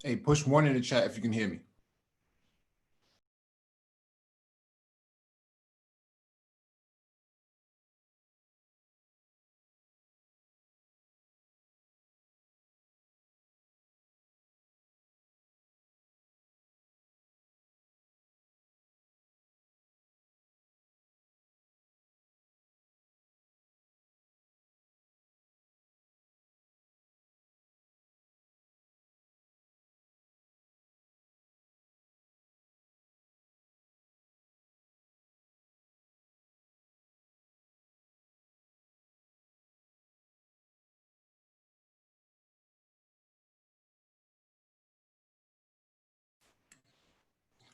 Hey, push one in the chat if you can hear me.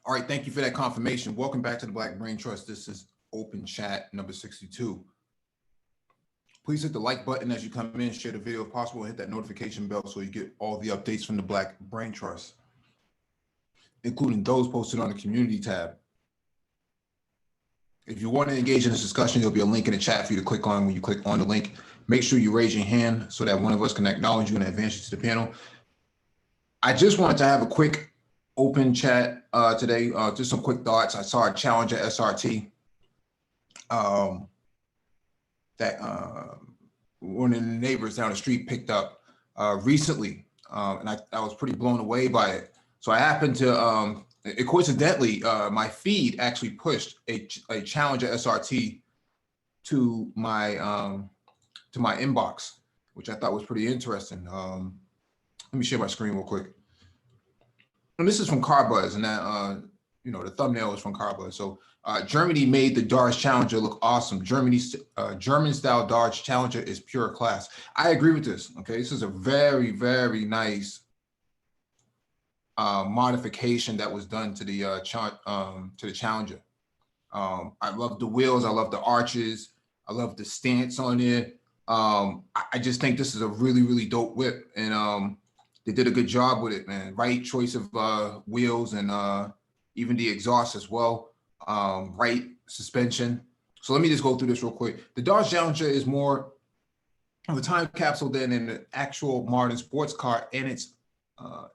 All right, thank you for that confirmation. Welcome back to the Black Brain Trust. This is open chat number 62. Please hit the like button as you come in, share the video if possible, and hit that notification bell so you get all the updates from the Black Brain Trust, including those posted on the community tab. If you want to engage in this discussion, there'll be a link in the chat for you to click on. When you click on the link, make sure you raise your hand so that one of us can acknowledge you and advance you to the panel. I just wanted to have a quick open chat today, just some quick thoughts. I saw a Challenger SRT that one of the neighbors down the street picked up recently, and I was pretty blown away by it. So I happened to, coincidentally, my feed actually pushed a Challenger SRT to my inbox, which I thought was pretty interesting. Let me share my screen real quick. And this is from CarBuzz, and that the thumbnail is from CarBuzz. So Germany made the Dodge Challenger look awesome. German-style Dodge Challenger is pure class. I agree with this. Okay, this is a very, very nice modification that was done to the Challenger. I love the wheels. I love the arches. I love the stance on it. I just think this is a really, really dope whip, and they did a good job with it, man. Right choice of wheels and even the exhaust as well. Right suspension. So let me just go through this real quick. The Dodge Challenger is more of a time capsule than an actual modern sports car, and it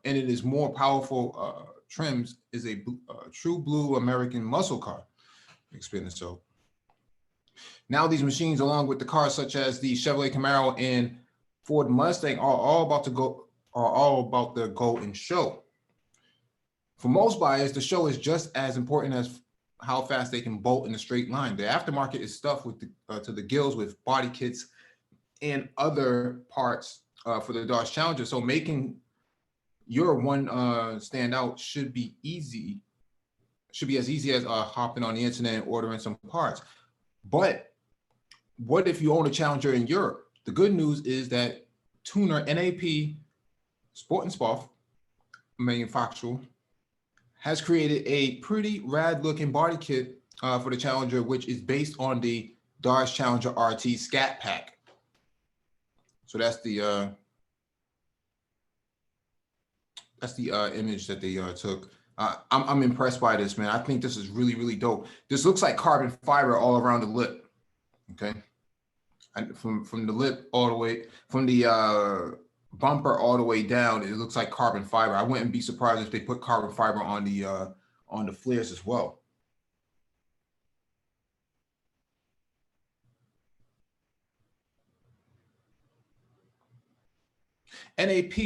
is more powerful. Trims is a true blue American muscle car. Explain this. So now these machines, along with the cars such as the Chevrolet Camaro and Ford Mustang, are all about the go and show. For most buyers, the show is just as important as how fast they can bolt in a straight line. The aftermarket is stuffed with to the gills with body kits and other parts for the Dodge Challenger. So making your one stand out should be as easy as hopping on the internet and ordering some parts. But what if you own a Challenger in Europe? The good news is that tuner NAP Sport and Spoff manufacturer has created a pretty rad looking body kit for the Challenger, which is based on the Dodge Challenger RT Scat Pack. So that's the image that they took. I'm impressed by this, man. I think this is really, really dope. This looks like carbon fiber all around the lip. Okay, and from the lip all the way, from the bumper all the way down, it looks like carbon fiber. I wouldn't be surprised if they put carbon fiber on the flares as well. NAP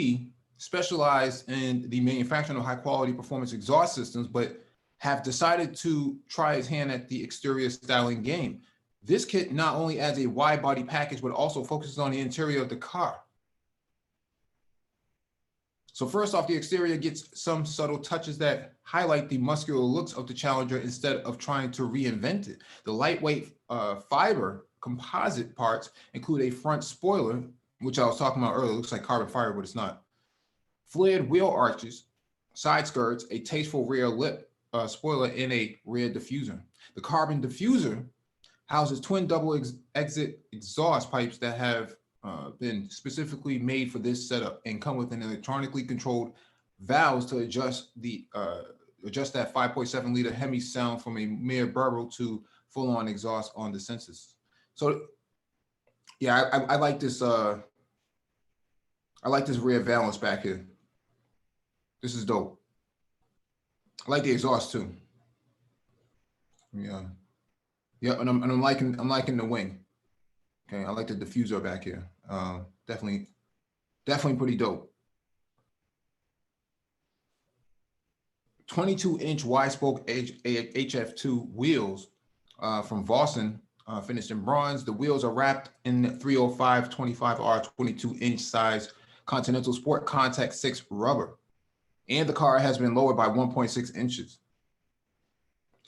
specialized in the manufacturing of high quality performance exhaust systems, but have decided to try its hand at the exterior styling game. This kit not only adds a wide body package, but also focuses on the interior of the car. So first off, the exterior gets some subtle touches that highlight the muscular looks of the Challenger instead of trying to reinvent it. The lightweight fiber composite parts include a front spoiler, which I was talking about earlier. It looks like carbon fiber, but it's not. Flared wheel arches, side skirts, a tasteful rear lip spoiler, and a rear diffuser. The carbon diffuser houses twin double exit exhaust pipes that have been specifically made for this setup and come with an electronically controlled valves to adjust that 5.7 liter Hemi sound from a mere burble to full-on exhaust on the sensors. So yeah, I like this. I like this rear valance back here. This is dope. I like the exhaust too. Yeah. Yeah, and I'm liking the wing. Okay, I like the diffuser back here. Definitely pretty dope. 22-inch wide-spoke HF2 wheels from Vossen, finished in bronze. The wheels are wrapped in 305 25R 22-inch size Continental Sport Contact 6 rubber, and the car has been lowered by 1.6 inches.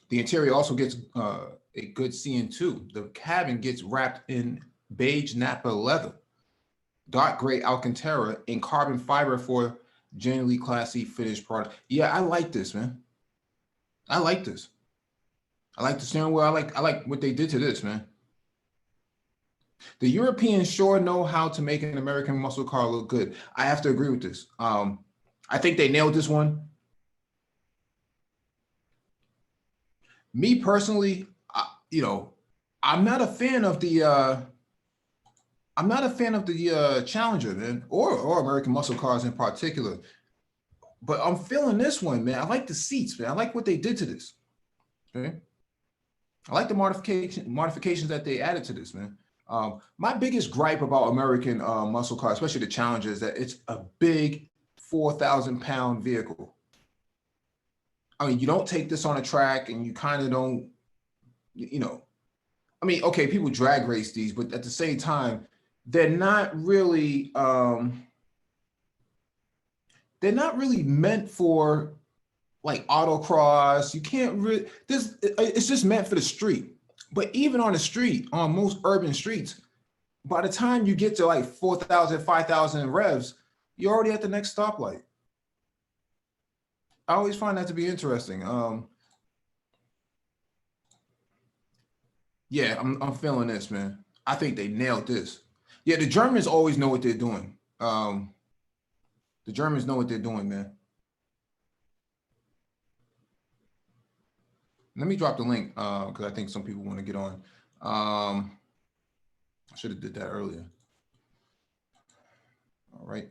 The interior also gets a good CN2. The cabin gets wrapped in beige Napa leather, dark gray Alcantara, and carbon fiber for genuinely classy finished product. Yeah, I like this, man. I like this. I like the steering wheel. I like what they did to this, man. The Europeans sure know how to make an American muscle car look good. I have to agree with this. I think they nailed this one. Me personally, you know, I'm not a fan of the Challenger, man, or American muscle cars in particular. But I'm feeling this one, man. I like the seats, man. I like what they did to this. Okay. I like the modifications that they added to this, man. My biggest gripe about American muscle cars, especially the Challenger, is that it's a big 4,000-pound vehicle. I mean, you don't take this on a track, and you kind of don't, you know. I mean, okay, people drag race these, but at the same time, they're not really meant for like autocross. You can't really, it's just meant for the street. But even on the street, on most urban streets, by the time you get to like 4,000, 5,000 revs, you're already at the next stoplight. I always find that to be interesting. Yeah, I'm feeling this, man. I think they nailed this. Yeah, the Germans always know what they're doing. The Germans know what they're doing, man. Let me drop the link because I think some people want to get on. I should have did that earlier. All right.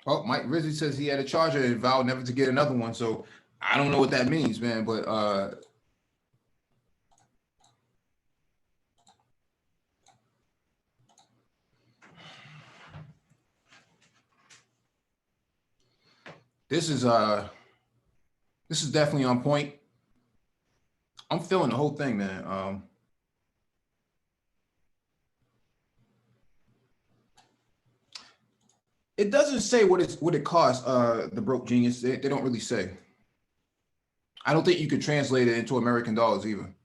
Oh, Mike Rizzi says he had a Charger and vowed never to get another one. So I don't know what that means, man. But this is definitely on point. I'm feeling the whole thing, man. It doesn't say what it costs. The Broke Genius, they don't really say. I don't think you could translate it into American dollars either.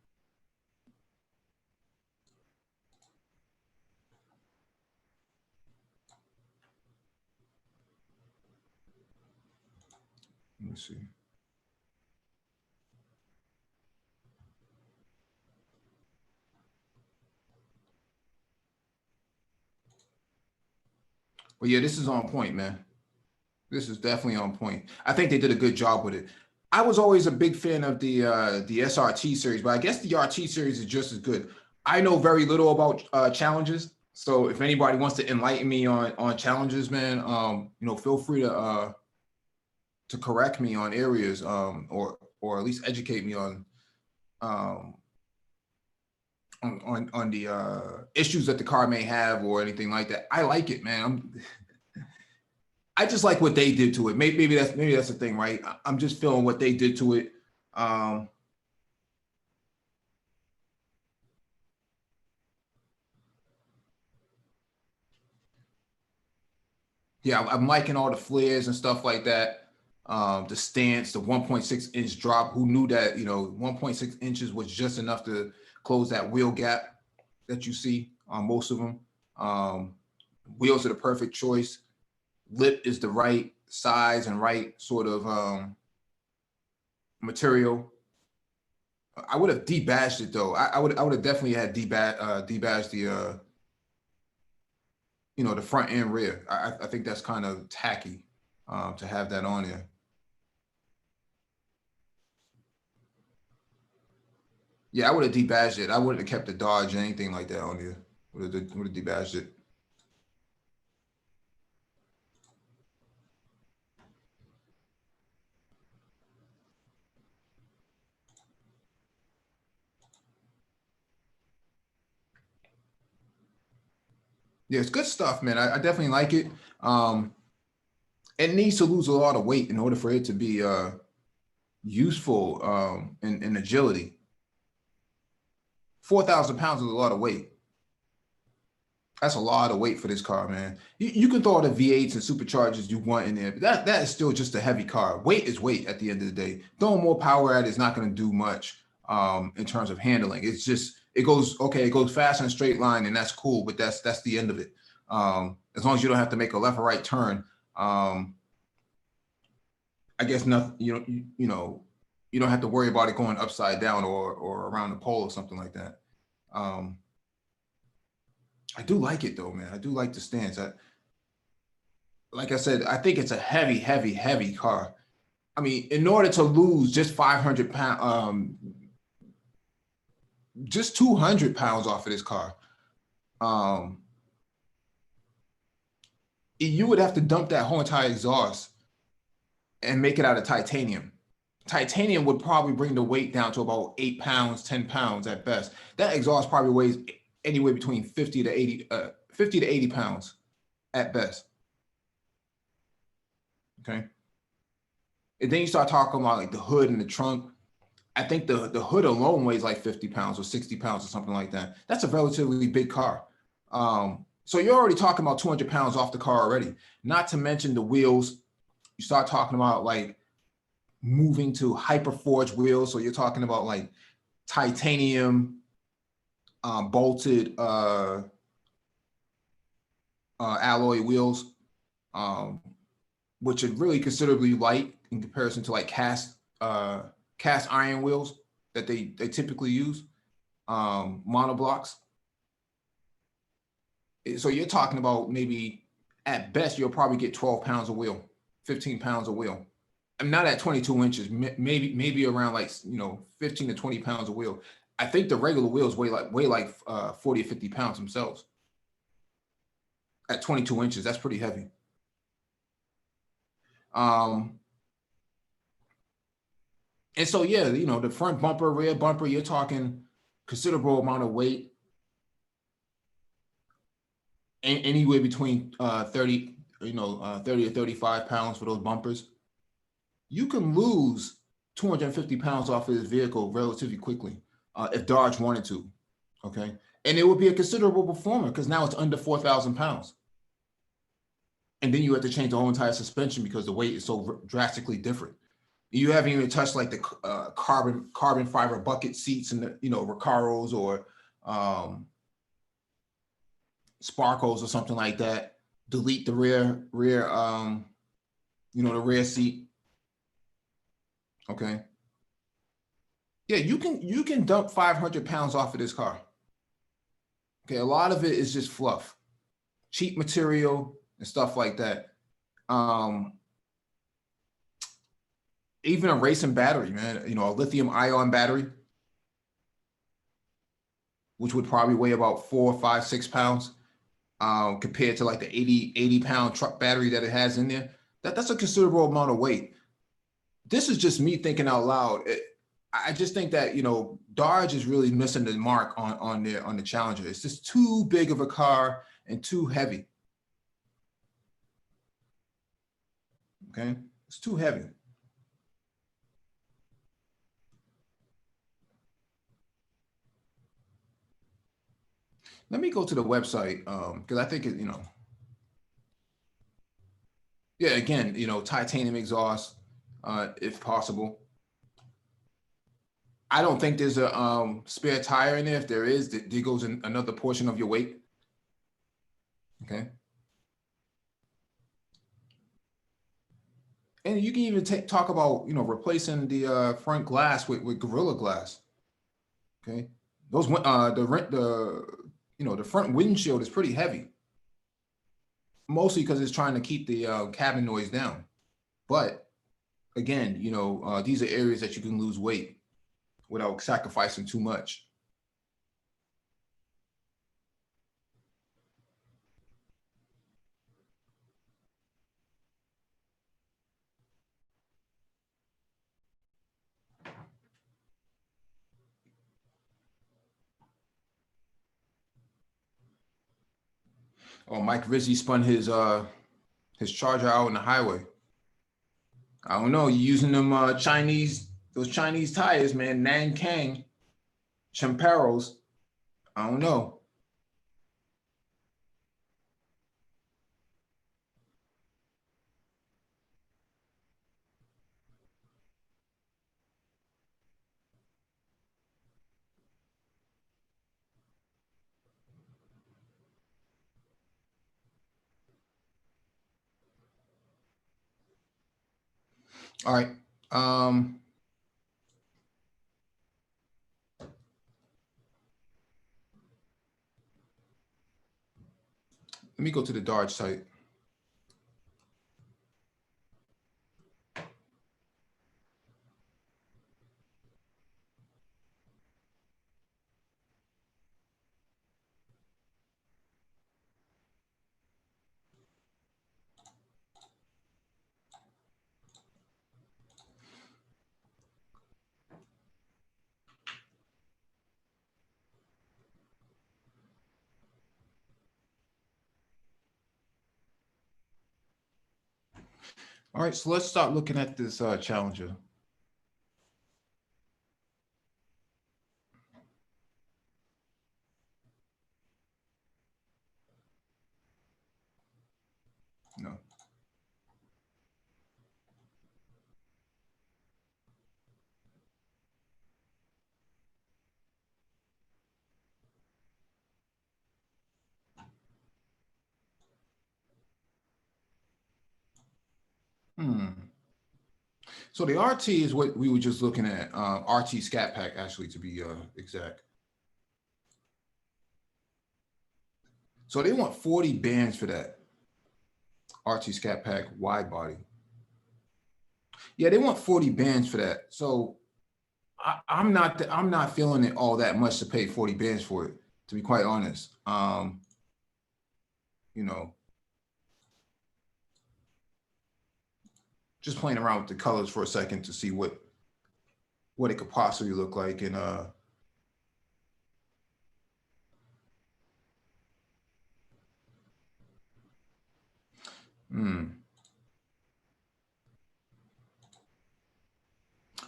Let me see. But yeah, this is on point, man. This is definitely on point. I think they did a good job with it. I was always a big fan of the SRT series, but I guess the RT series is just as good. I know very little about challenges, so if anybody wants to enlighten me on challenges, man, you know, feel free to correct me on areas, or at least educate me um, on the issues that the car may have or anything like that. I like it, man. I just like what they did to it. Maybe that's the thing, right? I'm just feeling what they did to it. Yeah, I'm liking all the flares and stuff like that. The stance, the 1.6 inch drop. Who knew that? You know, 1.6 inches was just enough to close that wheel gap that you see on most of them. Wheels are the perfect choice. Lip is the right size and right sort of material. I would have debashed it though. I would have definitely had debashed the you know, the front and rear. I think that's kind of tacky to have that on there. Yeah, I would have debadged it. I wouldn't have kept the Dodge or anything like that on there. Would have debadged it. Yeah, it's good stuff, man. I definitely like it. It needs to lose a lot of weight in order for it to be useful in agility. 4,000 pounds is a lot of weight. That's a lot of weight for this car, man. You can throw all the V8s and superchargers you want in there, but that is still just a heavy car. Weight is weight at the end of the day. Throwing more power at it is not going to do much in terms of handling. It's just it goes fast in a straight line, and that's cool, but that's the end of it. As long as you don't have to make a left or right turn, I guess nothing. You don't have to worry about it going upside down or around the pole or something like that. I do like it though, man. I do like the stance. Like I said, I think it's a heavy, heavy, heavy car. I mean, in order to lose just 500 pounds, just 200 pounds off of this car, you would have to dump that whole entire exhaust and make it out of titanium. Titanium would probably bring the weight down to about 8 pounds, 10 pounds at best. That exhaust probably weighs anywhere between 50 to 80 pounds at best. Okay. And then you start talking about like the hood and the trunk. I think the hood alone weighs like 50 pounds or 60 pounds or something like that. That's a relatively big car. So you're already talking about 200 pounds off the car already. Not to mention the wheels. You start talking about like moving to hyperforged wheels. So you're talking about like titanium bolted alloy wheels, which are really considerably light in comparison to like cast iron wheels that they typically use, monoblocks. So you're talking about maybe at best you'll probably get 12 pounds a wheel, 15 pounds a wheel. I'm not at 22 inches, maybe around like 15 to 20 pounds a wheel. I think the regular wheels weigh like 40 or 50 pounds themselves. At 22 inches, that's pretty heavy. And so yeah, the front bumper, rear bumper, you're talking considerable amount of weight, anywhere between 30 to 35 pounds for those bumpers. You can lose 250 pounds off of this vehicle relatively quickly if Dodge wanted to. Okay, and it would be a considerable performer because now it's under 4,000 pounds. And then you have to change the whole entire suspension because the weight is so drastically different. You haven't even touched like the carbon fiber bucket seats and the Recaros or Sparkos or something like that. Delete the rear the rear seat. Okay. Yeah, you can dump 500 pounds off of this car. Okay, a lot of it is just fluff, cheap material and stuff like that. Even a racing battery, man, a lithium ion battery, which would probably weigh about 4, 5, 6 pounds, compared to like the 80 pound truck battery that it has in there. That's a considerable amount of weight. This is just me thinking out loud. I just think that Dodge is really missing the mark on the Challenger. It's just too big of a car and too heavy. Okay, it's too heavy. Let me go to the website because I think yeah, again, titanium exhaust, if possible. I don't think there's a spare tire in there. If there is, there goes in another portion of your weight. Okay. And you can even talk about replacing the front glass with Gorilla Glass. Okay. Those the front windshield is pretty heavy, mostly because it's trying to keep the cabin noise down. But again, these are areas that you can lose weight without sacrificing too much. Oh, Mike Rizzi spun his Charger out on the highway. I don't know. You using them those Chinese tires, man. Nankang, Champeros. I don't know. All right. Let me go to the Dodge site. All right, so let's start looking at this Challenger. No. So the RT is what we were just looking at. RT Scat Pack, actually, to be exact. So they want 40 bands for that RT Scat Pack wide body. Yeah, they want 40 bands for that. So I'm not feeling it all that much to pay 40 bands for it, to be quite honest. You know, just playing around with the colors for a second to see what it could possibly look like. And I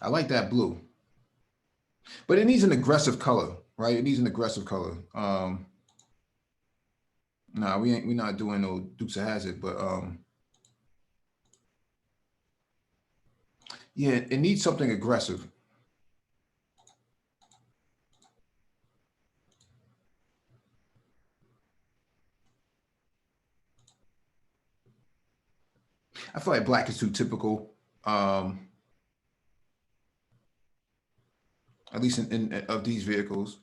like that blue, but it needs an aggressive color, right? It needs an aggressive color. Nah, we're not doing no Dukes of Hazzard, but yeah, it needs something aggressive. I feel like black is too typical. At least in of these vehicles.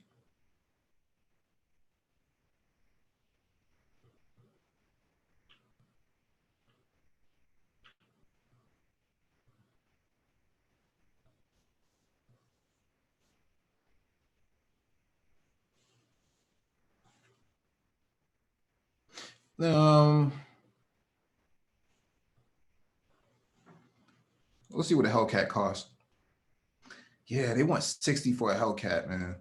Let's see what a Hellcat costs. Yeah, they want 60 for a Hellcat, man.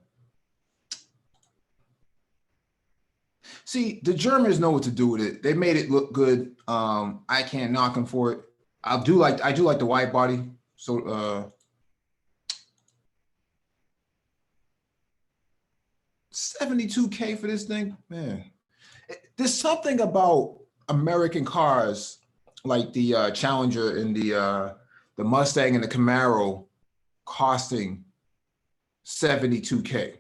See, the Germans know what to do with it. They made it look good. I can't knock them for it. I do like the white body. So 72K for this thing, man. There's something about American cars like the Challenger and the Mustang and the Camaro costing 72K.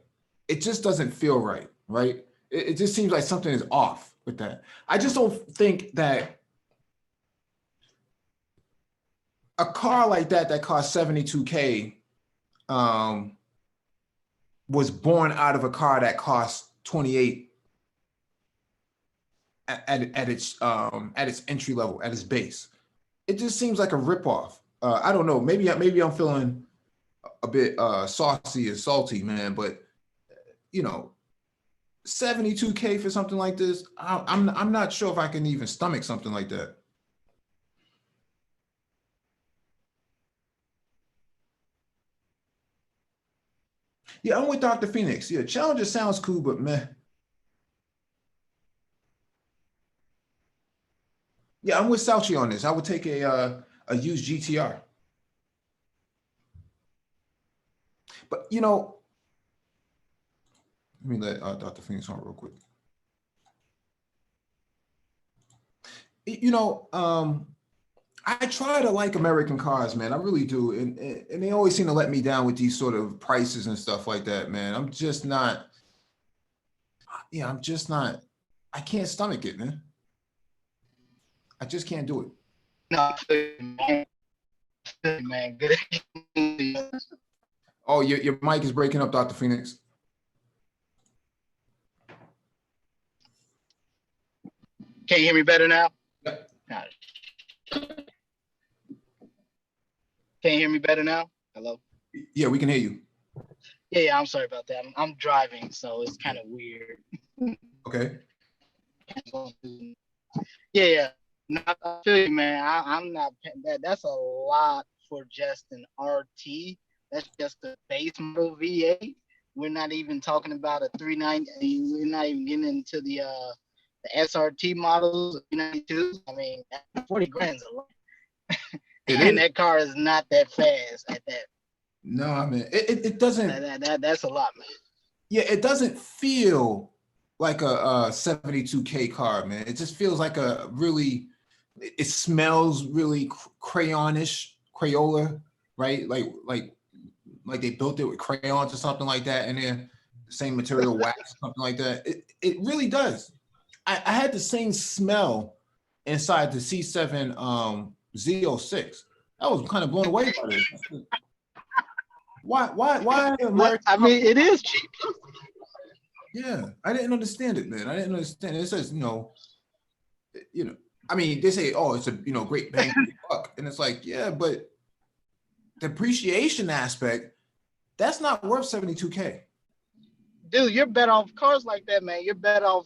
It just doesn't feel right, right? It just seems like something is off with that. I just don't think that a car like that costs 72K was born out of a car that costs 28 at its entry level, at its base. It just seems like a ripoff. I don't know. Maybe I'm feeling a bit saucy and salty, man. But you know, 72K for something like this, I'm not sure if I can even stomach something like that. Yeah, I'm with Dr. Phoenix. Yeah, Challenger sounds cool, but man. Yeah, I'm with Salchi on this. I would take a used GTR. But you know, let me let Dr. Phoenix on real quick. You know, I try to like American cars, man. I really do, and they always seem to let me down with these sort of prices and stuff like that, man. I'm just not. Yeah, I'm just not. I can't stomach it, man. I just can't do it. No, man, good. Oh, your mic is breaking up, Dr. Phoenix. Can you hear me better now? Yep. Can you hear me better now? Hello? Yeah, we can hear you. Yeah, I'm sorry about that. I'm driving, so it's kind of weird. Okay. Yeah. No, I feel you, man. I'm not that's a lot for just an RT. That's just a base model V8. We're not even talking about a 390. We're not even getting into the SRT models, 392. I mean, 40 grand's a lot. And that car is not that fast at that. No, I mean, it doesn't. That's a lot, man. Yeah, it doesn't feel like a 72K car, man. It just feels like a really. It smells really crayonish, Crayola, right? Like they built it with crayons or something like that, and then the same material, wax, something like that. It really does. I had the same smell inside the C7 Z06. I was kind of blown away by this. Why? Well, I mean, it is cheap. Yeah, I didn't understand it, man. I didn't understand it. It says, I mean, they say, oh, it's a great bang for the buck, and it's like, yeah, but the appreciation aspect, that's not worth 72K. Dude, you're better off cars like that, man. You're better off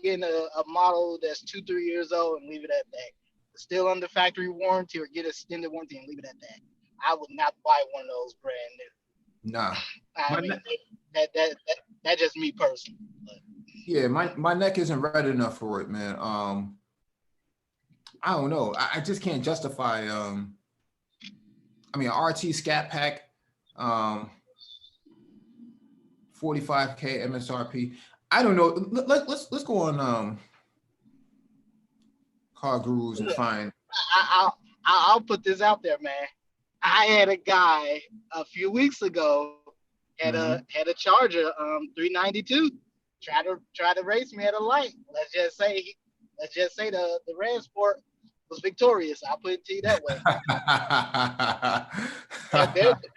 getting a model that's 2-3 years old and leave it at that. Still under factory warranty, or get extended warranty and leave it at that. I would not buy one of those brand new. Nah. I mean, that's just me personally. But. Yeah, my neck isn't red enough for it, man. I don't know. I just can't justify. I mean, an RT Scat Pack, 45K MSRP. I don't know. Let's go on Car Gurus and find. I'll put this out there, man. I had a guy a few weeks ago had a Charger 392 try to race me at a light. Let's just say the Red Sport was victorious. I'll put it to you that way.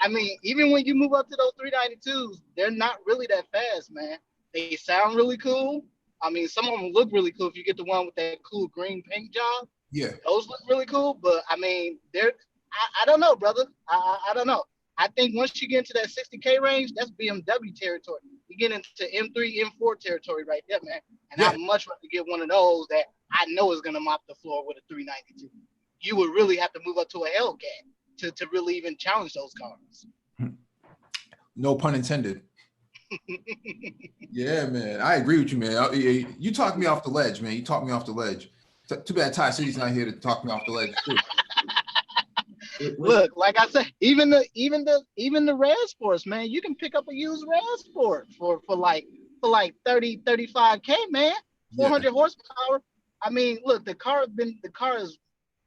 I mean, even when you move up to those 392s, they're not really that fast, man. They sound really cool. I mean, some of them look really cool if you get the one with that cool green paint job. Yeah. Those look really cool, but I mean, I don't know, brother. I don't know. I think once you get into that 60K range, that's BMW territory. You get into M3, M4 territory right there, man. And I'd much rather get one of those that I know is going to mop the floor with a 392. You would really have to move up to a Hellcat to really even challenge those cars. No pun intended. Yeah, man. I agree with you, man. You talked me off the ledge, man. You talked me off the ledge. Too bad Ty City's not here to talk me off the ledge too. Look, like I said, even the Red Sports, man, you can pick up a used Red Sport for like 30, 35K, man. 400 horsepower. I mean, look, the car is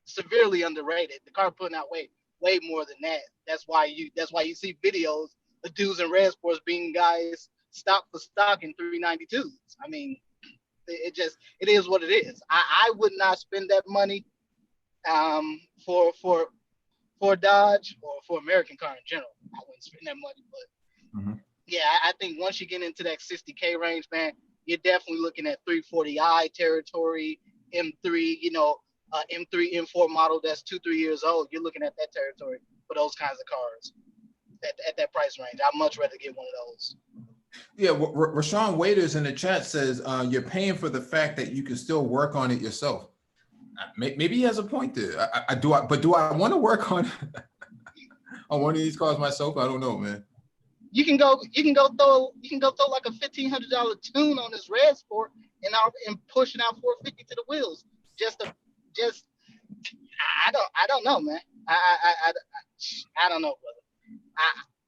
severely underrated. The car putting out way more than that. That's why you see videos of dudes in Red Sports being guys stock for stock in 392s. I mean, it is what it is. I would not spend that money for Dodge or for American car in general. I wouldn't spend that money, but yeah, I think once you get into that 60K range, man, you're definitely looking at 340i territory, M3, M3, M4 model that's 2-3 years old. You're looking at that territory for those kinds of cars. at that price range. I'd much rather get one of those. Yeah, Rashawn Waiters in the chat says you're paying for the fact that you can still work on it yourself. Maybe he has a point there. But do I want to work on on one of these cars myself? I don't know, man. You can go throw like a $1,500 tune on this Red Sport and pushing out 450 to the wheels. I don't know, man. I don't know, brother.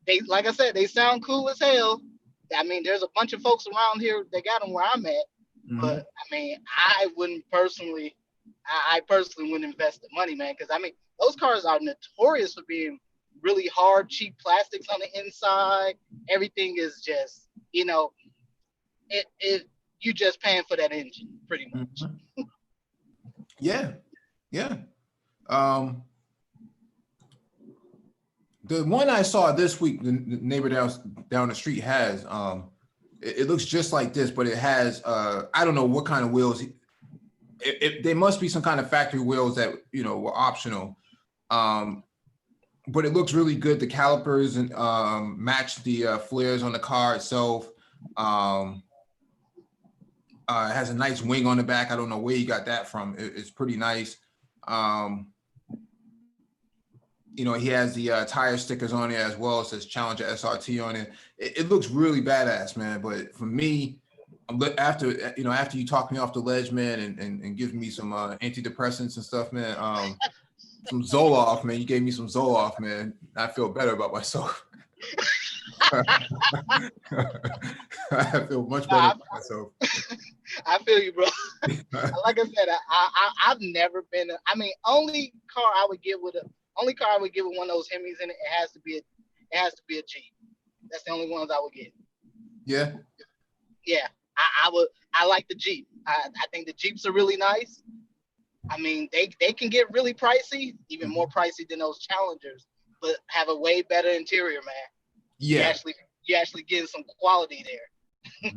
They, like I said, they sound cool as hell. I mean, there's a bunch of folks around here that got them where I'm at, but I mean, I personally wouldn't invest the money, man, because I mean, those cars are notorious for being really hard, cheap plastics on the inside. Everything is just, you know, you just paying for that engine, pretty much. Yeah. The one I saw this week, the neighbor down the street has, it looks just like this, but it has, I don't know what kind of wheels. There must be some kind of factory wheels that, you know, were optional. But it looks really good. The calipers and match the flares on the car itself. It has a nice wing on the back. I don't know where you got that from. It's pretty nice. You know, he has the tire stickers on there as well. It says Challenger SRT on it. It looks really badass, man. But for me, after you talk me off the ledge, man, and give me some antidepressants and stuff, man, some Zoloft, man. You gave me some Zoloft, man. I feel better about myself. I feel much better about myself. I feel you, bro. Like I said, I've never been. Only car I would get with one of those Hemis in it. It has to be a Jeep. That's the only ones I would get. Yeah. Yeah, I like the Jeep. I think the Jeeps are really nice. I mean, they can get really pricey, even more pricey than those Challengers, but have a way better interior, man. Yeah. You actually getting some quality there.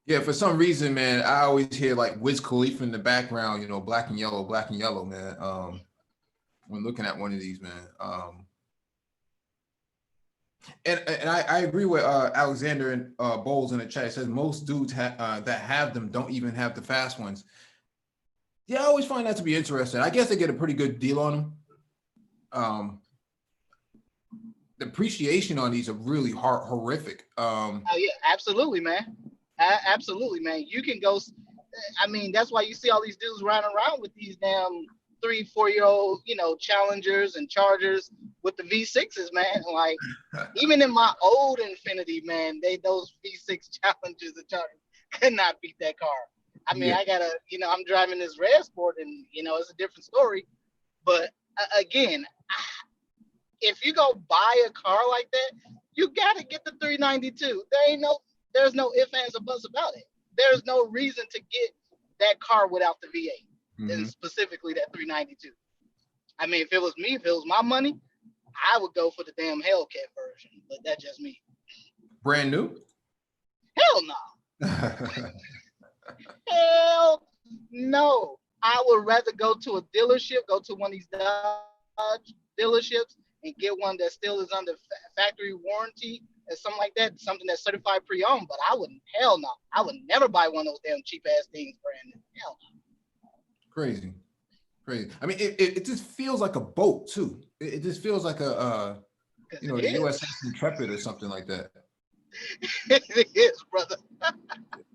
Yeah, for some reason, man, I always hear like Wiz Khalifa in the background, you know, black and yellow, man. When looking at one of these, man. And I agree with Alexander and Bowles in the chat. It says most dudes that have them don't even have the fast ones. Yeah, I always find that to be interesting. I guess they get a pretty good deal on them. The appreciation on these are really horrific. Oh yeah, absolutely, man. Absolutely, man. You can go. I mean, that's why you see all these dudes running around with these damn 3-4-year-old, you know, Challengers and Chargers with the V6s, man. Like, even in my old Infinity, man, those V6 Challengers and Chargers could not beat that car. I mean, yeah. I'm driving this Red Sport, and you know, it's a different story. But again, if you go buy a car like that, you gotta get the 392. There's no ifs, ands, or buts about it. There's no reason to get that car without the V8, and specifically that 392. I mean, if it was my money, I would go for the damn Hellcat version, but that's just me. Brand new? Hell no. Hell no. I would rather go to a dealership, go to one of these Dodge dealerships and get one that still is under factory warranty or something like that, something that's certified pre-owned. But I would never buy one of those damn cheap ass things brand new. Hell no. Crazy. I mean, it just feels like a boat too. It just feels like the USS Intrepid or something like that. It is, brother.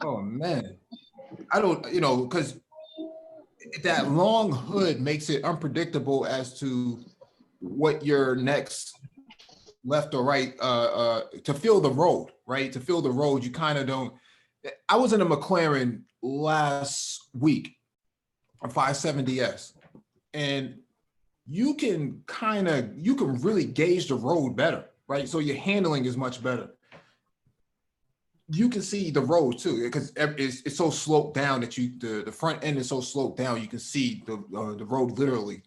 Oh man, I don't, because that long hood makes it unpredictable as to what your next left or right to feel the road, right? To feel the road, you kind of don't. I was in a McLaren last week, a 570S, and you can really gauge the road better, right? So your handling is much better. You can see the road too, because it's so sloped down that the front end is so sloped down, you can see the road literally.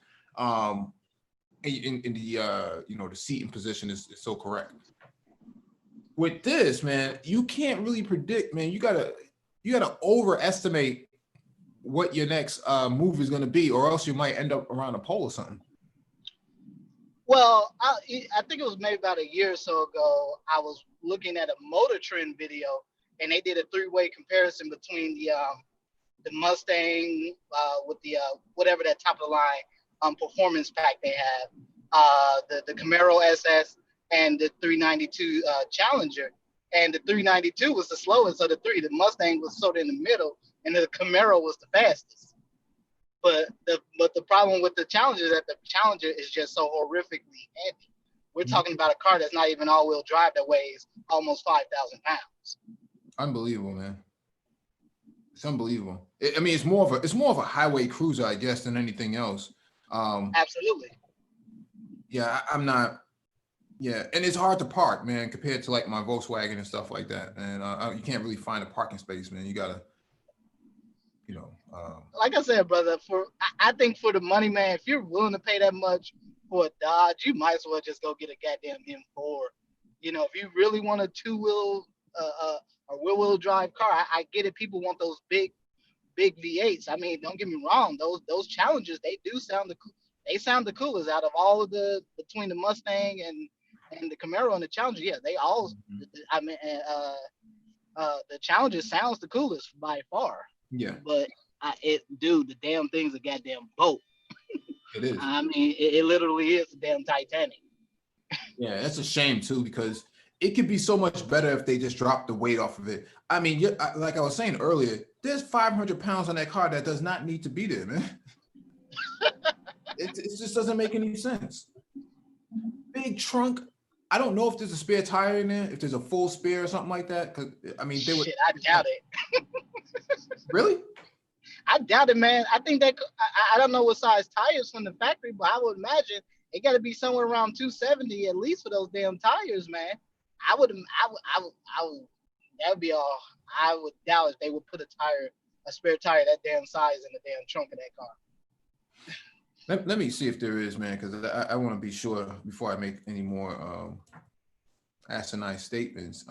In the the seating position is so correct. With this, man, you can't really predict, man. You gotta overestimate what your next move is gonna be, or else you might end up around a pole or something. Well, I think it was maybe about a year or so ago. I was looking at a Motor Trend video, and they did a three-way comparison between the Mustang with the whatever that top of the line performance pack they have, the Camaro SS, and the 392 Challenger. And the 392 was the slowest of the three. The Mustang was sort of in the middle, and the Camaro was the fastest. But the problem with the Challenger is that the Challenger is just so horrifically heavy. We're talking about a car that's not even all-wheel drive that weighs almost 5,000 pounds. Unbelievable, man. It's unbelievable. I mean, it's more of a highway cruiser, I guess, than anything else. Absolutely. Yeah, I'm not. Yeah, and it's hard to park, man, compared to like my Volkswagen and stuff like that. And you can't really find a parking space, man. You gotta, you know. Like I said, brother, I think for the money, man, if you're willing to pay that much for a Dodge, you might as well just go get a goddamn M4. You know, if you really want a two-wheel or wheel-wheel drive car, I get it. People want those big V8s. I mean, don't get me wrong; those Challengers, they do sound the coolest out of all of between the Mustang and the Camaro and the Challenger. Yeah, they all. I mean, the Challenger sounds the coolest by far. Yeah. But dude, the damn thing's a goddamn boat. It is. I mean, it literally is a damn Titanic. Yeah, that's a shame too, because it could be so much better if they just dropped the weight off of it. I mean, like I was saying earlier, there's 500 pounds on that car that does not need to be there, man. It just doesn't make any sense. Big trunk. I don't know if there's a spare tire in there, if there's a full spare or something like that. Because I mean, they would. Shit, I doubt it. Really? I doubt it, man. I think that I don't know what size tires from the factory, but I would imagine it got to be somewhere around 270 at least for those damn tires, man. I would. That would be all. I would doubt if they would put a spare tire that damn size in the damn trunk of that car. Let me see if there is, man, because I want to be sure before I make any more asinine statements.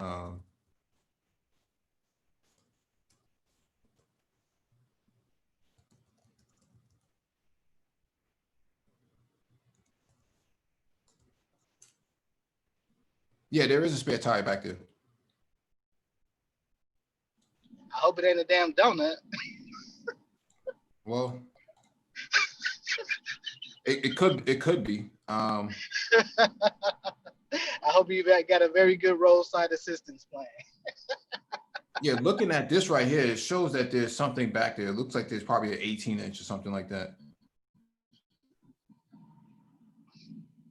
Yeah, there is a spare tire back there. I hope it ain't a damn donut. Well, it could be. I hope you got a very good roadside assistance plan. Yeah, looking at this right here, it shows that there's something back there. It looks like there's probably an 18-inch or something like that.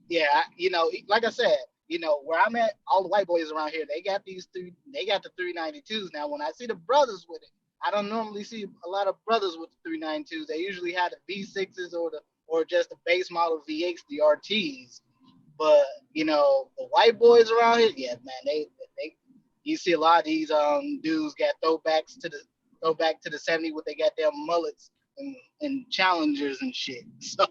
Yeah, like I said, where I'm at, all the white boys around here, they got the 392s. Now, when I see the brothers with it, I don't normally see a lot of brothers with the 392s. They usually have the V6s or just the base model V8s, the RTs. But the white boys around here, yeah, man, they you see a lot of these dudes got throwback to the 70s with they got their mullets and Challengers and shit. So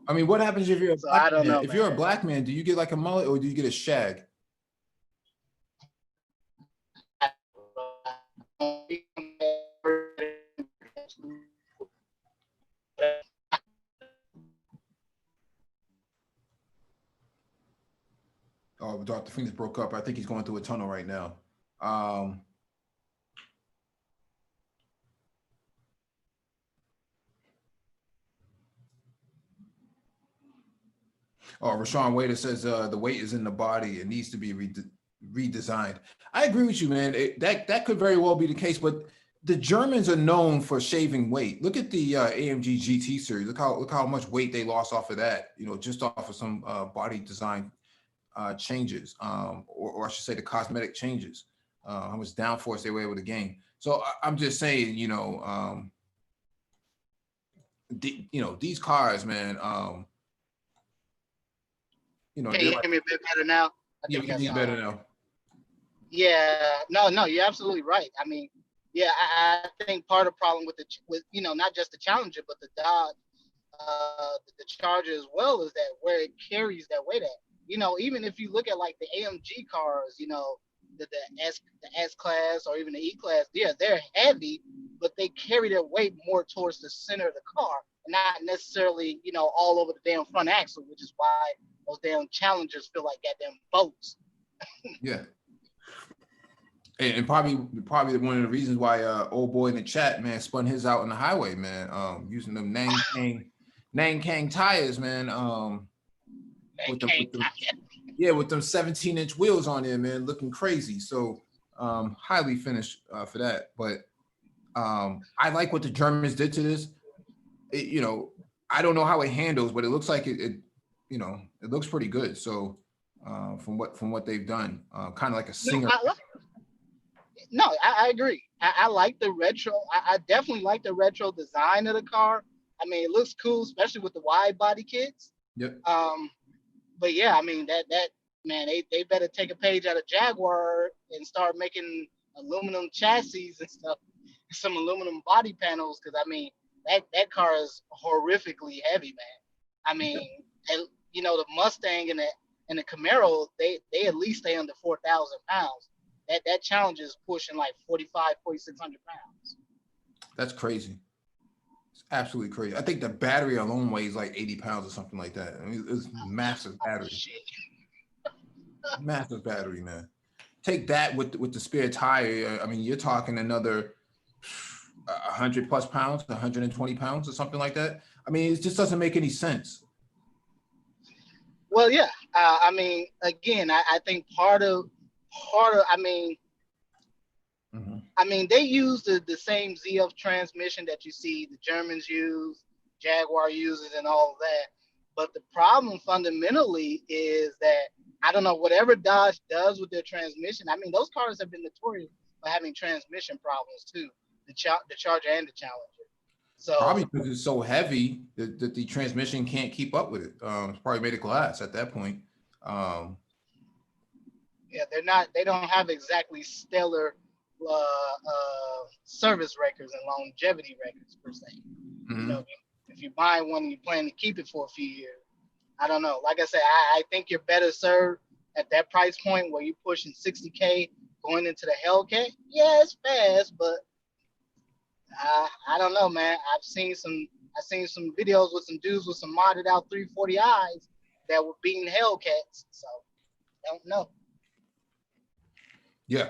I mean, what happens if you're a black I don't man? know, If man. you're a black man, do you get like a mullet or do you get a shag? Oh, Dr. Phoenix broke up. I think he's going through a tunnel right now. Oh, Rashawn Wader says the weight is in the body. It needs to be redesigned. I agree with you, man. That could very well be the case, but the Germans are known for shaving weight. Look at the AMG GT series. Look how much weight they lost off of that. Just off of some body design changes, or I should say the cosmetic changes. How much downforce they were able to gain. So I'm just saying, these cars, man. Can you hear me a bit better now? Yeah, we can hear you better now. Yeah, no, you're absolutely right. I mean, yeah, I think part of the problem with not just the Challenger, but the Dodge, the Charger as well, is that where it carries that weight at. Even if you look at like the AMG cars, the S class or even the E class, yeah, they're heavy, but they carry their weight more towards the center of the car and not necessarily, all over the damn front axle, which is why those damn Challengers feel like goddamn boats. Yeah. And probably one of the reasons why old boy in the chat, man, spun his out on the highway, man, using them Nang tires, man. With them, with them 17-inch wheels on there, man, looking crazy. So highly finished for that. But I like what the Germans did to this. I don't know how it handles, but it looks like it looks pretty good. So from what they've done, kind of like a Singer. No, I agree. I like the retro. I definitely like the retro design of the car. I mean, it looks cool, especially with the wide body kits. Yep. But yeah, I mean that man, they better take a page out of Jaguar and start making aluminum chassis and stuff, some aluminum body panels, because I mean that car is horrifically heavy, man. I mean, the Mustang and the Camaro, they at least stay under 4,000 pounds. That Challenge is pushing like 4,600 pounds. That's crazy. It's absolutely crazy. I think the battery alone weighs like 80 pounds or something like that. I mean, it's massive battery. Massive battery, man. Take that with the spare tire. I mean, you're talking another 100 plus pounds, 120 pounds or something like that. I mean, it just doesn't make any sense. Well, yeah. I mean, again, I think part of, I mean, they use the same ZF transmission that you see the Germans use, Jaguar uses, and all of that. But the problem fundamentally is that, I don't know, whatever Dodge does with their transmission, I mean, those cars have been notorious for having transmission problems too, the Charger and the Challenger. So probably because it's so heavy that the transmission can't keep up with it. It's probably made of glass at that point. Yeah, they don't have exactly stellar service records and longevity records per se. If you buy one and you plan to keep it for a few years, I don't know. Like I said, I think you're better served at that price point where you're pushing 60K going into the Hellcat. Yeah, it's fast, but I don't know, man. I've seen some videos with some dudes with some modded out 340i's that were beating Hellcats. So I don't know. Yeah.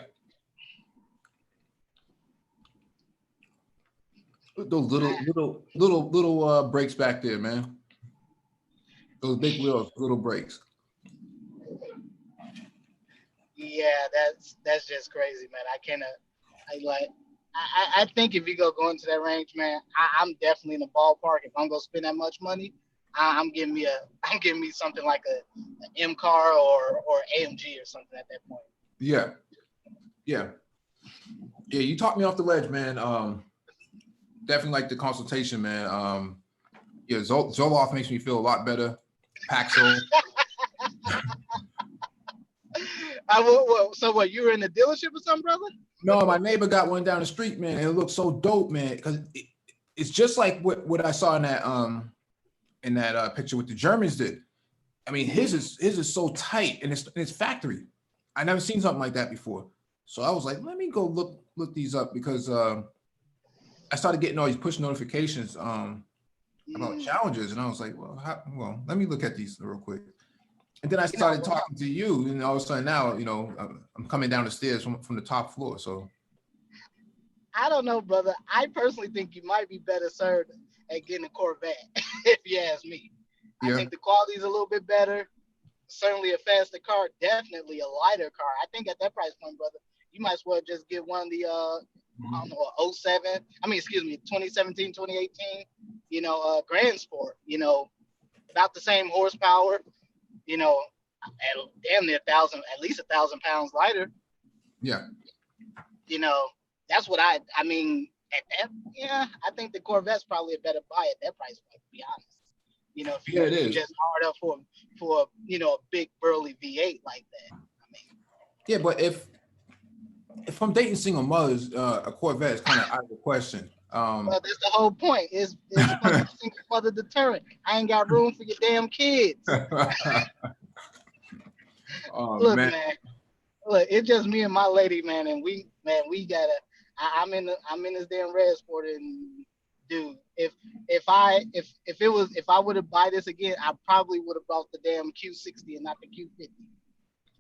Those little brakes back there, man. Those big wheels, little brakes. Yeah, that's just crazy, man. I think if you go into that range, man, I'm definitely in the ballpark. If I'm gonna spend that much money, I'm giving me something like a M car or AMG or something at that point. Yeah. You talked me off the ledge, man. Definitely like the consultation, man. Zoloft makes me feel a lot better. Paxil. So what? You were in the dealership or something, brother? No, my neighbor got one down the street, man, and it looks so dope, man. Because it's just like what I saw in that picture what the Germans did. I mean, his is so tight, and it's factory. I never seen something like that before. So I was like, let me go look these up, because I started getting all these push notifications about Challengers, and I was like, well, let me look at these real quick. And then I started talking to you, and all of a sudden now, I'm coming down the stairs from the top floor. So I don't know, brother. I personally think you might be better served at getting a Corvette, if you ask me. Yeah. I think the quality is a little bit better. Certainly a faster car, definitely a lighter car. I think at that price point, brother, you might as well just get one of the 2017, 2018, Grand Sport, about the same horsepower, damn near at least 1,000 pounds lighter. Yeah. That's what I mean, at that, I think the Corvette's probably a better buy at that price point, to be honest. If you just hard up for a big burly V8 like that. I mean, yeah, but if I'm dating single mothers, a Corvette is kind of out of the question. Well, that's the whole point. It's supposed to be single mother deterrent. I ain't got room for your damn kids. Oh, Look, man. look, it's just me and my lady, man, and we gotta. I'm in this damn red sport, and dude, if I would have buy this again, I probably would have brought the damn Q60 and not the Q50.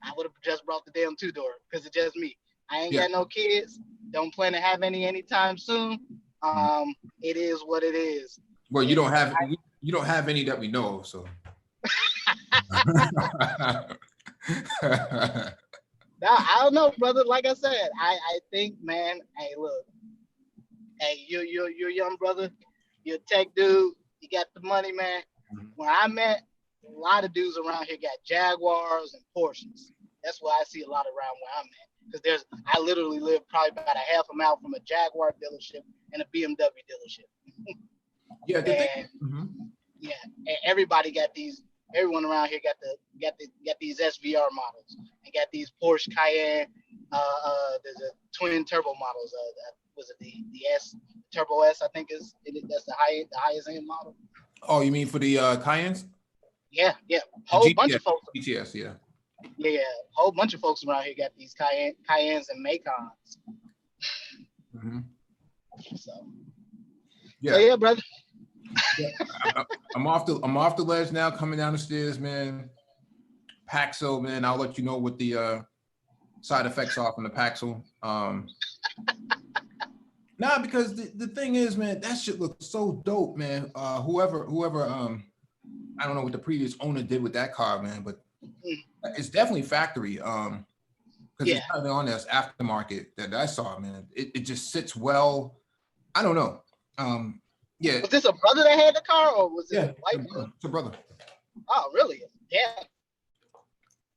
I would have just brought the damn two door because it's just me. I ain't Yeah. got no kids. Don't plan to have any anytime soon. It is what it is. Well, you don't have any that we know of, so. I don't know, brother. Like I said, I think, man. Hey, look. Hey, you're a young brother. You're a tech dude. You got the money, man. When I met, a lot of dudes around here got Jaguars and Porsches. That's what I see a lot around where I'm at. Because I literally live probably about a half a mile from a Jaguar dealership and a BMW dealership. Yeah, yeah, and everybody got these. Everyone around here got these SVR models and got these Porsche Cayenne. There's a twin turbo models. Was it the S Turbo S? I think that's the highest end model. Oh, you mean for the Cayennes? Yeah. Whole bunch of folks. GTS, yeah. Yeah, whole bunch of folks around here got these Cayennes and Macons. So yeah, brother. Yeah. I'm off the ledge now, coming down the stairs, man. Paxo, man. I'll let you know what the side effects are from the Paxo. Nah, because the thing is, man, that shit looks so dope, man. Whoever I don't know what the previous owner did with that car, man, but it's definitely factory. Because it's kind of on this aftermarket that I saw, man. It just sits well. I don't know. Yeah. Was this a brother that had the car, or was it a wife? It's a brother. Oh, really? Yeah.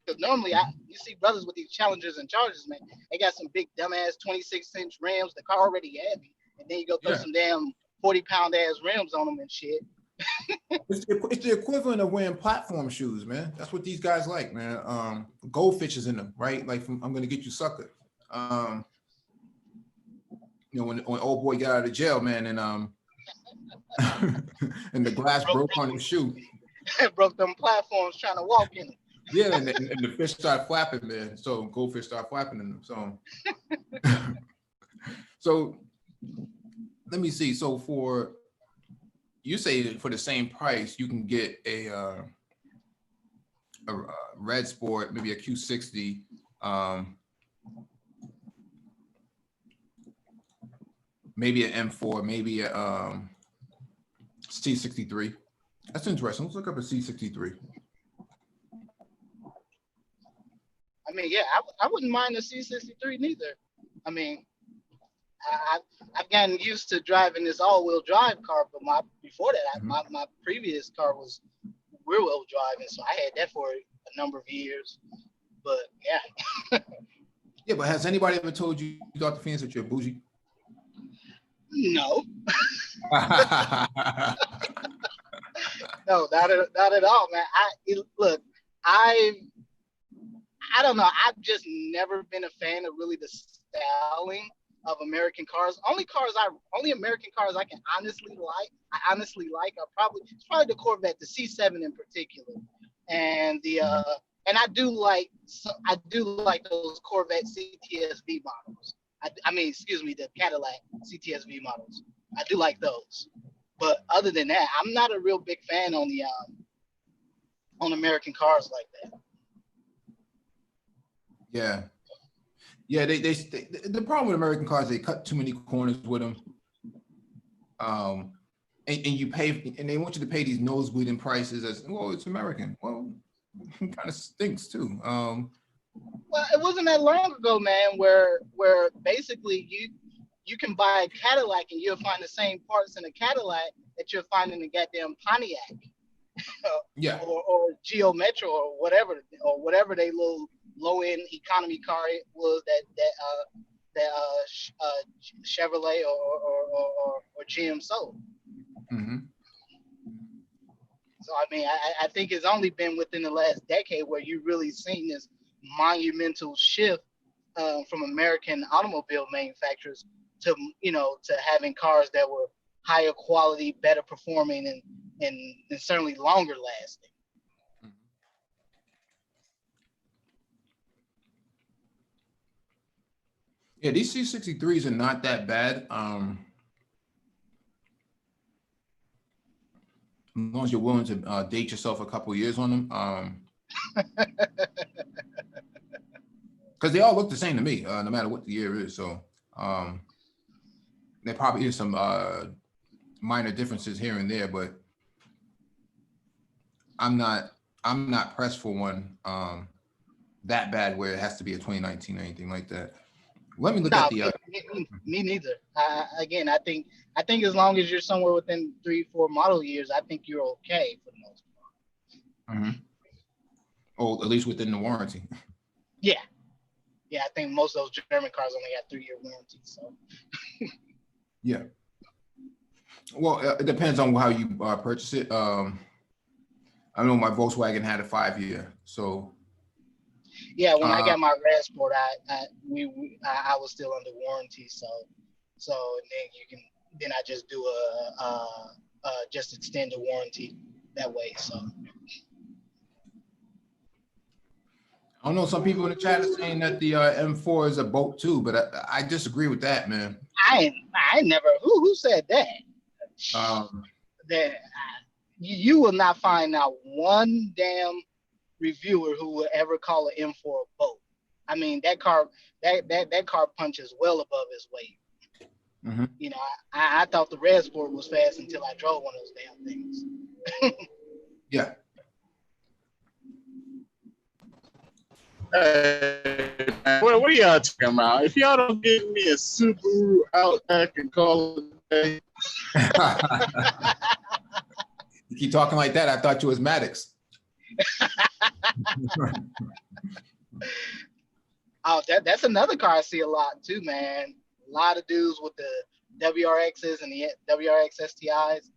Because normally you see brothers with these Challengers and Chargers, man. They got some big dumbass 26-inch rims. The car already heavy, and then you go throw some damn 40-pound ass rims on them and shit. It's the equivalent of wearing platform shoes, man. That's what these guys like, man. Goldfish in them, right? Like from I'm Gonna Get You Sucker. You know, when old boy got out of jail, man, and and the glass broke on his shoe. Broke them platforms trying to walk in them. Yeah, and the fish start flapping, man. So goldfish start flapping in them. So let me see. So you say for the same price, you can get a red sport, maybe a Q60. Maybe an M4, maybe a C63. That's interesting. Let's look up a C63. I mean, yeah, I wouldn't mind the C63 neither. I mean, I've gotten used to driving this all-wheel drive car, but before that, my previous car was rear-wheel drive, and so I had that for a number of years. But yeah. Yeah, but has anybody ever told you thought the fans that you're bougie? No. No, not at all, man. I don't know. I've just never been a fan of really the styling of American cars. Only American cars I can honestly like. I honestly like are probably the Corvette, the C7 in particular, and and I do like those Corvette CTSV models. The Cadillac CTSV models. I do like those, but other than that, I'm not a real big fan on American cars like that. Yeah. They the problem with American cars, they cut too many corners with them. And you pay, and they want you to pay these nosebleeding prices as well. It's American. Well, it kind of stinks too. Well, it wasn't that long ago, man, where basically you can buy a Cadillac and you'll find the same parts in a Cadillac that you'll find in a goddamn Pontiac, or Geo Metro or whatever they little low-end economy car it was that Chevrolet or GM sold. So I mean, I think it's only been within the last decade where you really seen this monumental shift from American automobile manufacturers to having cars that were higher quality, better performing, and certainly longer lasting. Yeah, these C63s are not that bad. As long as you're willing to date yourself a couple years on them. Because they all look the same to me, no matter what the year is. So there probably is some minor differences here and there, but I'm not pressed for one that bad where it has to be a 2019 or anything like that. Let me look at the. Me neither. Again, I think as long as you're somewhere within 3-4 model years, I think you're okay for the most part. Mm-hmm. Oh, at least within the warranty. Yeah, I think most of those German cars only got 3-year warranties. So. Yeah. Well, it depends on how you purchase it. I know my Volkswagen had a 5-year, so. Yeah, when I got my RAV Sport, I was still under warranty, so then I just do just extend the warranty that way. So I don't know. Some people in the chat are saying that the M4 is a boat too, but I disagree with that, man. I never. Who said that? You will not find out one damn reviewer who will ever call an M4 a boat. I mean, that car punches well above its weight. Mm-hmm. You know, I thought the RAV Sport was fast until I drove one of those damn things. Yeah. What are y'all talking about? If y'all don't give me a Subaru Outback and call it a day. You keep talking like that, I thought you was Maddox. Oh, that's another car I see a lot too, man. A lot of dudes with the WRXs and the WRX STIs.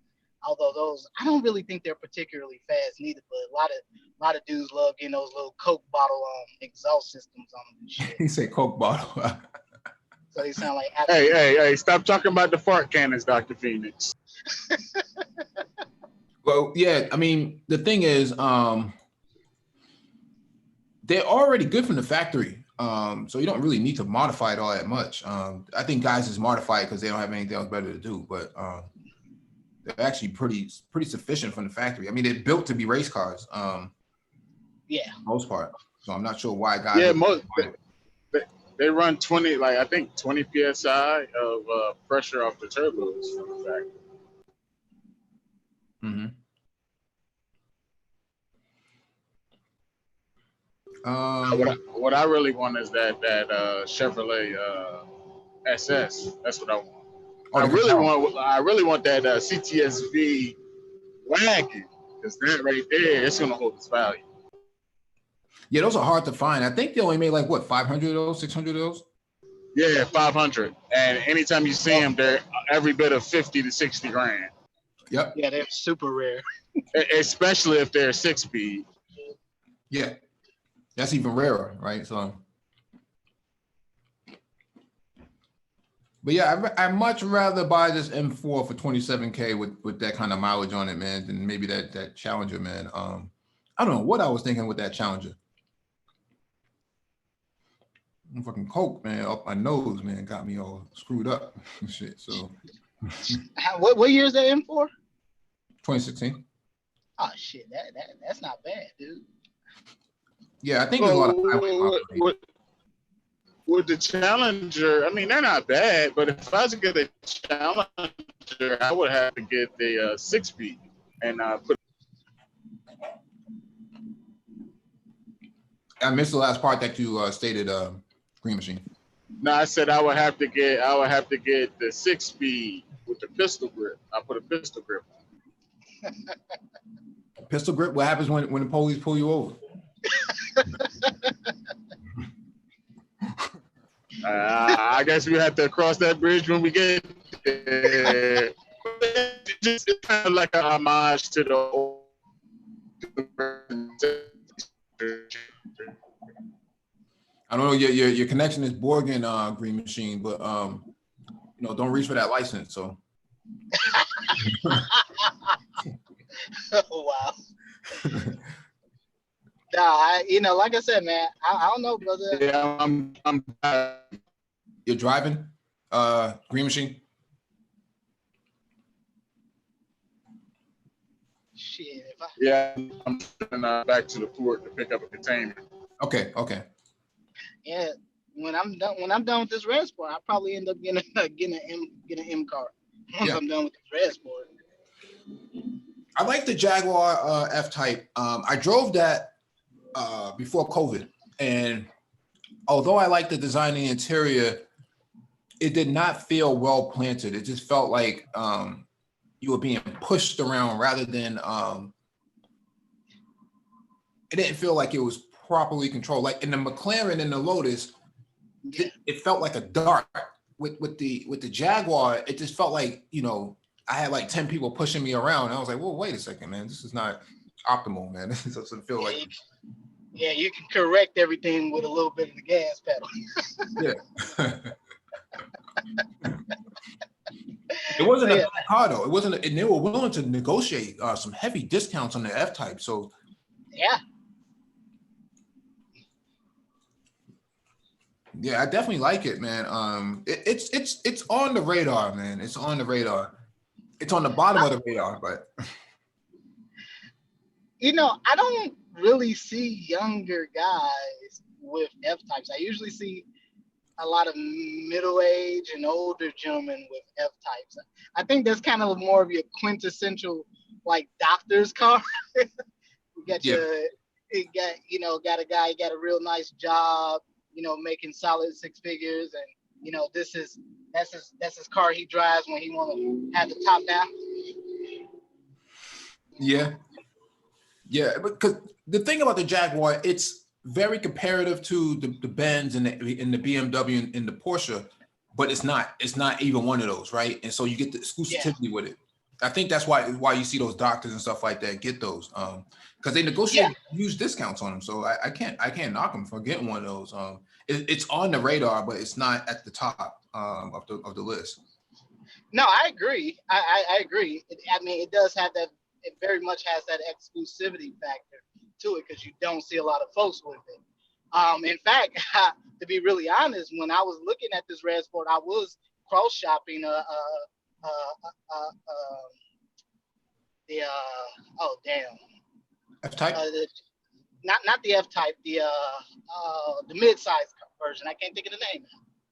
Although those, I don't really think they're particularly fast neither, but a lot of dudes love getting those little Coke bottle exhaust systems on them and shit. He said Coke bottle. So they sound like. Hey! Stop talking about the fart cannons, Dr. Phoenix. Well, yeah. I mean, the thing is, they're already good from the factory, so you don't really need to modify it all that much. I think guys just modify it because they don't have anything else better to do, but. They're actually pretty sufficient from the factory. I mean, they're built to be race cars. Yeah. For the most part. So I'm not sure why guys. Yeah, they run 20, like I think 20 psi of pressure off the turbos from the factory. Mm-hmm. What I really want is that Chevrolet SS. That's what I want. I really want that CTSV wagon, because that right there, it's gonna hold its value. Yeah, those are hard to find. I think they only made like what, 500 of those, 600 of those. Yeah, 500. And anytime you see them, they're every bit of 50 to 60 grand. Yep. Yeah, they're super rare. Especially if they're 6-speed. Yeah, that's even rarer, right? So. But yeah, I'd much rather buy this M4 for $27K with that kind of mileage on it, man, than maybe that Challenger, man. I don't know what I was thinking with that Challenger. Fucking Coke, man, up my nose, man, got me all screwed up and shit. So. What year is that M4? 2016. Oh shit, that's not bad, dude. Yeah, I think there's a lot of with the Challenger, I mean, they're not bad, but if I was to get a Challenger, I would have to get the 6-speed and put. I missed the last part that you stated, Green Machine. No, I said I would have to get the 6-speed with the pistol grip. I put a pistol grip on. Pistol grip? What happens when the police pull you over? I guess we have to cross that bridge when we get there. It's kind of like a homage to the old. I don't know, your connection is Borgen, Green Machine, but don't reach for that license. So. Oh, wow. Nah, like I said, man, I don't know, brother. Yeah, I'm you're driving, Green Machine? Shit. Yeah, I'm back to the port to pick up a container. Okay. Yeah. When I'm done with this red sport, I'll probably end up getting an M car once I'm done with this red sport. I like the Jaguar F-Type. I drove that before COVID, and although I like the design and the interior, it did not feel well planted. It just felt like you were being pushed around rather than it didn't feel like it was properly controlled. Like in the McLaren and the Lotus, it felt like a dart. With the Jaguar, it just felt like, you know, I had like 10 people pushing me around. And I was like, well, wait a second, man. This is not optimal, man. This doesn't feel like. Yeah, you can correct everything with a little bit of the gas pedal. Yeah. It wasn't a bad car though. It wasn't, and they were willing to negotiate some heavy discounts on the F-Type. So yeah, I definitely like it, man. It's on the radar, man. It's on the radar. It's on the bottom of the radar, but you know, I don't really see younger guys with F-Types. I usually see a lot of middle-aged and older gentlemen with F-Types. I think that's kind of more of your quintessential like doctor's car. You got got a guy, got a real nice job, you know, making solid six figures, and you know, that's his car he drives when he want to have the top down. Yeah, because the thing about the Jaguar, it's very comparative to the Benz and the BMW and the Porsche, but it's not even one of those, right? And so you get the exclusivity with it. I think that's why you see those doctors and stuff like that get those, because they negotiate huge discounts on them. So I can't knock them for getting one of those. It's on the radar, but it's not at the top of the list. No, I agree. I agree. I mean, it does have that. It very much has that exclusivity factor to it because you don't see a lot of folks with it. In fact, to be really honest, when I was looking at this red sport, I was cross shopping F-Type? Not the F-Type, the mid-size version. I can't think of the name.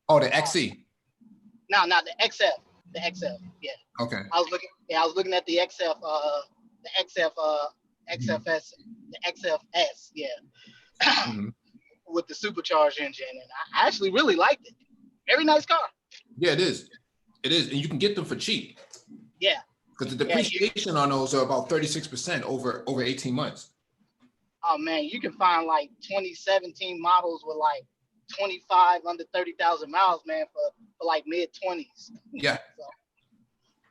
Oh, the XC. No, not the XF. The XF, yeah. Okay. I was looking at the XF, XFS, the XFS, yeah. Mm-hmm. With the supercharged engine, and I actually really liked it. Very nice car. Yeah, it is. It is, and you can get them for cheap. Yeah. Because the depreciation on those are about 36% over 18 months. Oh man, you can find like 2017 models with like 25 under 30,000 miles, man, for like mid 20s. Yeah.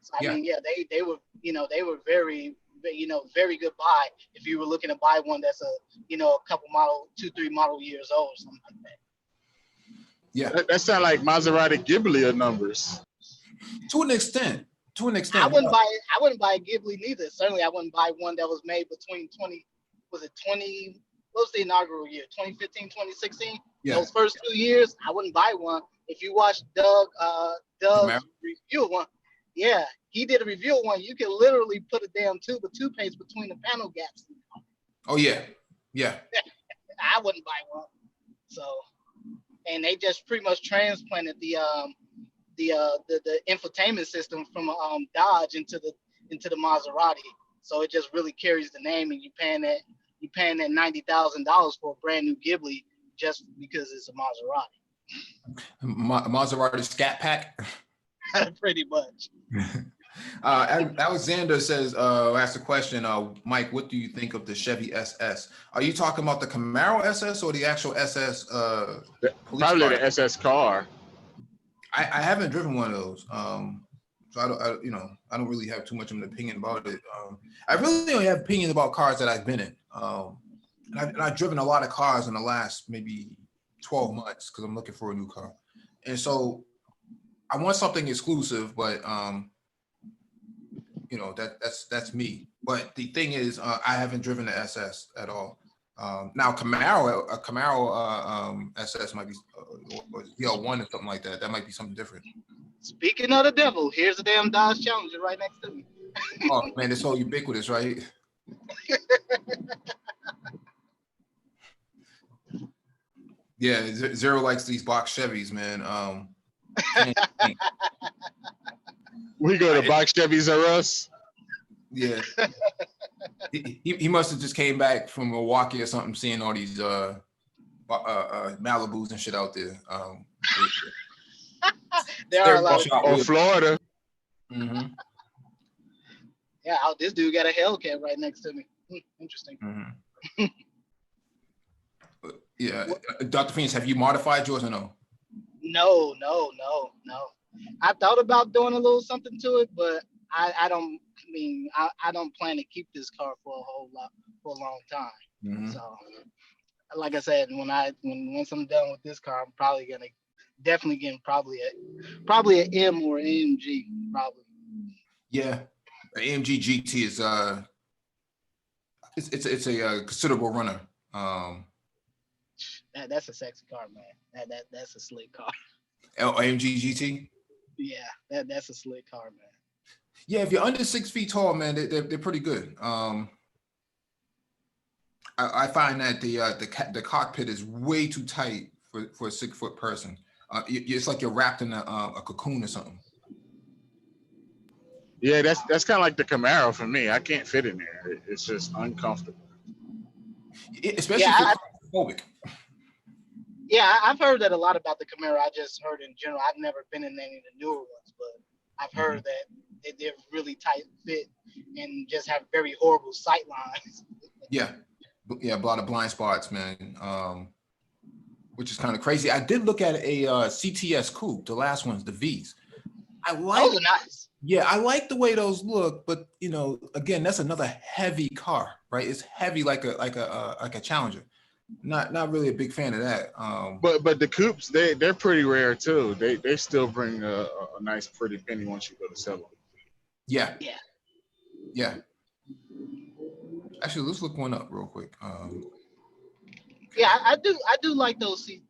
So I mean, they were, you know, they were very, you know, very good buy if you were looking to buy one that's a couple 2-3 model years old or something like that. Yeah. That sound like Maserati Ghibli numbers. To an extent. I wouldn't buy a Ghibli neither. Certainly I wouldn't buy one that was made between what was the inaugural year? 2015, 2016? Yeah. Those first 2 years, I wouldn't buy one. If you watch Doug's review of one, he did a review of one. You can literally put a damn tube of toothpaste between the panel gaps. Oh yeah. I wouldn't buy one. So, and they just pretty much transplanted the infotainment system from Dodge into the Maserati. So it just really carries the name, and you're paying that $90,000 for a brand new Ghibli just because it's a Maserati. Maserati Scat Pack. Pretty much. Alexander says, asked a question, Mike, what do you think of the Chevy SS? Are you talking about the Camaro SS or the actual SS? Probably the SS car. I haven't driven one of those. So I don't really have too much of an opinion about it. I really only have opinions about cars that I've been in. And I've driven a lot of cars in the last maybe 12 months because I'm looking for a new car. And so I want something exclusive, but that's me. But the thing is, I haven't driven the SS at all. Now a Camaro SS might be or ZL1 or something like that. That might be something different. Speaking of the devil, here's a damn Dodge Challenger right next to me. Oh man, it's so ubiquitous, right? Yeah, Zero likes these box Chevys, man. We go to box Chevys or us. Yeah. He must have just came back from Milwaukee or something, seeing all these Malibus and shit out there. There are a lot of or Florida. Mm-hmm. Yeah, this dude got a Hellcat right next to me. Interesting. Mm-hmm. Yeah, Dr. Phoenix, have you modified yours or no? No. I thought about doing a little something to it, but I don't. I mean, I don't plan to keep this car for a long time. Mm-hmm. So, like I said, once I'm done with this car, I'm probably gonna definitely getting probably an M or AMG probably. Yeah, the AMG GT is it's a considerable runner. That's a sexy car, man. That's a slick car. AMG GT. Yeah, that's a slick car, man. Yeah, if you're under 6 feet tall, man, they're pretty good. I find that the cockpit is way too tight for a 6 foot person. It's like you're wrapped in a cocoon or something. Yeah, that's kind of like the Camaro for me. I can't fit in there. It's just uncomfortable. Especially if you're claustrophobic. Yeah, I've heard that a lot about the Camaro. I just heard in general. I've never been in any of the newer ones, but I've heard that they're really tight fit and just have very horrible sight lines. Yeah, a lot of blind spots, man. Which is kind of crazy. I did look at a CTS coupe, the last ones, the V's. Those are nice. Yeah, I like the way those look, but you know, again, that's another heavy car, right? It's heavy like a Challenger. Not really a big fan of that. But the coupes, they're pretty rare too. They still bring a nice pretty penny once you go to sell them. Yeah. Actually, let's look one up real quick. Yeah, I do like those the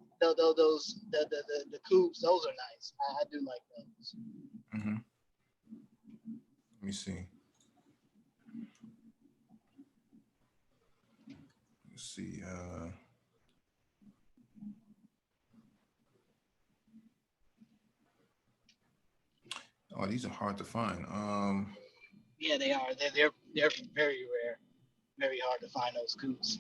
coupes. Those are nice. I do like those. Mm-hmm. Let me see. Let's see. Oh, these are hard to find. Yeah, they are. They're very rare. Very hard to find those coupes.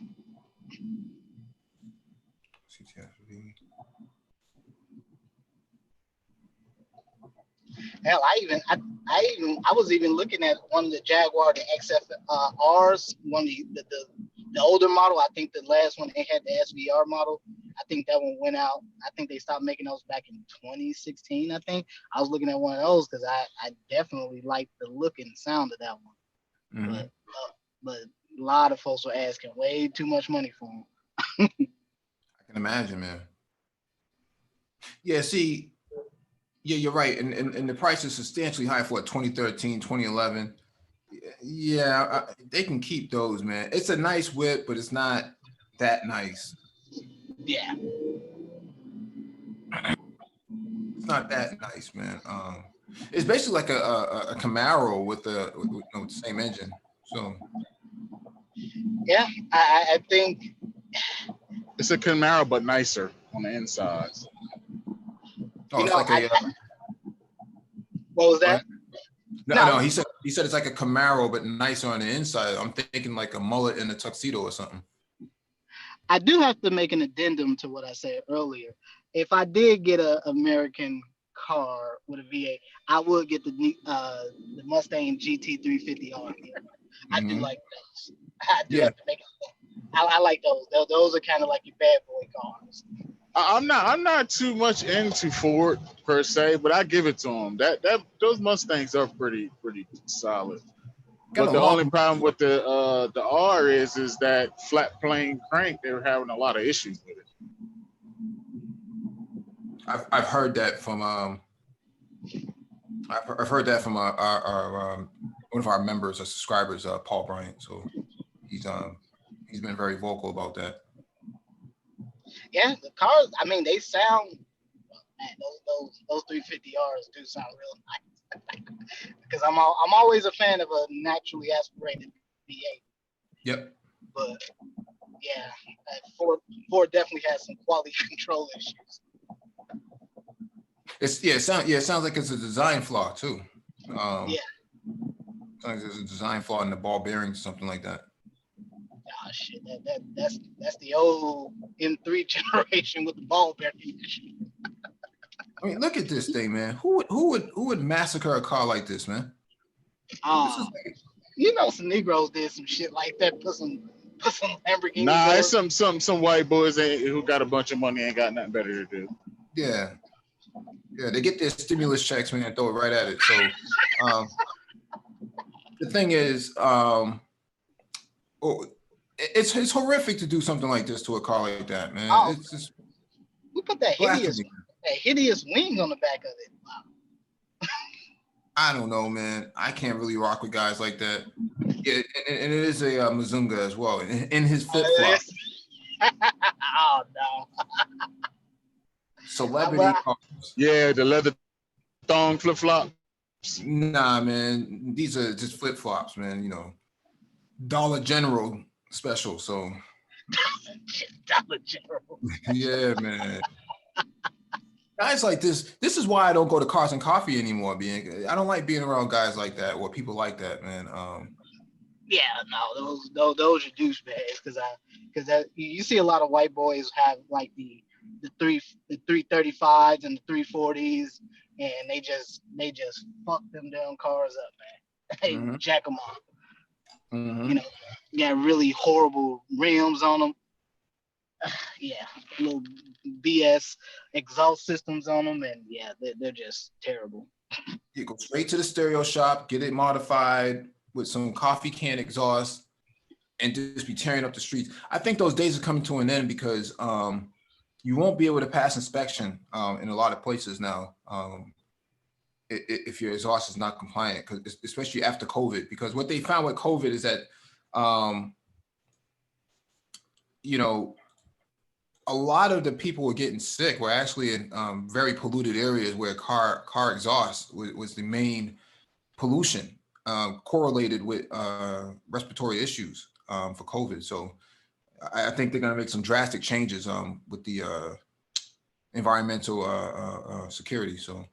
CTSV. Hell, I was even looking at one of the Jaguar, the XF one of the older model. I think the last one they had the SVR model. I think that one went out. I think they stopped making those back in 2016. I think I was looking at one of those because I definitely liked the look and sound of that one. Mm-hmm. But a lot of folks were asking way too much money for them. I can imagine, man. Yeah, see. Yeah, you're right. And the price is substantially high for a 2013, 2011. Yeah, they can keep those, man. It's a nice whip, but it's not that nice. Yeah. It's not that nice, man. It's basically like a Camaro with the same engine. So. Yeah, I think. It's a Camaro, but nicer on the inside. Oh, it's like a. What was that? No. He said it's like a Camaro, but nicer on the inside. I'm thinking like a mullet in a tuxedo or something. I do have to make an addendum to what I said earlier. If I did get an American car with a V8, I would get the Mustang GT350R here. I do like those. I do have to make it. I like those. Those are kind of like your bad boy cars. I'm not too much into Ford per se, but I give it to them. Those Mustangs are pretty solid. But the only problem with the R is that flat plane crank. They were having a lot of issues with it. I've heard that from I've heard that from our one of our members or subscribers, Paul Bryant. So he's He's been very vocal about that. Yeah, the cars. I mean, they sound. Man, those 350Rs do sound real nice. Because I'm always a fan of a naturally aspirated V8. Yep. But yeah, Ford definitely has some quality control issues. It sounds like it's a design flaw too. Yeah. Sounds like there's a design flaw in the ball bearings, something like that. Ah, shit. That's the old M3 generation with the ball bearing issue. I mean, look at this thing, man. Who would massacre a car like this, man? You know, some Negroes did some shit like that. Put some Lamborghini. Nah, it's some white boys who got a bunch of money ain't got nothing better to do. Yeah, they get their stimulus checks, man, and throw it right at it. So, the thing is, it's horrific to do something like this to a car like that, man. It's just we put that hideous wing on the back of it. Wow. I don't know, man. I can't really rock with guys like that. Yeah, and it is a Mazunga as well, in his flip flop. Oh no. Celebrity cars. Yeah, the leather thong flip flop. Nah, man. These are just flip flops, man. You know, Dollar General special. So Dollar General. Yeah, man. Guys like this is why I don't go to Cars and Coffee anymore. I don't like being around guys like that or people like that, man. Yeah, no, those are douchebags because you see a lot of white boys have like the 335s and the 340s, and they just fuck them damn cars up, man. They jack them up. Mm-hmm. You know, got really horrible rims on them. Yeah, little BS exhaust systems on them, and yeah, they're just terrible. You go straight to the stereo shop, get it modified with some coffee can exhaust, and just be tearing up the streets. I think those days are coming to an end because you won't be able to pass inspection in a lot of places now if your exhaust is not compliant, because especially after COVID. Because what they found with COVID is that you know, a lot of the people were getting sick were actually in very polluted areas where car exhaust was the main pollution correlated with respiratory issues for COVID. So I think they're going to make some drastic changes with the environmental security. So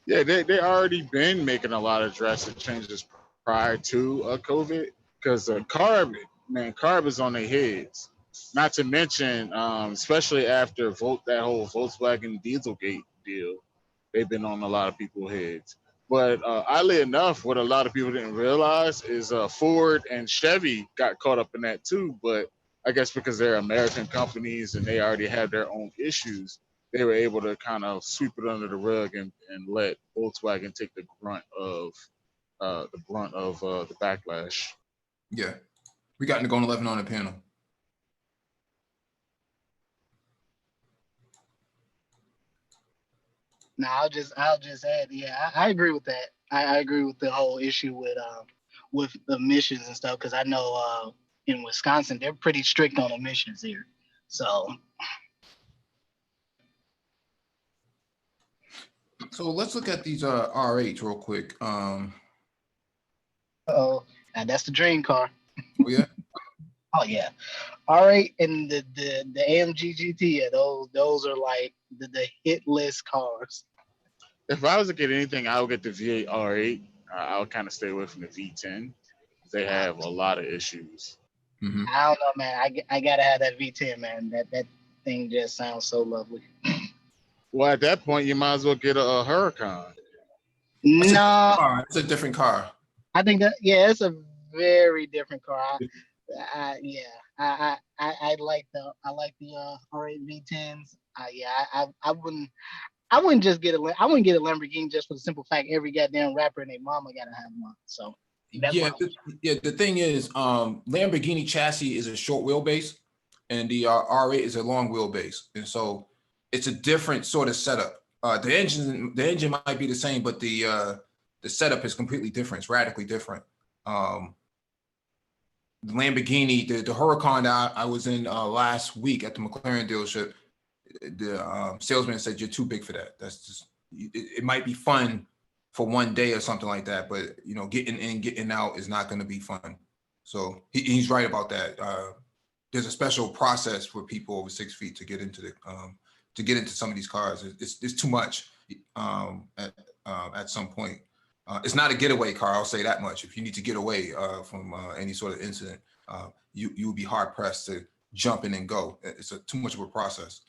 yeah, they already been making a lot of drastic changes prior to COVID, because carb is on their heads. Not to mention, especially after that whole Volkswagen Dieselgate deal, they've been on a lot of people's heads. But oddly enough, what a lot of people didn't realize is Ford and Chevy got caught up in that too. But I guess because they're American companies and they already have their own issues, they were able to kind of sweep it under the rug and let Volkswagen take the brunt of the backlash. Yeah, we got Nagon 11 on the panel. No, I'll just add, yeah, I agree with that. I agree with the whole issue with emissions and stuff, because I know in Wisconsin they're pretty strict on emissions here. So let's look at these R8s real quick. now that's the dream car. Oh yeah. Oh yeah. R8 and the AMG GT, yeah, those are like the hit list cars. If I was to get anything, I would get the V8 R8. I would kind of stay away from the V10. They have a lot of issues. Mm-hmm. I don't know, man. I gotta have that V10, man. That thing just sounds so lovely. Well, at that point, you might as well get a Huracan. No, it's a different car. I think that it's a very different car. I like the R8 V10s. I wouldn't get a Lamborghini just for the simple fact every goddamn rapper and their mama gotta have one. So the thing is, Lamborghini chassis is a short wheelbase, and the R8 is a long wheelbase, and so it's a different sort of setup. The engine might be the same, but the setup is completely different. It's radically different. Lamborghini, the Huracan that I was in last week at the McLaren dealership, the salesman said, you're too big for that. That's just, it might be fun for one day or something like that, but you know, getting in, getting out is not going to be fun. So he's right about that. There's a special process for people over 6 feet to get into some of these cars. It's too much at some point. It's not a getaway car, I'll say that much. If you need to get away from any sort of incident, you would be hard pressed to jump in and go. It's too much of a process.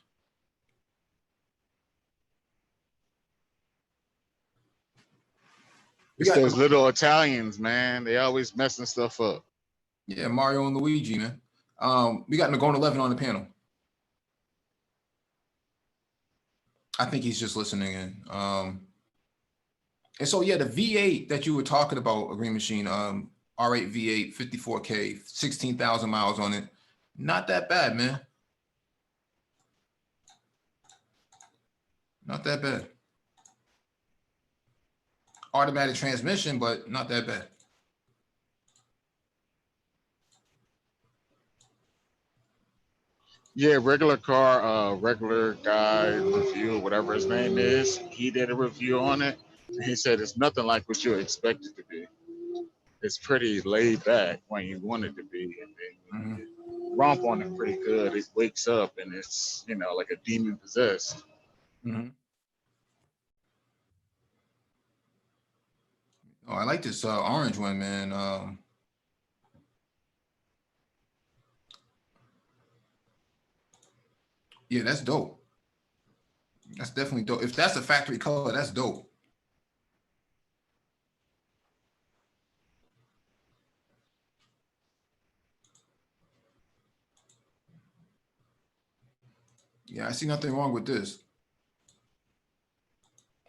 It's those little Italians, man. They always messing stuff up. Yeah, Mario and Luigi, man. We got Nagone 11 on the panel. I think he's just listening in. And so, yeah, the V8 that you were talking about, Green Machine, R8 V8, 54K, 16,000 miles on it. Not that bad, man. Not that bad. Automatic transmission, but not that bad. Yeah, regular guy review, whatever his name is, he did a review on it. And he said it's nothing like what you expect it to be. It's pretty laid back when you want it to be, and then you romp on it pretty good. It wakes up and it's, you know, like a demon possessed. Mm-hmm. Oh, I like this orange one, man. Yeah, that's dope. That's definitely dope. If that's a factory color, that's dope. Yeah, I see nothing wrong with this.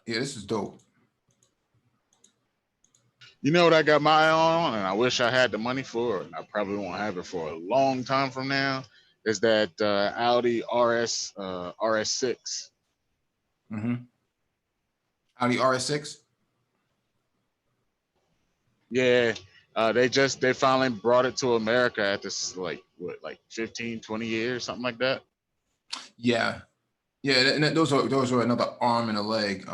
Yeah, this is dope. You know what I got my eye on, and I wish I had the money for it. I probably won't have it for a long time from now. Is that Audi RS6? Mm-hmm. Audi RS6. Yeah, they finally brought it to America at this like 15, 20 years, something like that. Yeah, and those are another arm and a leg.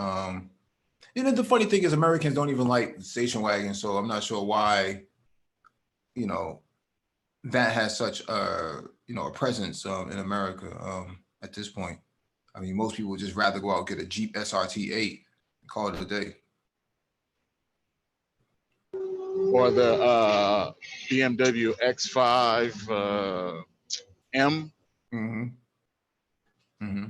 You know, the funny thing is Americans don't even like station wagons, so I'm not sure why, you know, that has such a presence in America at this point. I mean, most people would just rather go out and get a Jeep SRT 8 and call it a day. Or the BMW X5 M. Mm-hmm. Mm-hmm.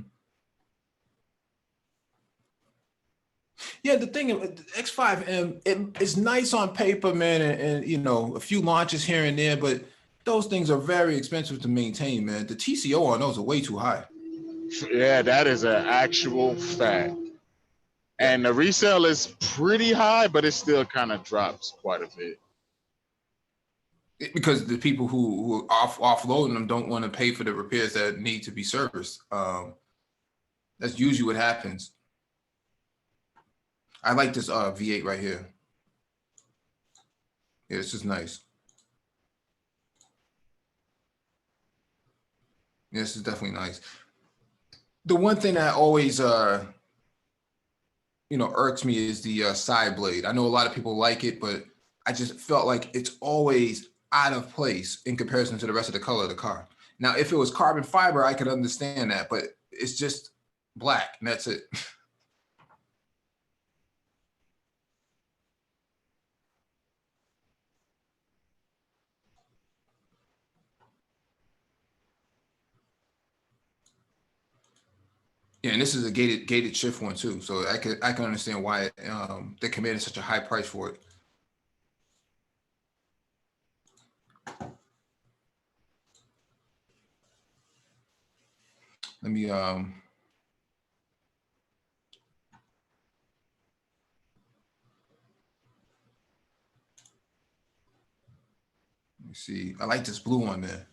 Yeah, the thing, X5M, it's nice on paper, man, and you know, a few launches here and there, but those things are very expensive to maintain, man. The TCO on those are way too high. Yeah, that is an actual fact. Yeah. And the resale is pretty high, but it still kind of drops quite a bit. Because the people who are offloading them don't want to pay for the repairs that need to be serviced. That's usually what happens. I like this V8 right here. Yeah, this is nice. Yeah, this is definitely nice. The one thing that always, irks me is the side blade. I know a lot of people like it, but I just felt like it's always out of place in comparison to the rest of the color of the car. Now, if it was carbon fiber, I could understand that, but it's just black and that's it. Yeah, and this is a gated shift one too, so I can understand why they commanded such a high price for it. Let me see. I like this blue one, man.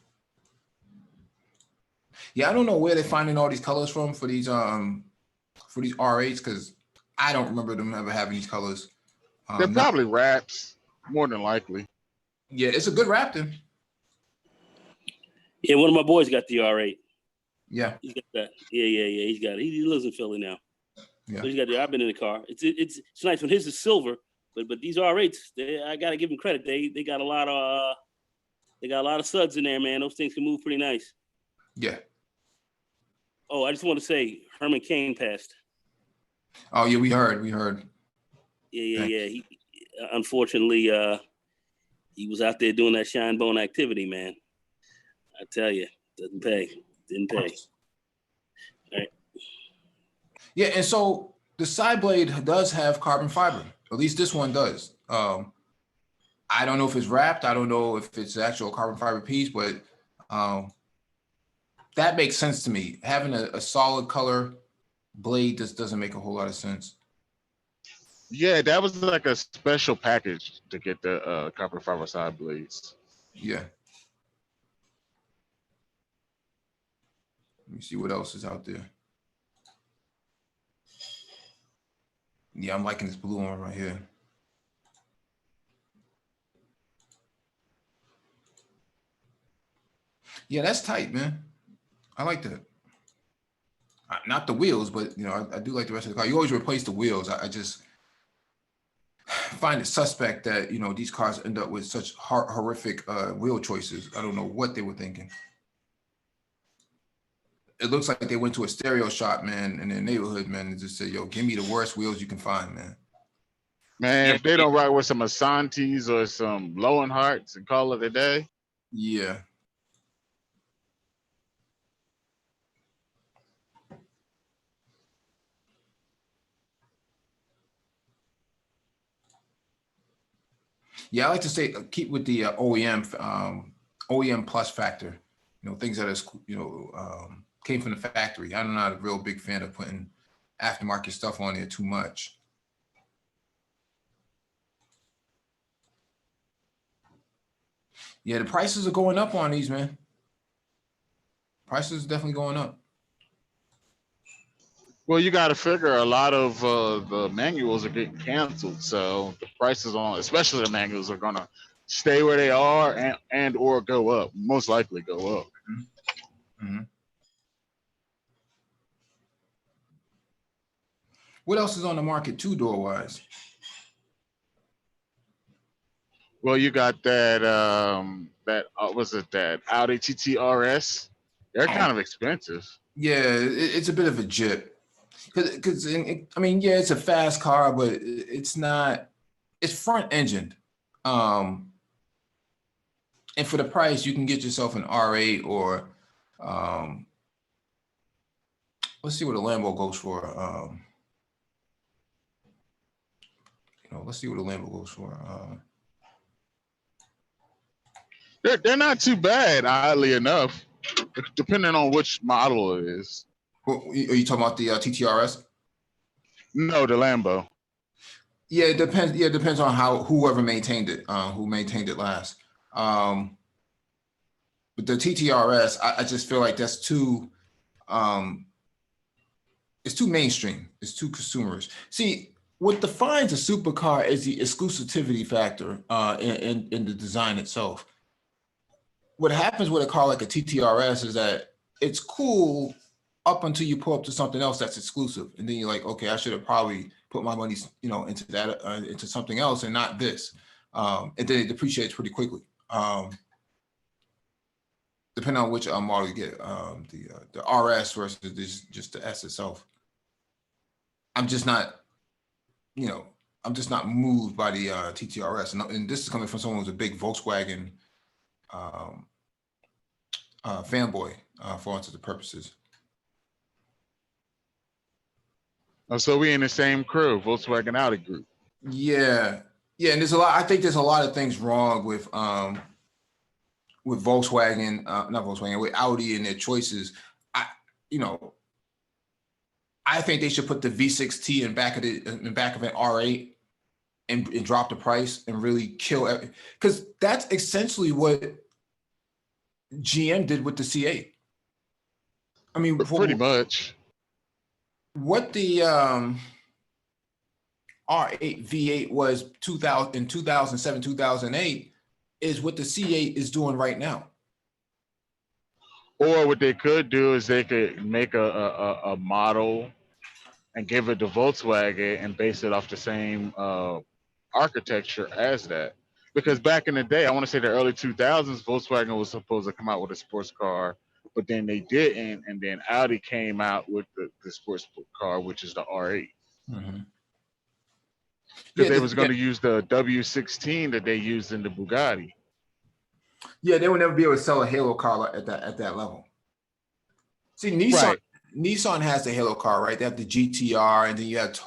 Yeah, I don't know where they're finding all these colors from for these R8s, because I don't remember them ever having these colors. They're probably wraps, more than likely. Yeah, it's a good Raptor. Yeah, one of my boys got the R8. Yeah. He's got that. Yeah. He's got it. He lives in Philly now. Yeah. So he's got the. I've been in the car. It's nice when his is silver, but these R8s, I gotta give them credit. They got a lot of suds in there, man. Those things can move pretty nice. Yeah. Oh, I just want to say Herman Cain passed. Oh yeah, we heard. Yeah. He unfortunately he was out there doing that shine bone activity, man. I tell you, didn't pay. All right. Yeah, and so the side blade does have carbon fiber. At least this one does. I don't know if it's wrapped. I don't know if it's actual carbon fiber piece, but that makes sense to me. Having a solid color blade just doesn't make a whole lot of sense. Yeah, that was like a special package to get the carbon fiber side blades. Yeah. Let me see what else is out there. Yeah, I'm liking this blue one right here. Yeah, that's tight, man. I like that. Not the wheels, but you know, I do like the rest of the car. You always replace the wheels. I just find it suspect that, you know, these cars end up with such horrific wheel choices. I don't know what they were thinking. It looks like they went to a stereo shop, man, in their neighborhood, man, and just said, yo, give me the worst wheels you can find, man. Man, if they don't ride with some Asantis or some Lowenharts and call it a day. Yeah. Yeah, I like to say keep with the OEM plus factor. You know, things that is, you know, came from the factory. I'm not a real big fan of putting aftermarket stuff on there too much. Yeah, the prices are going up on these, man. Prices are definitely going up. Well, you got to figure a lot of the manuals are getting canceled, so the prices on, especially the manuals, are gonna stay where they are and or go up. Most likely go up. Mm-hmm. What else is on the market two-door wise? Well, you got that was it that Audi TT RS? They're kind of expensive. Yeah, it's a bit of a jip. Because I mean, yeah, it's a fast car, but it's not. It's front engined, and for the price, you can get yourself an R8 or let's see what a Lambo goes for. You know, let's see what a Lambo goes for. They're not too bad, oddly enough, depending on which model it is. Are you talking about the TTRS? No, the Lambo. Yeah, it depends. Yeah, it depends on whoever maintained it, who maintained it last. But the TTRS, I just feel like that's too, it's too mainstream. It's too consumerist. See, what defines a supercar is the exclusivity factor in the design itself. What happens with a car like a TTRS is that it's cool up until you pull up to something else that's exclusive, and then you're like, okay, I should have probably put my money, you know, into that, into something else, and not this. And then it depreciates pretty quickly, depending on which model you get. The RS versus just the S itself. I'm just not, you know, I'm just not moved by the TTRS, and this is coming from someone who's a big Volkswagen fanboy for all intents and purposes. Oh, so we in the same crew, Volkswagen Audi group. Yeah, and there's a lot. I think there's a lot of things wrong with Volkswagen, not Volkswagen, with Audi and their choices. I think they should put the V6T in back of an R8 and drop the price and really kill it, because that's essentially what GM did with the C8. I mean, pretty much. What the R8 V8 was in 2007, 2008 is what the C8 is doing right now. Or what they could do is they could make a model and give it to Volkswagen and base it off the same architecture as that. Because back in the day, I want to say the early 2000s, Volkswagen was supposed to come out with a sports car, but then they didn't. And then Audi came out with the sports car, which is the R8. Mm-hmm. Because they was going to use the W16 that they used in the Bugatti. Yeah, they would never be able to sell a Halo car at that level. See, Nissan has the Halo car, right? They have the GTR, and then you have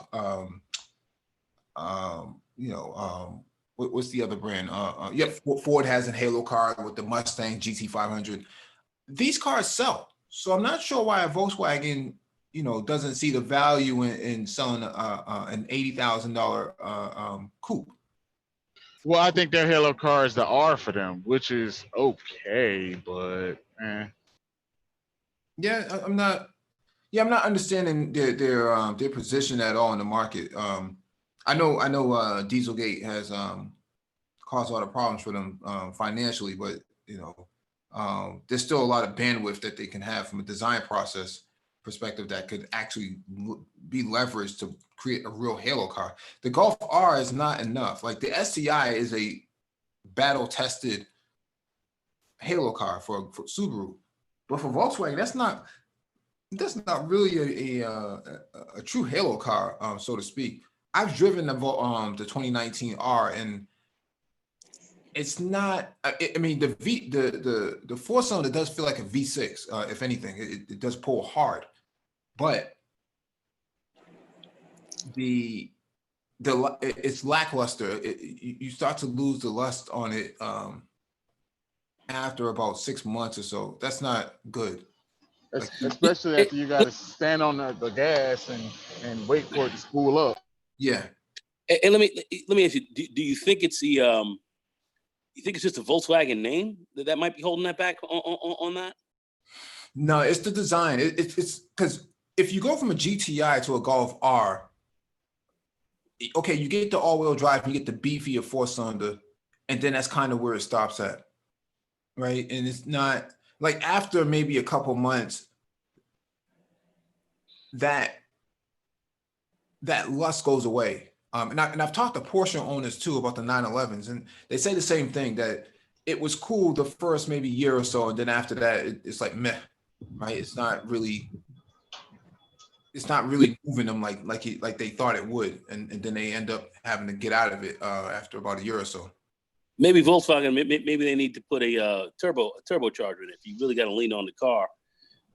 what's the other brand? Ford has a Halo car with the Mustang GT500. These cars sell, so I'm not sure why Volkswagen, doesn't see the value in selling an $80,000 coupe. Well, I think their Halo car is the R for them, which is okay, but Yeah, I'm not understanding their position at all in the market. I know Dieselgate has caused a lot of problems for them financially, but there's still a lot of bandwidth that they can have from a design process perspective that could actually be leveraged to create a real Halo car. The Golf R is not enough. Like the STI is a battle-tested Halo car for Subaru, but for Volkswagen, that's not really a true Halo car, so to speak. I've driven the 2019 R, and it's not. I mean, the four-cylinder does feel like a V6. If anything, it does pull hard, but it's lackluster. You start to lose the lust on it after about 6 months or so. That's not good. Especially after you got to stand on the gas and wait for it to spool up. Yeah. And let me ask you: do you think it's the you think it's just a Volkswagen name that might be holding that back on that? No, it's the design. It's because if you go from a GTI to a Golf R, okay, you get the all-wheel drive, you get the beefier four-cylinder, and then that's kind of where it stops at, right? And it's not like after maybe a couple months, that lust goes away. And I've talked to Porsche owners too about the 911s, and they say the same thing, that it was cool the first maybe year or so, and then after that, it's like meh, right? It's not really moving them like they thought it would, and then they end up having to get out of it after about a year or so. Maybe Volkswagen, maybe they need to put a turbocharger in it. If you really got to lean on the car,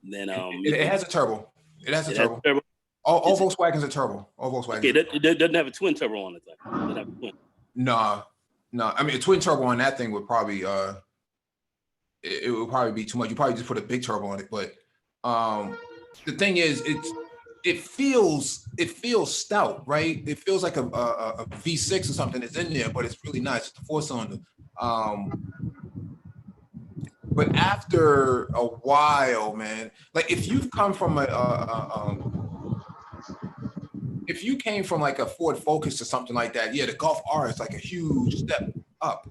then it has a turbo. It has a turbo. All Volkswagens are turbo. All Volkswagens. Okay, it doesn't have a twin turbo on it. Doesn't have a twin. No. I mean, a twin turbo on that thing would probably it would probably be too much. You probably just put a big turbo on it. But the thing is, it feels stout, right? It feels like a V6 or something that's in there, but it's really not. It's a four-cylinder. But after a while, man, like if you've come from if you came from like a Ford Focus or something like that, yeah, the Golf R is like a huge step up.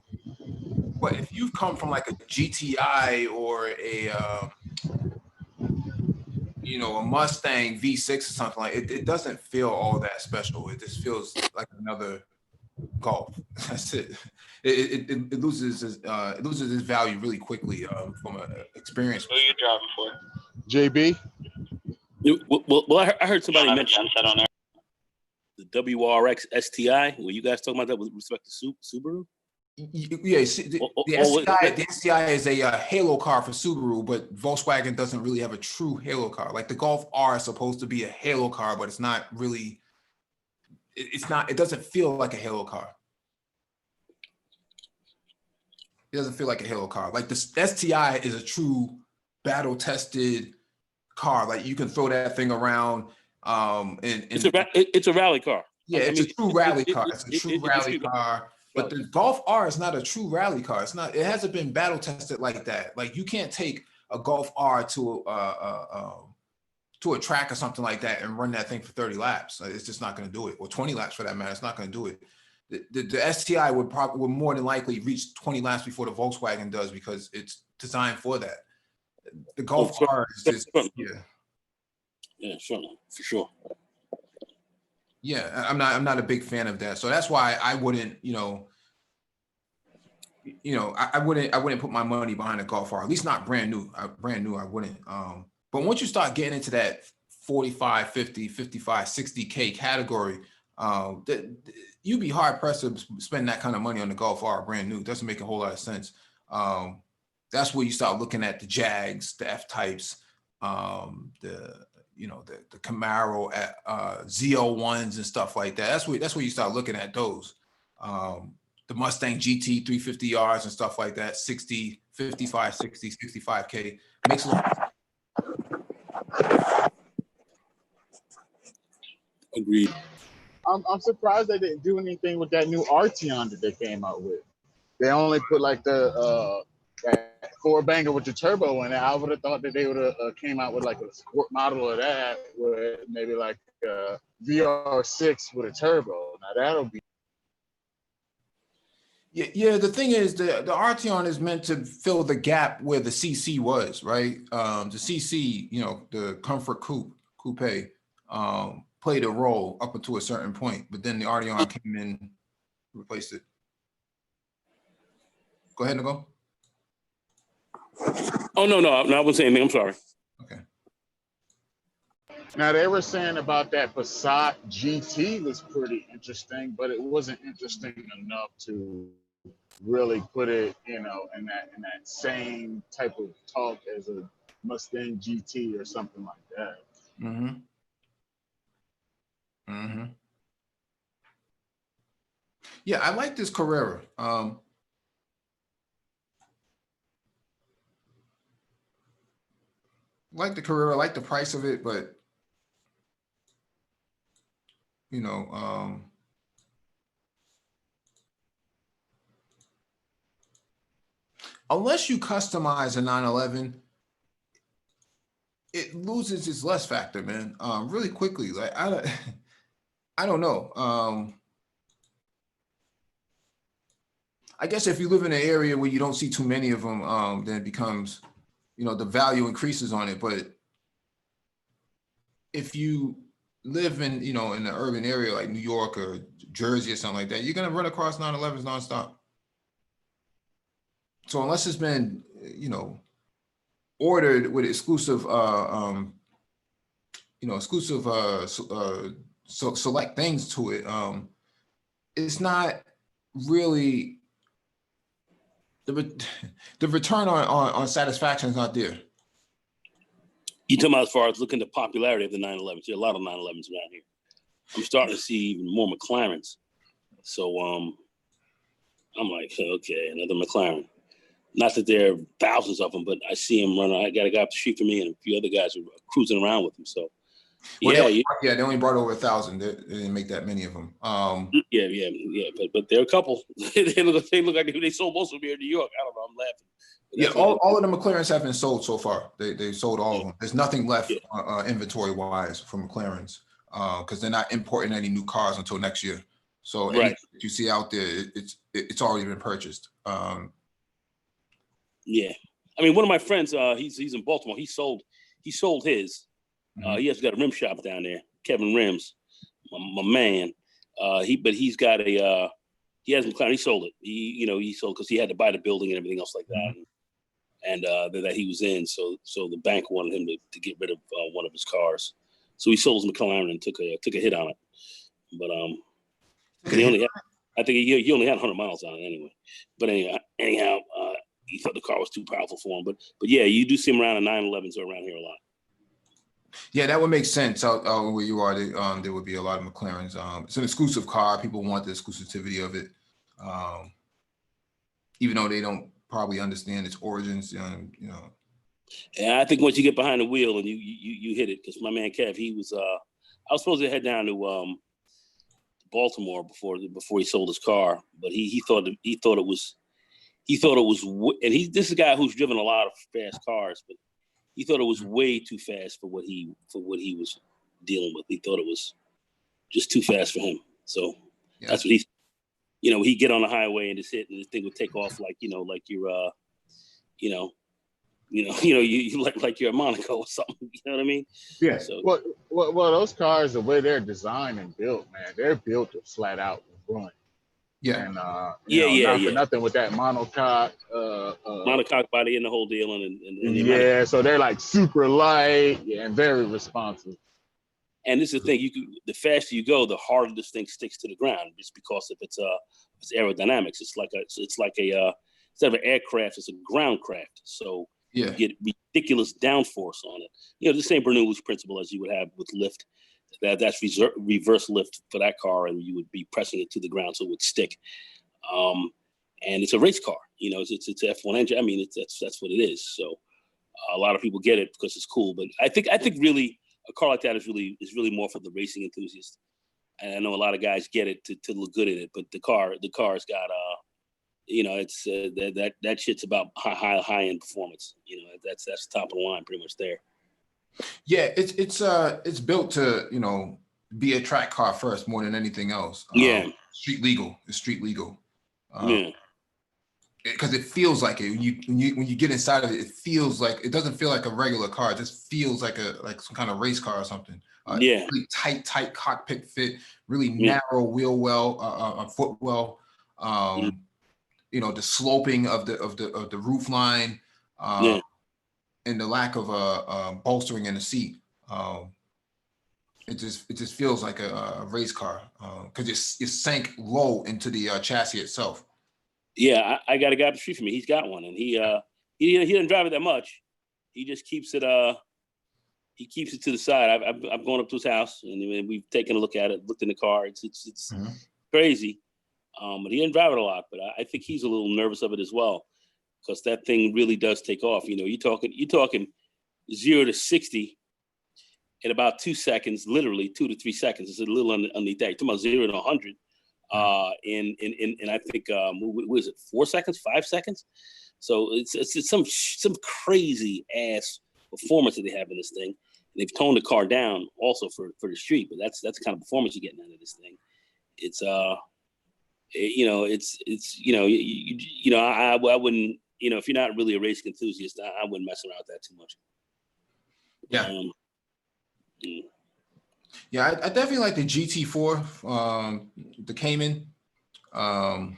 But if you've come from like a GTI or a Mustang V6 or something like it doesn't feel all that special. It just feels like another Golf. That's it. It loses its value really quickly from an experience. Who are you driving for? JB? Well, I heard somebody mention the WRX STI. Were you guys talking about that with respect to Subaru? Yeah, the STI is a Halo car for Subaru, but Volkswagen doesn't really have a true Halo car. Like the Golf R is supposed to be a Halo car, but it's not really. It's not. It doesn't feel like a Halo car. It doesn't feel like a Halo car. Like the STI is a true battle-tested car. Like you can throw that thing around. It's a rally car. Yeah, it's a true rally car. It's a true rally car. But the Golf R is not a true rally car. It's not. It hasn't been battle tested like that. Like you can't take a Golf R to a track or something like that and run that thing for 30 laps. It's just not going to do it, or 20 laps for that matter. It's not going to do it. The STI would more than likely reach 20 laps before the Volkswagen does because it's designed for that. the Golf R is just Yeah, sure, for sure. Yeah, I'm not a big fan of that. So that's why I wouldn't, I wouldn't put my money behind a Golf R, at least not brand new. Brand new, I wouldn't. But once you start getting into that 45, 50, 55, 60K category, you'd be hard pressed to spend that kind of money on the Golf R brand new. It doesn't make a whole lot of sense. That's where you start looking at the Jags, the F-types, the Camaro Z01s and stuff like that. That's where you start looking at those. The Mustang GT 350Rs and stuff like that, 60, 55, 60, 65K. Makes a lot. Agreed. I'm surprised they didn't do anything with that new Arteon that they came out with. They only put like the that four banger with the turbo in it. I would have thought that they would have came out with like a sport model of that, with maybe like a VR6 with a turbo. Now that'll be. Yeah. The thing is, the Arteon is meant to fill the gap where the CC was, right? The CC, the Comfort Coupe, played a role up until a certain point, but then the Arteon came in, replaced it. Go ahead, Nicole. Oh, no, I wasn't saying anything. I'm sorry. Okay. Now, they were saying about that Passat GT was pretty interesting, but it wasn't interesting enough to really put it, in that same type of talk as a Mustang GT or something like that. Mm-hmm. Mm-hmm. Yeah, I like this Carrera. Like the Carrera, I like the price of it, but unless you customize a 911, it loses its less factor, man. Really quickly. Like I don't know. I guess if you live in an area where you don't see too many of them, then it becomes, the value increases on it. But if you live in, in an urban area like New York or Jersey or something like that, you're gonna run across 911s nonstop. So unless it's been, ordered with exclusive, select things to it, it's not really the return on satisfaction is not there. You talking about as far as looking at the popularity of the 911s? There are a lot of 911s around here. I'm starting to see even more McLarens. So I'm like, okay, another McLaren. Not that there are thousands of them, but I see them running. I got a guy up the street from me and a few other guys are cruising around with them. So they only brought over 1,000. They didn't make that many of them. Yeah. But there are a couple. they look like they sold most of them here in New York. I don't know. I'm laughing. Yeah, all of the McLarens have been sold so far. They sold all of them. There's nothing left inventory wise for McLarens because they're not importing any new cars until next year. So anything that you see out there, it's already been purchased. Yeah, I mean, one of my friends, he's in Baltimore. He sold his. He has got a rim shop down there, Kevin Rims, my man. He's got he has McLaren. He sold it. He sold because he had to buy the building and everything else like that. And that he was in. So the bank wanted him to get rid of one of his cars. So he sold his McLaren and took a hit on it. But he only had 100 miles on it anyway. But anyhow, he thought the car was too powerful for him. But yeah, you do see him around the 911s around here a lot. Yeah, that would make sense. Out where you are, there would be a lot of McLarens. It's an exclusive car. People want the exclusivity of it, even though they don't probably understand its origins. And I think once you get behind the wheel and you hit it, because my man Kev, he was I was supposed to head down to Baltimore before he sold his car, but he thought it was, and this is a guy who's driven a lot of fast cars, but he thought it was way too fast for what he was dealing with. He thought it was just too fast for him. So that's what he'd get on the highway and just hit, and this thing would take off like you're you like you're at Monaco or something. You know what I mean? Yeah. So Well, those cars, the way they're designed and built, man, they're built to flat out run. Yeah. And yeah. for nothing with that monocoque. Monocoque body and the whole deal, and the amount Yeah, so they're like super light and very responsive. and this is the thing, the faster you go, the harder this thing sticks to the ground, just because of its aerodynamics. It's like a instead of an aircraft, it's a ground craft. So you get ridiculous downforce on it. The same Bernoulli's principle as you would have with lift. That's reverse lift for that car, and you would be pressing it to the ground so it would stick. And it's a race car. It's F1 engine. I mean, that's what it is. So a lot of people get it because it's cool, but I think really a car like that is really more for the racing enthusiast. And I know a lot of guys get it to look good at it, but the car's got it's that shit's about high end performance. That's top of the line pretty much there. Yeah, it's built to be a track car first more than anything else. Street legal. It's street legal. Because it feels like it when you get inside of it, it doesn't feel like a regular car. It just feels like some kind of race car or something. Really tight cockpit fit, really narrow wheel well, foot well. The sloping of the roof line, and the lack of bolstering in the seat. It just feels like a race car because it sank low into the chassis itself. Yeah, I got a guy up the street from me. He's got one, and he doesn't drive it that much. He just keeps it. He keeps it to the side. I've gone up to his house, and we've taken a look at it, looked in the car. It's crazy, but he didn't drive it a lot. But I think he's a little nervous of it as well, because that thing really does take off. You're talking 0 to 60 in about 2 seconds, literally 2 to 3 seconds. It's a little underneath that. You're talking about 0 to 100. In I think what is it, 4 seconds, 5 seconds? So it's some crazy ass performance that they have in this thing. They've toned the car down also for the street, but that's the kind of performance you're getting out of this thing. It's I wouldn't, if you're not really a racing enthusiast, I wouldn't mess around with that too much. Yeah, I definitely like the GT4, the Cayman. I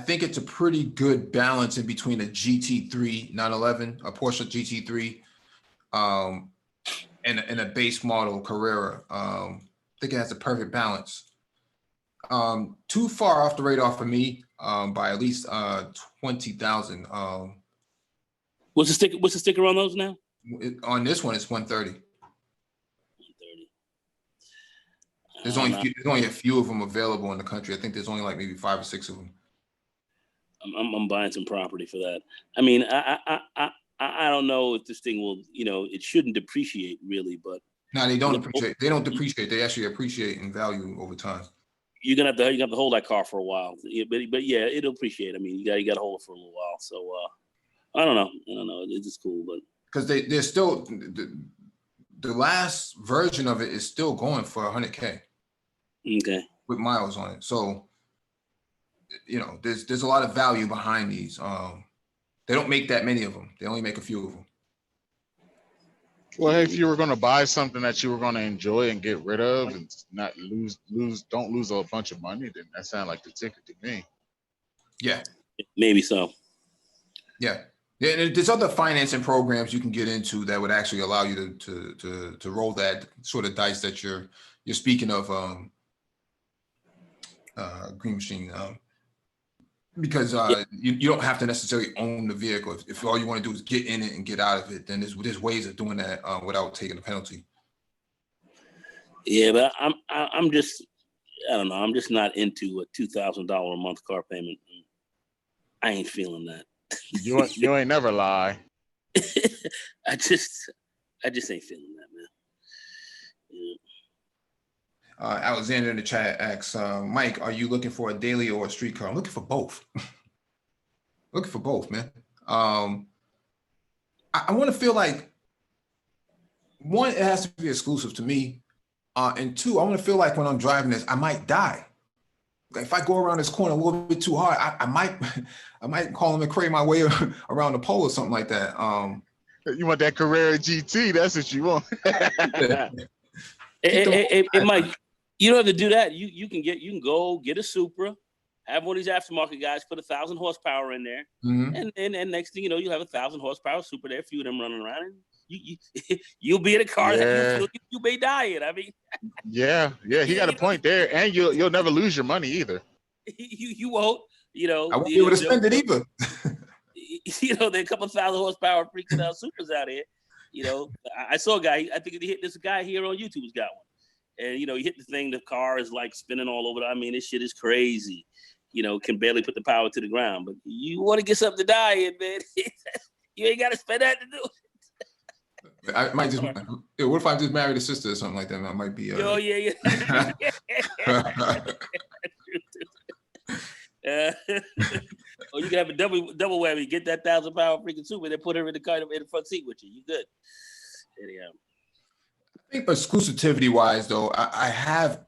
think it's a pretty good balance in between a GT3 911, a Porsche GT3, and a base model Carrera. I think it has a perfect balance. Too far off the radar for me by at least 20,000. What's the sticker on those now? On this one, it's 130. There's only a few of them available in the country. I think there's only like maybe 5 or 6 of them. I'm buying some property for that. I mean, I don't know if this thing will, it shouldn't depreciate really, but no, they don't depreciate. They don't depreciate. They actually appreciate in value over time. You're gonna have to hold that car for a while, but yeah, it'll appreciate. I mean, you got to hold it for a little while. So I don't know. It's just cool, but because they're still the last version of it is still going for 100K. Okay. With miles on it, so there's a lot of value behind these. They don't make that many of them. They only make a few of them. Well, if you were going to buy something that you were going to enjoy and get rid of and not don't lose a bunch of money, then that sounds like the ticket to me. Yeah. Maybe so. Yeah. And there's other financing programs you can get into that would actually allow you to roll that sort of dice that you're speaking of, Green Machine, because you don't have to necessarily own the vehicle. If all you want to do is get in it and get out of it, then there's ways of doing that without taking a penalty. Yeah, but I'm just, I don't know. I'm just not into a $2,000 a month car payment. I ain't feeling that. You ain't never lie. I just ain't feeling that, man. Yeah. Alexander in the chat asks, Mike, are you looking for a daily or a street car? I'm looking for both. Looking for both, man. I want to feel like, one, it has to be exclusive to me. And two, I want to feel like when I'm driving this, I might die. if I go around this corner a little bit too hard, I might call him and crane my way around the pole or something like that. You want that Carrera GT? That's what you want. It might. You don't have to do that. You can go get a Supra, have one of these aftermarket guys put 1,000 horsepower in there, and next thing you know, you'll have 1,000 horsepower Supra there, a few of them running around, and you'll be in a car that you may die in. I mean, yeah, he got a point there, and you'll never lose your money either. You won't. I won't be able to spend it either. There are a couple 1,000 horsepower freaking Supras out here. I saw a guy. I think this guy here on YouTube's got one, and he hit the thing. The car is like spinning all over. I mean, this shit is crazy. Can barely put the power to the ground. But you want to get something to die in, man? You ain't got to spend that to do it. I might just. What if I just married a sister or something like that? That might be. Oh yeah. Or you can have a double whammy. Get that 1,000 power freaking Supra, then put her in the car in the front seat with you. You good? Anyhow. I think exclusivity wise, though, I have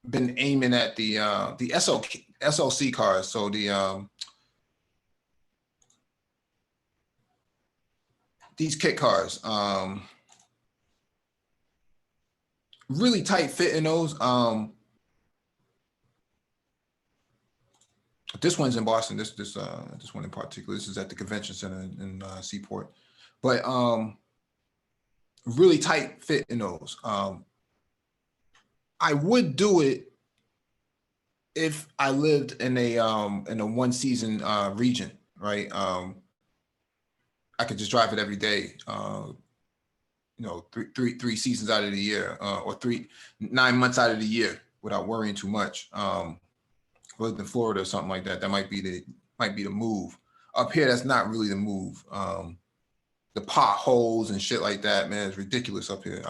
been aiming at the SLC cars. So these kit cars, really tight fit in those. This one's in Boston. This one in particular. This is at the convention center in Seaport, but really tight fit in those. I would do it if I lived in a one season region, right? I could just drive it every day. Three seasons out of the year, or 9 months out of the year without worrying too much. Lived in Florida or something like that. That might be the move. Up here, that's not really the move. The potholes and shit like that, man, is ridiculous up here.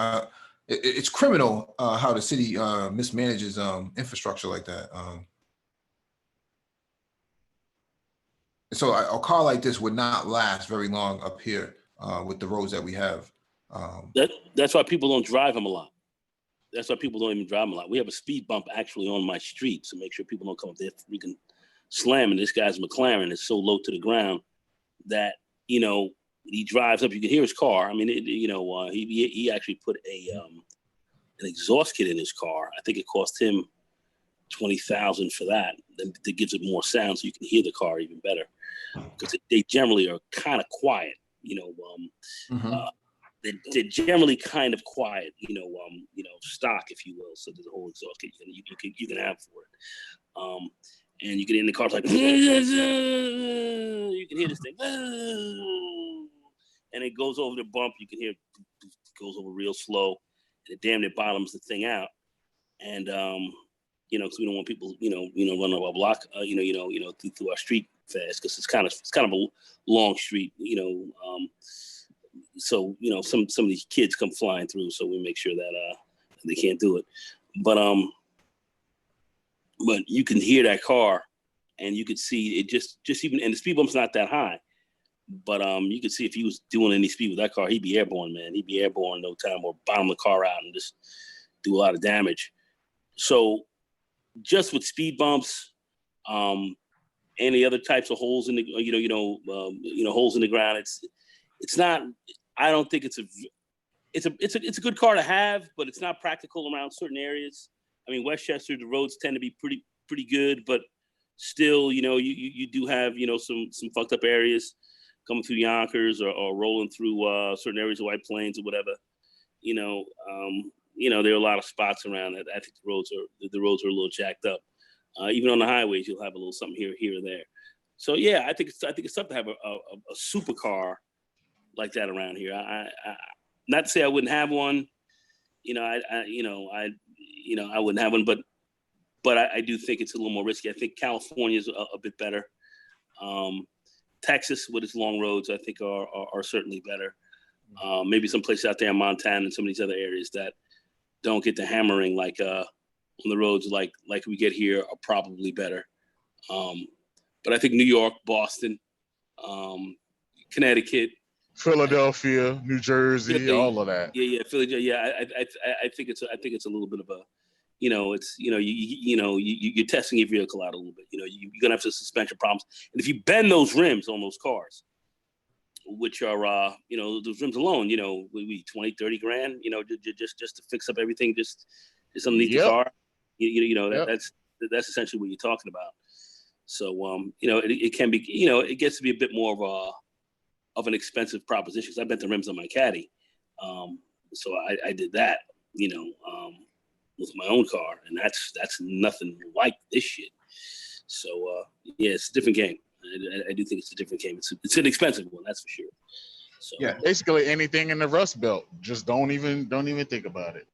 It's criminal how the city mismanages infrastructure like that. So a car like this would not last very long up here with the roads that we have. That's why people don't drive them a lot. That's why people don't even drive them a lot. We have a speed bump actually on my street to make sure people don't come up there freaking slamming. This guy's McLaren is so low to the ground that, he drives up. You can hear his car. I mean, he actually put an exhaust kit in his car. I think it cost him $20,000 for that. That gives it more sound so you can hear the car even better. Because they generally are kind of quiet, they're generally kind of quiet, stock, if you will. So there's a whole exhaust kit you can have for it. And you get in the car, it's like, you can hear this thing. And it goes over the bump. You can hear it goes over real slow. And it damn near bottoms the thing out. And, because we don't want people, running our block, through our street fast, because it's kind of a long street, so some of these kids come flying through, so we make sure that they can't do it. But you can hear that car, and you could see it just even, and the speed bump's not that high, but you could see if he was doing any speed with that car, he'd be airborne, man. He'd be airborne in no time, or bomb the car out and just do a lot of damage. So just with speed bumps, any other types of holes in the holes in the ground, it's not. I don't think it's a good car to have, but it's not practical around certain areas. I mean, Westchester, the roads tend to be pretty good, but still, you do have some fucked up areas coming through Yonkers or rolling through certain areas of White Plains or whatever. There are a lot of spots around that. I think the roads are a little jacked up. Even on the highways, you'll have a little something here or there. So yeah, I think it's tough to have a supercar like that around here. I not to say I wouldn't have one. I wouldn't have one, but I do think it's a little more risky. I think California is a bit better. Texas with its long roads, I think are certainly better. Maybe some places out there in Montana and some of these other areas that don't get the hammering like on the roads like we get here are probably better. But I think New York, Boston, Connecticut, Philadelphia, New Jersey, all of that. Yeah, Philly. Yeah, I think it's a little bit of a, it's you're testing your vehicle out a little bit. You're gonna have some suspension problems, and if you bend those rims on those cars, which are those rims alone, we 20, 30 grand, just to fix up everything, just underneath the car, that's essentially what you're talking about. So it can be, it gets to be a bit more of an expensive proposition. Because I bent the rims on my Caddy, so I did that, with my own car, and that's nothing like this shit. So it's a different game. I do think it's a different game. It's an expensive one, that's for sure. So yeah, basically anything in the Rust Belt, just don't even think about it.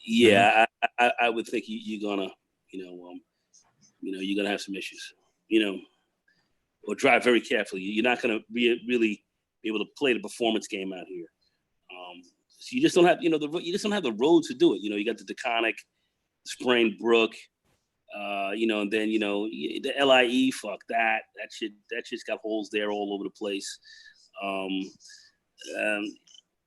Yeah, I would think you're gonna, you're gonna have some issues, or drive very carefully. You're not gonna really be able to play the performance game out here. So you just don't have, you just don't have the roads to do it. You got the Deconic, Sprained Brook, and then the LIE. Fuck that. That shit's got holes there all over the place.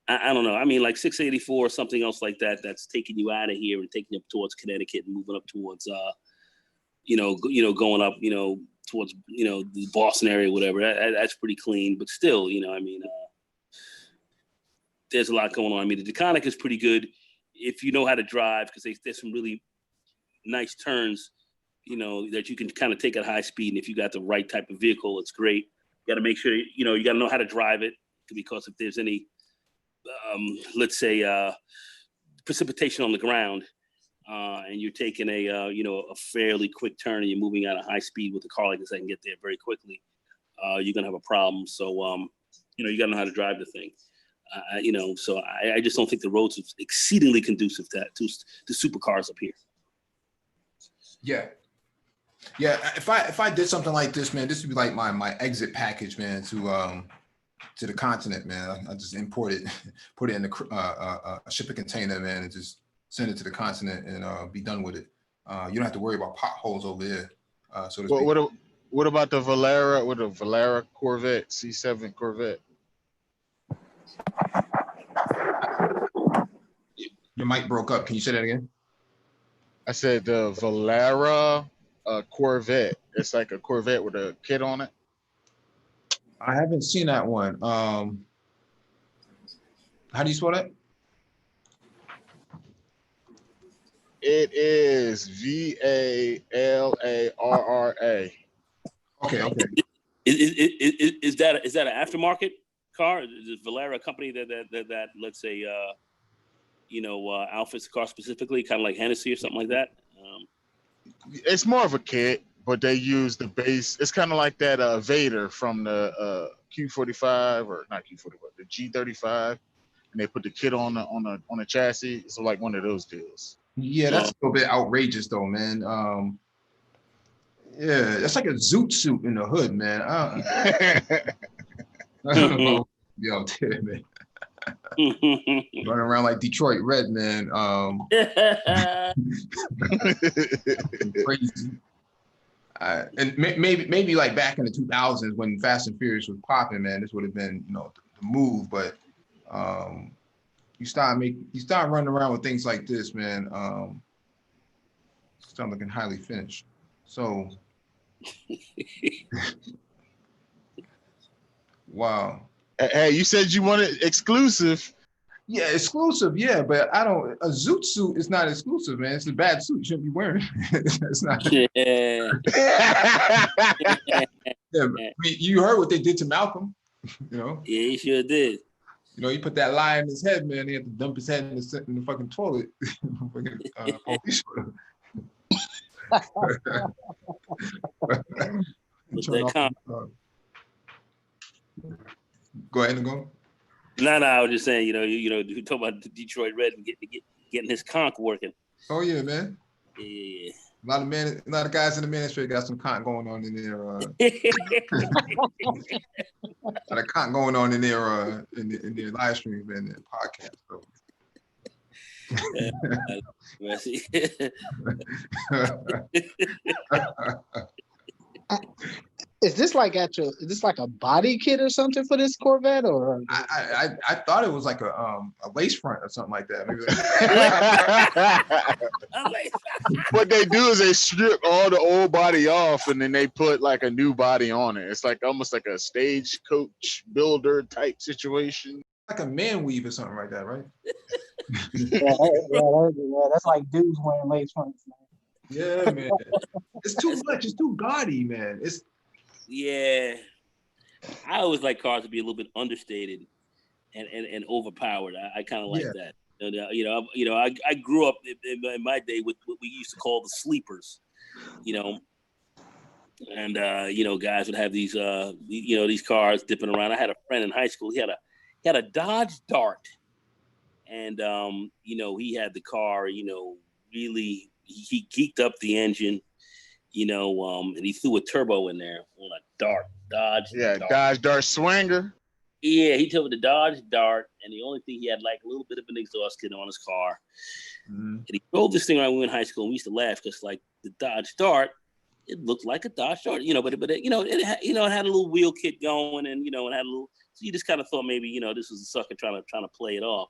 I don't know. I mean, like 684 or something else like that. That's taking you out of here and taking you up towards Connecticut and moving up towards, going up, towards, the Boston area, whatever. That's pretty clean. But still, there's a lot going on. I mean, the Deconic is pretty good if you know how to drive, because there's some really nice turns, that you can kind of take at high speed. And if you got the right type of vehicle, it's great. You got to make sure, you got to know how to drive it, because if there's any, let's say, precipitation on the ground, and you're taking a fairly quick turn and you're moving at a high speed with a car like this, I can get there very quickly. You're going to have a problem. So, you got to know how to drive the thing. So I just don't think the roads are exceedingly conducive to supercars up here. Yeah. If I did something like this, man, this would be like my exit package, man, to the continent, man. I just import it, put it in a shipping container, man, and just send it to the continent and be done with it. You don't have to worry about potholes over there. So what about the Valera? With a Valera Corvette, C7 Corvette? Your mic broke up. Can you say that again? I said the Valera Corvette. It's like a Corvette with a kit on it. I haven't seen that one. How do you spell that? It is VALARRA. Okay. Is that an aftermarket car? Is Valera a company that let's say outfits the car specifically, kind of like Hennessy or something like that? It's more of a kit, but they use the base. It's kind of like that Vader from the Q45, or not Q45, the G35, and they put the kit on the chassis. It's like one of those deals. Yeah, that's a little bit outrageous though, man. Yeah, that's like a zoot suit in the hood, man. I don't know. Be out there, man. Running around like Detroit Red, man. Crazy. And maybe like back in the 2000s when Fast and Furious was popping, man, this would have been the move. But you start running around with things like this, man. Start looking highly finished. So, wow. Hey, you said you wanted exclusive. Yeah, exclusive. Yeah, but a zoot suit is not exclusive, man. It's a bad suit. You shouldn't be wearing it. It's not. Yeah. I mean, you heard what they did to Malcolm, Yeah, he sure did. He put that lie in his head, man. He had to dump his head in the fucking toilet. Police. Go ahead and go. No, I was just saying, you talk about the Detroit Red and getting his conch working. Oh yeah, man. Yeah. A lot of guys in the ministry got some conch going on in there. A lot of conch going on in their live stream and their podcast. So. Is this like is this like a body kit or something for this Corvette, or? I thought it was like a lace front or something like that. Maybe What they do is they strip all the old body off and then they put like a new body on it. It's like almost like a stagecoach builder type situation. like a man weave or something like that, right? Yeah, that's like dudes wearing lace fronts, man. Yeah, man. It's too much. It's too gaudy, man. It's I always like cars to be a little bit understated and overpowered. I kind of like that. I grew up in my day with what we used to call the sleepers, and guys would have these these cars dipping around. I had a friend in high school. He had a Dodge Dart, and he had the car. Really he geeked up the engine. And he threw a turbo in there on a Dodge Dart. Dodge Dart Swanger. Yeah, he took the Dodge Dart, and the only thing he had like a little bit of an exhaust kit on his car. Mm-hmm. And he drove this thing around when we were in high school, and we used to laugh because like the Dodge Dart, it looked like a Dodge Dart, but it had a little wheel kit going, and it had a little. So you just kind of thought maybe this was a sucker trying to play it off,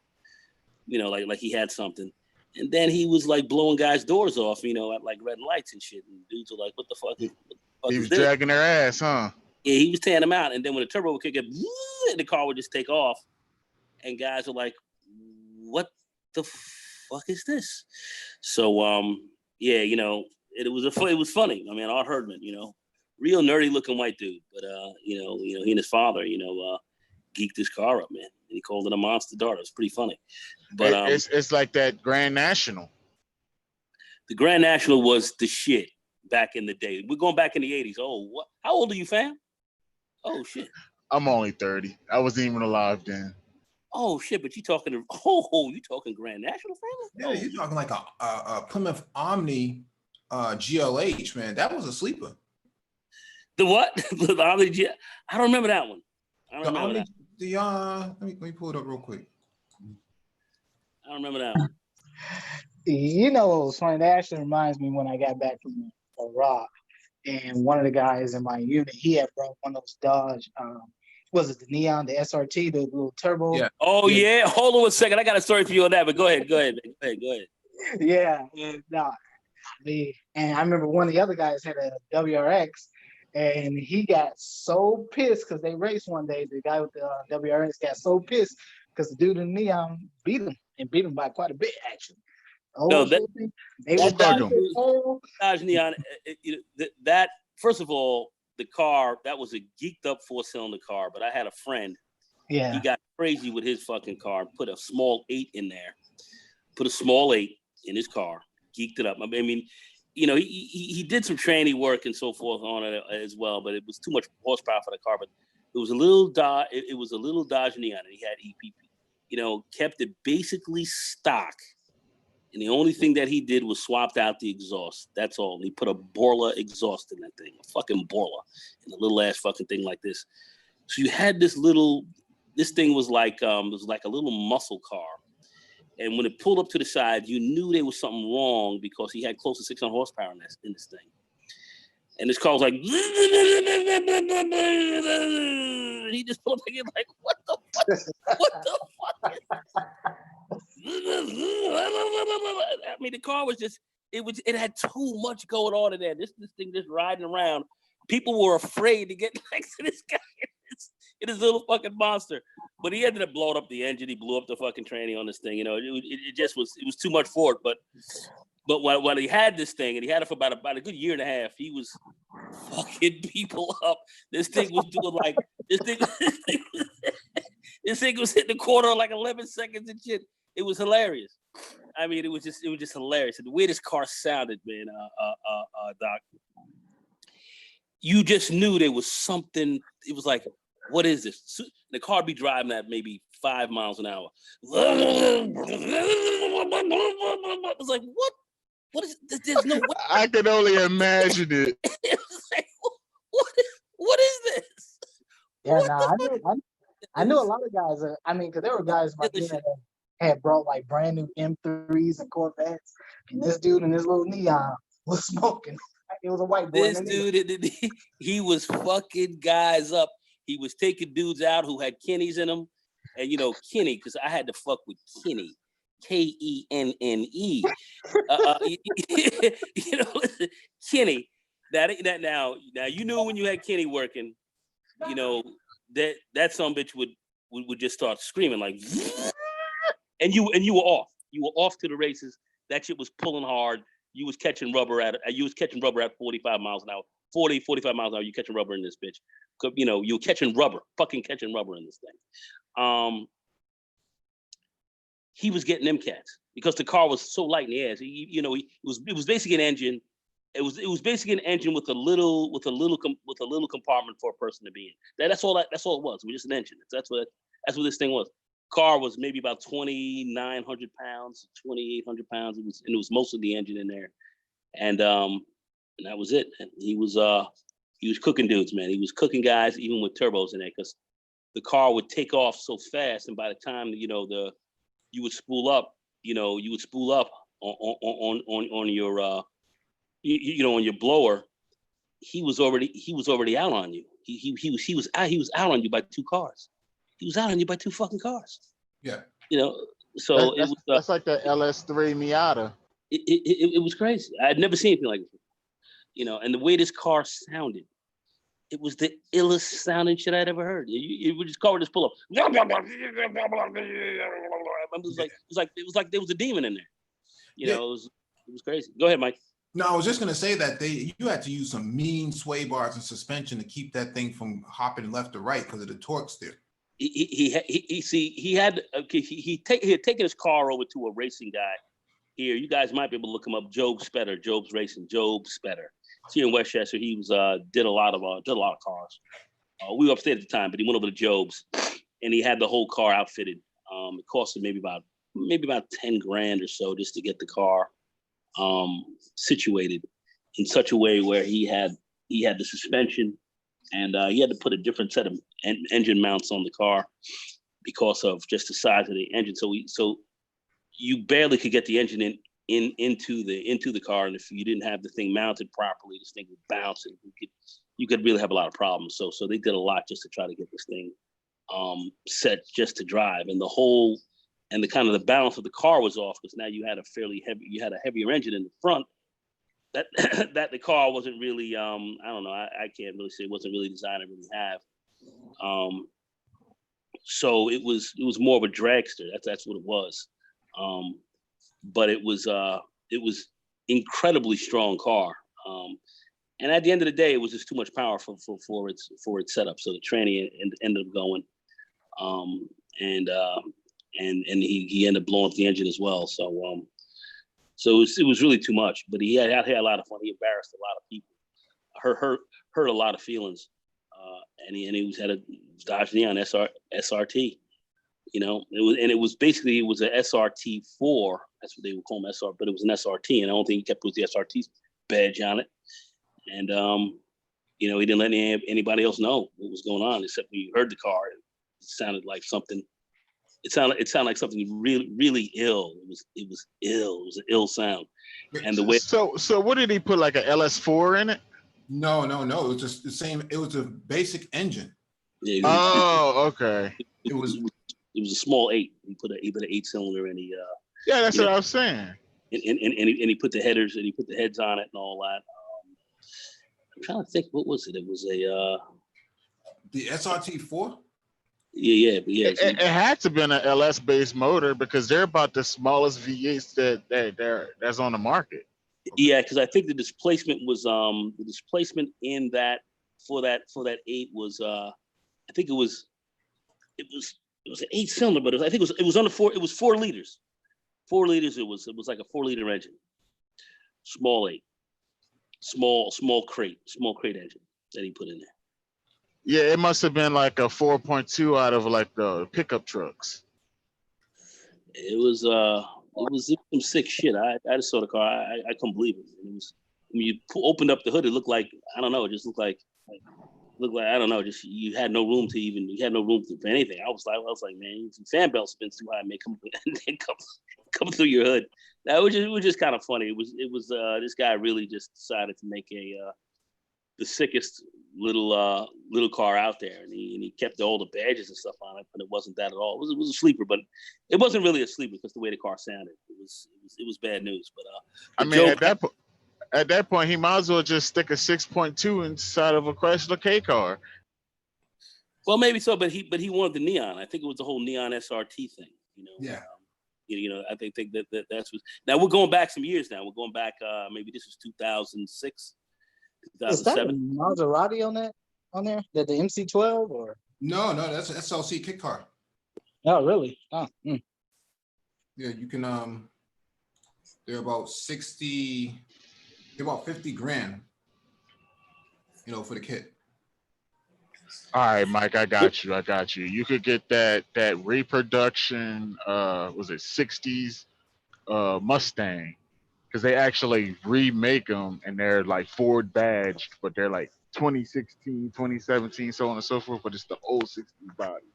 like he had something. And then he was like blowing guys' doors off, at like red lights and shit. And dudes were like, "What the fuck?" He was dragging their ass, huh? Yeah, he was tearing them out. And then when the turbo would kick it, and the car would just take off. And guys were like, "What the fuck is this?" So, it was funny. I mean, Art Herdman, real nerdy looking white dude, but he and his father, geeked this car up, man. And he called it a monster dart. It was pretty funny. But it's like that Grand National. The Grand National was the shit back in the day. We're going back in the 80s. Oh, what? How old are you, fam? Oh, shit. I'm only 30. I wasn't even alive then. Oh, shit, but you talking Grand National, fam? Yeah, you're talking like a Plymouth Omni GLH, man. That was a sleeper. The what? The Omni I don't remember that one. I don't remember that. Let me pull it up real quick. I don't remember that one. What was funny? That actually reminds me when I got back from Iraq, and one of the guys in my unit, he had brought one of those Dodge, was it the Neon, the SRT, the little turbo? Yeah. Oh yeah. Hold on a second. I got a story for you on that, but go ahead. Yeah, and I remember one of the other guys had a WRX. And he got so pissed because they raced one day. The guy with the WRX got so pissed because the dude in Neon beat him by quite a bit, actually. Dodge Neon. That first of all, the car that was a geeked up 4-cylinder car. But I had a friend. Yeah. He got crazy with his fucking car. Put a small 8 in there. Put a small 8 in his car. Geeked it up. I mean. He did some training work and so forth on it as well, but it was too much horsepower for the car. But it was a little Dodge. It was a little Dodge Neon, and he had EPP. Kept it basically stock, and the only thing that he did was swapped out the exhaust. That's all. And he put a Borla exhaust in that thing, a fucking Borla, in a little ass fucking thing like this. So you had this thing was like a little muscle car. And when it pulled up to the side, you knew there was something wrong because he had close to 600 horsepower in this thing. And this car was like, he just pulled up again like, what the fuck? What the fuck? I mean, the car was just, it had too much going on in there. This thing just riding around. People were afraid to get next to this guy. It is a little fucking monster. But he ended up blowing up the engine. He blew up the fucking tranny on this thing. It just was too much for it. But while he had this thing, and he had it for about a good year and a half, he was fucking people up. This thing was doing like this thing was hitting the corner in like 11 seconds and shit. It was hilarious. I mean, it was just hilarious. And the way this car sounded, man, Doc, you just knew there was something. It was like, what is this? The car would be driving at maybe 5 miles an hour. It was like, what? What is this? There's no way. I can only imagine it. It was like, what is this? Yeah, I knew a lot of guys. Because there were guys that had brought like brand new M3s and Corvettes, and this dude in this little Neon was smoking. It was a white boy. This dude, he was fucking guys up. He was taking dudes out who had Kenny's in them. And, you know, Kenny, because I had to fuck with Kenny. Kenne. You know, Kenny. That now you knew when you had Kenny working, you know, that son bitch would just start screaming like, and you were off. You were off to the races. That shit was pulling hard. You was catching rubber at 45 miles an hour. 40, 45 miles an hour, you catching rubber in this bitch. You know, you were catching rubber in this thing. He was getting them cats because the car was so light in the air. It was basically an engine. It was basically an engine with a little compartment for a person to be in. That's all it was. It was just an engine. That's what this thing was. Car was maybe about 2,900 pounds, 2,800 pounds. It was mostly the engine in there, and that was it. And he was cooking dudes, man. He was cooking guys even with turbos in there because the car would take off so fast, and by the time you would spool up, on your on your blower, he was already out on you. He was out on you by two cars. He was out on you by two fucking cars. Yeah. You know, so that's like the LS3 Miata. It was crazy. I had never seen anything like this. You know, and the way this car sounded, it was the illest sounding shit I'd ever heard. You would just car would just pull up. It was like there was a demon in there. You know, it was crazy. Go ahead, Mike. No, I was just gonna say that you had to use some mean sway bars and suspension to keep that thing from hopping left to right because of the torque steer. He had taken his car over to a racing guy here. You guys might be able to look him up. Job Spetter, Job's Racing, Job Spetter. It's here in Westchester. He was did a lot of cars. We were upstate at the time, but he went over to Job's and he had the whole car outfitted. It cost him maybe about 10 grand or so just to get the car situated in such a way where he had the suspension. And he had to put a different set of engine mounts on the car because of just the size of the engine. So you barely could get the engine into the car, and if you didn't have the thing mounted properly, this thing would bounce, and you could really have a lot of problems. So they did a lot just to try to get this thing set just to drive, and the kind of the balance of the car was off because now you had a heavier engine in the front. That the car wasn't really I don't know, I can't really say it wasn't really designed to really have. So it was more of a dragster. That's what it was. But it was incredibly strong car. And at the end of the day, it was just too much power for its setup. So the tranny ended up going, and he ended up blowing up the engine as well. So it was really too much, but he had a lot of fun. He embarrassed a lot of people, hurt a lot of feelings, and he had a Dodge Neon SRT. You know, it was basically a SRT4. That's what they would call them, SR, but it was an SRT, and the only thing he kept was the SRT badge on it. And he didn't let anybody else know what was going on, except when you heard the car, it sounded like something. It sounded like something really, really ill. It was ill. It was an ill sound. And the way. So what did he put, like a LS4 in it? No. It was just the same. It was a basic engine. Yeah, okay. It was a small 8. He put an 8-cylinder in. Yeah, that's what I was saying. And he put the headers and he put the heads on it and all that. I'm trying to think, what was it? It was the SRT4. Yeah. It had to have been an LS based motor because they're about the smallest V8s that's on the market. Yeah, because I think the displacement was in that for that 8 was I think it was an 8-cylinder, but I think it was under 4. It was 4 liters. 4 liters. It was like a 4-liter engine. Small 8. Small crate engine that he put in there. Yeah, it must have been like a 4.2 out of like the pickup trucks. It was some sick shit. I just saw the car. I couldn't believe it. It was, when you opened up the hood, it looked like, I don't know, it just looked like I don't know, just you had no room for anything. I was like, man, if your fan belt spins too high, man, come coming through your hood. That was just kind of funny. It was this guy really just decided to make the sickest little car out there, and he kept all the badges and stuff on it, but it wasn't that at all. It was a sleeper, but it wasn't really a sleeper because the way the car sounded, it was bad news. But I mean, at that point, he might as well just stick a 6.2 inside of a Chrysler K car. Well, maybe so, but he wanted the neon. I think it was the whole neon SRT thing. Yeah. I think that's what. Now we're going back some years. Now we're going back. Maybe this was 2006, 2007. Is that a Maserati on there? That the MC12 or? No, that's an SLC kit car. Oh, really? Oh. Mm. Yeah, you can. They're about 60. They're about 50 grand. For the kit. All right, Mike, I got you. You could get that reproduction, was it 60s Mustang, because they actually remake them and they're like Ford badged, but they're like 2016, 2017, so on and so forth, but it's the old 60s body.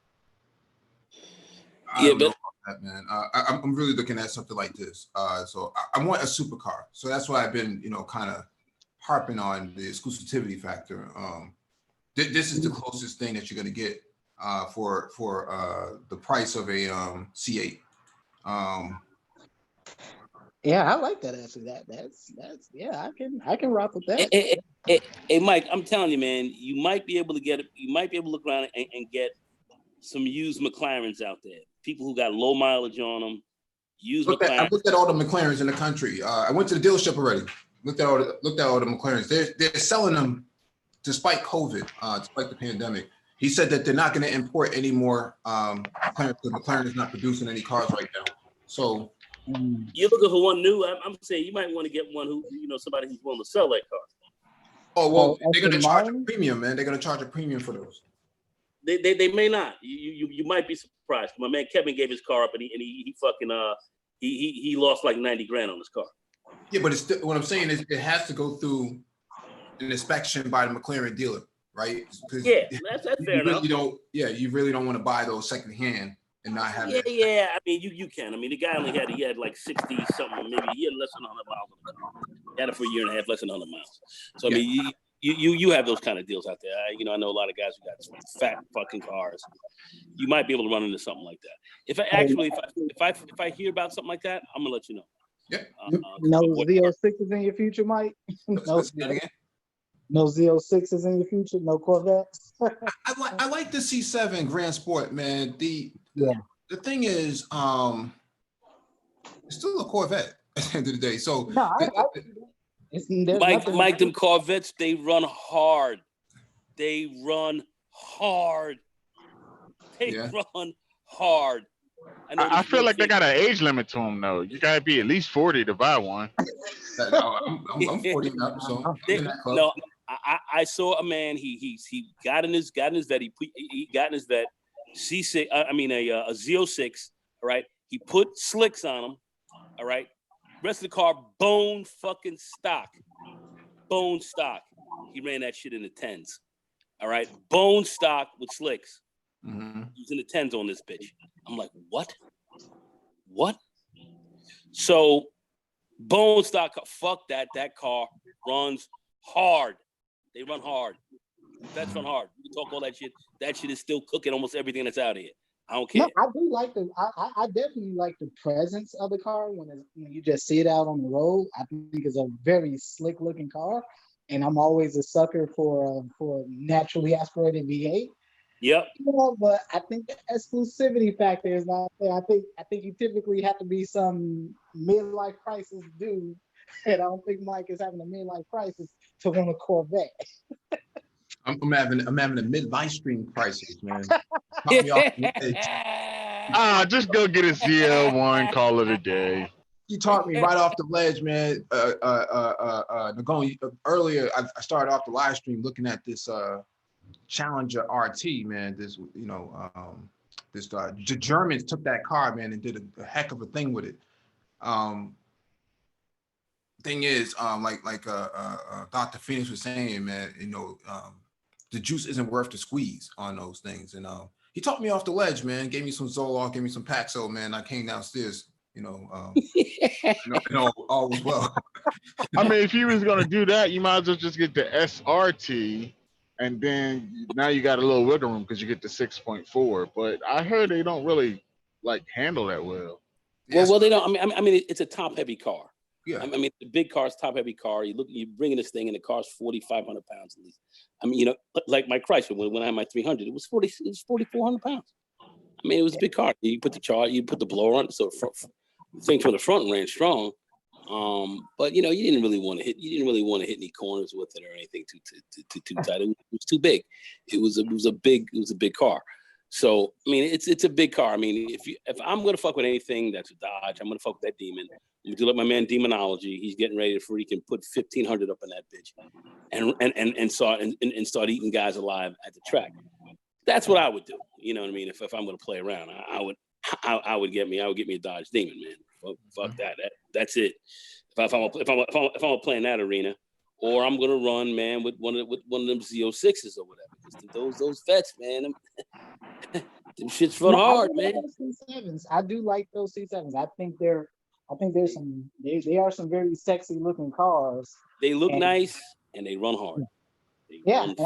I don't know about that, man. I'm really looking at something like this. So I want a supercar. So that's why I've been, kind of harping on the exclusivity factor. This is the closest thing that you're going to get for the price of a C8. Yeah, I like that actually. That's yeah, I can rock with that. Hey, Mike, I'm telling you, man, you might be able to get it. You might be able to look around and get some used McLarens out there. People who got low mileage on them. I looked at all the McLarens in the country. I went to the dealership already. Looked at all the McLarens. They're selling them despite COVID, despite the pandemic. He said that they're not going to import any more McLaren because McLaren is not producing any cars right now. So you're looking for one new. I'm saying you might want to get one who, somebody who's willing to sell that car. Oh well, they're going to charge a premium, man. They're going to charge a premium for those. They may not. You might be surprised. My man Kevin gave his car up and he fucking he lost like 90 grand on his car. Yeah, but it's still, what I'm saying is it has to go through an inspection by the McLaren dealer, right? Yeah, that's fair enough. You really don't want to buy those secondhand and not have it. Yeah. I mean, you can. I mean, the guy he had like 60 something, maybe he had less than 100 miles on the car. He had it for a year and a half, less than 100 miles. So I mean, you have those kind of deals out there. I know a lot of guys who got fat fucking cars. You might be able to run into something like that. If I hear about something like that, I'm gonna let you know. Yeah. No Z06s in your future, Mike? No Z06s in your future? No Corvettes? I like the C7 Grand Sport, man. The thing is, it's still a Corvette at the end of the day. So Mike, them Corvettes, they run hard. They run hard. I feel like they got an age limit to them, though. You gotta be at least 40 to buy one. I'm 40 now, so no. I saw a man. He got in his vet. He got in his vet. C6. I mean a Z06. All right. He put slicks on them. All right. Rest of the car bone fucking stock. Bone stock. He ran that shit in the 10s. All right. Bone stock with slicks. Mm-hmm. He was in the 10s on this bitch. I'm like, what? So bone stock. Fuck that. That car runs hard. They run hard. Vets run hard. You can talk all that shit. That shit is still cooking almost everything that's out here. I don't care. No, I do like I definitely like the presence of the car when you just see it out on the road. I think it's a very slick looking car, and I'm always a sucker for naturally aspirated V8. Yep. But I think the exclusivity factor is not there. I think you typically have to be some midlife crisis dude, and I don't think Mike is having a midlife crisis to want a Corvette. I'm having a midlife stream crisis, man. Just go get a ZL1, call it a day. You taught me right off the ledge, man. Earlier, I started off the live stream looking at this Challenger RT, man. This, the Germans took that car, man, and did a heck of a thing with it. Thing is, like Dr. Phoenix was saying, man, the juice isn't worth the squeeze on those things. And he taught me off the ledge, man. Gave me some Zoloft, gave me some Paxo, man. I came downstairs, all was well. I mean, if you was gonna do that, you might as well just get the SRT, and then now you got a little wiggle room because you get the 6.4. But I heard they don't really like handle that well. Well, they don't. I mean, it's a top-heavy car. Yeah. I mean, the big car's top-heavy car. You bringing this thing, and the car's 4,500 pounds at least. I mean, like my Chrysler when I had my 300, it was 4,400 pounds. I mean, it was a big car. You put the blower on it, so the thing from the front ran strong. But you didn't really want to hit any corners with it or anything too tight. It was too big. It was a big car. So I mean, it's a big car. I mean, if I'm gonna fuck with anything that's a Dodge, I'm gonna fuck with that Demon. You do like my man Demonology. He's getting ready to freaking put 1,500 up in that bitch, and start eating guys alive at the track. That's what I would do. You know what I mean? If I'm gonna play around, I would get me a Dodge Demon, man. Fuck that. That's it. If I'm playing that arena, or I'm gonna run, man, with one of them Z06s or whatever. Because those vets, man, them shits run hard, man. C7s. I do like those C7s. I think they are some very sexy looking cars. They look nice and they run hard. And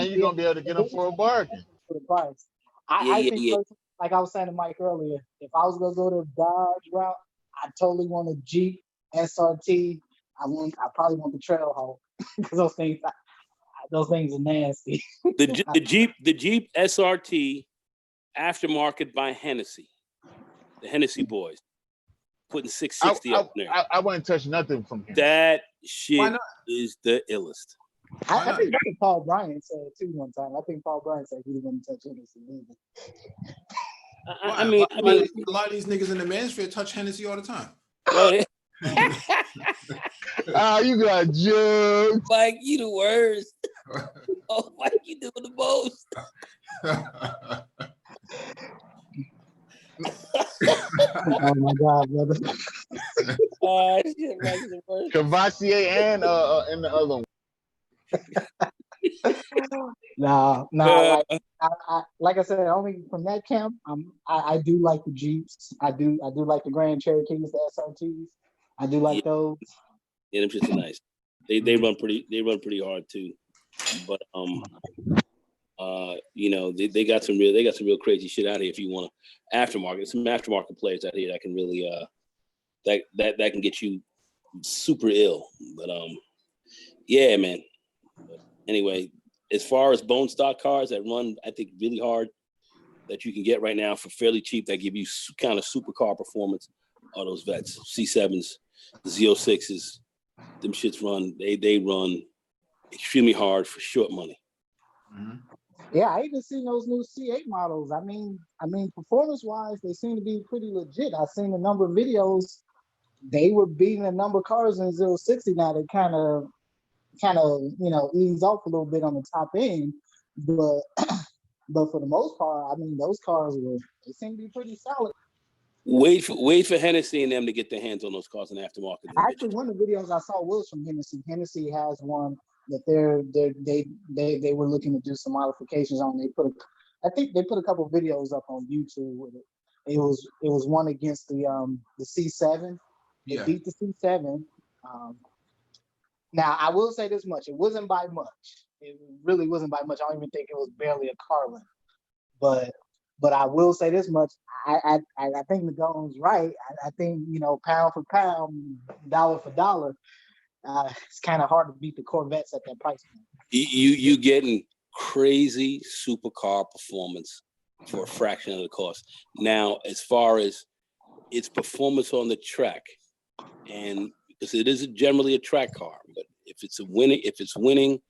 you're gonna be able to get them for a bargain. For the price. I think, like I was saying to Mike earlier, if I was gonna go the Dodge route, I totally want a Jeep SRT. I probably want the Trailhawk because those things are nasty. the Jeep SRT Aftermarket by Hennessy, the Hennessy boys, putting 660 up there. I wouldn't touch nothing from him. That shit is the illest. I think that's what Paul Bryant said too one time. I think Paul Bryant said he didn't touch Hennessy either. I mean, a lot of these niggas in the manosphere touch Hennessy all the time. Well, you got jokes. Mike, you the worst. Oh, Mike, you doing the most. Oh my God, brother. Shit, Mike is the worst. Cavassier and the other one. No. Like I said, only from that camp. I do like the Jeeps. I do like the Grand Cherokees, the SRTs. I do like those. Yeah, them shits are nice. They run pretty hard too. But they got some real crazy shit out here. If you want to aftermarket, some aftermarket players out here that can really that can get you super ill. But yeah, man. But anyway, as far as bone stock cars that run, I think really hard that you can get right now for fairly cheap that give you kind of supercar performance are those vets, C7s, Z06s. Them shits run. They run extremely hard for short money. Mm-hmm. Yeah, I even seen those new C8 models. I mean, performance-wise, they seem to be pretty legit. I've seen a number of videos. They were beating a number of cars in 060 now. They kind of ease off a little bit on the top end, but for the most part, I mean, those cars they seem to be pretty solid. Wait for Hennessy and them to get their hands on those cars in the aftermarket. Actually, one of the videos I saw was from Hennessy. Hennessy has one that they were looking to do some modifications on. I think they put a couple of videos up on YouTube with it. It was one against the C7. They beat the C7. Now I will say this much: it wasn't by much. It really wasn't by much. I don't even think it was barely a Carlin. But I will say this much: I think Nagon's right. I think pound for pound, dollar for dollar, it's kind of hard to beat the Corvettes at that price point. You getting crazy supercar performance for a fraction of the cost. Now, as far as its performance on the track, and because it is generally a track car, but if it's winning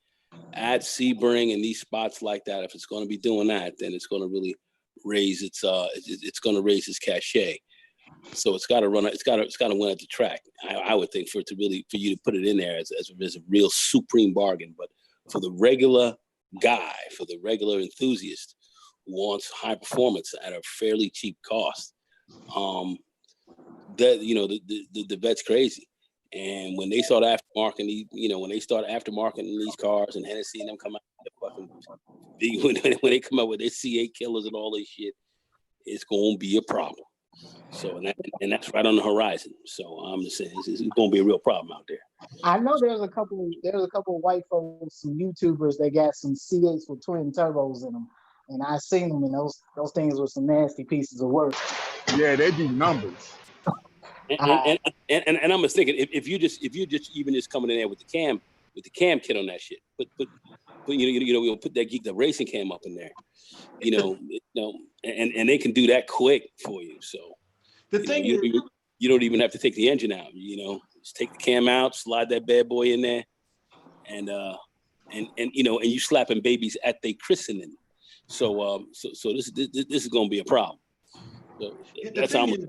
at Sebring and these spots like that, if it's going to be doing that, then it's going to really raise its cachet. So it's got to run. It's got to win at the track. I would think for you to put it in there as a real supreme bargain. But for the regular guy, for the regular enthusiast who wants high performance at a fairly cheap cost, the vet's crazy. And when they start aftermarketing, these cars and Hennessy and them come out, when they come out with their C8 killers and all this shit, it's gonna be a problem. So and that's right on the horizon. So I'm just saying it's going to be a real problem out there. I know there's a couple of white folks, some YouTubers that got some C8s with twin turbos in them, and I seen them, and those things were some nasty pieces of work. Yeah, they do numbers. And I'm just thinking if you just even coming in there with the cam kit on that shit, but we'll put the racing cam up in there, and they can do that quick for you. So The thing is, you don't even have to take the engine out. Just take the cam out, slide that bad boy in there, and you slapping babies at their christening. So this is going to be a problem. So that's how. The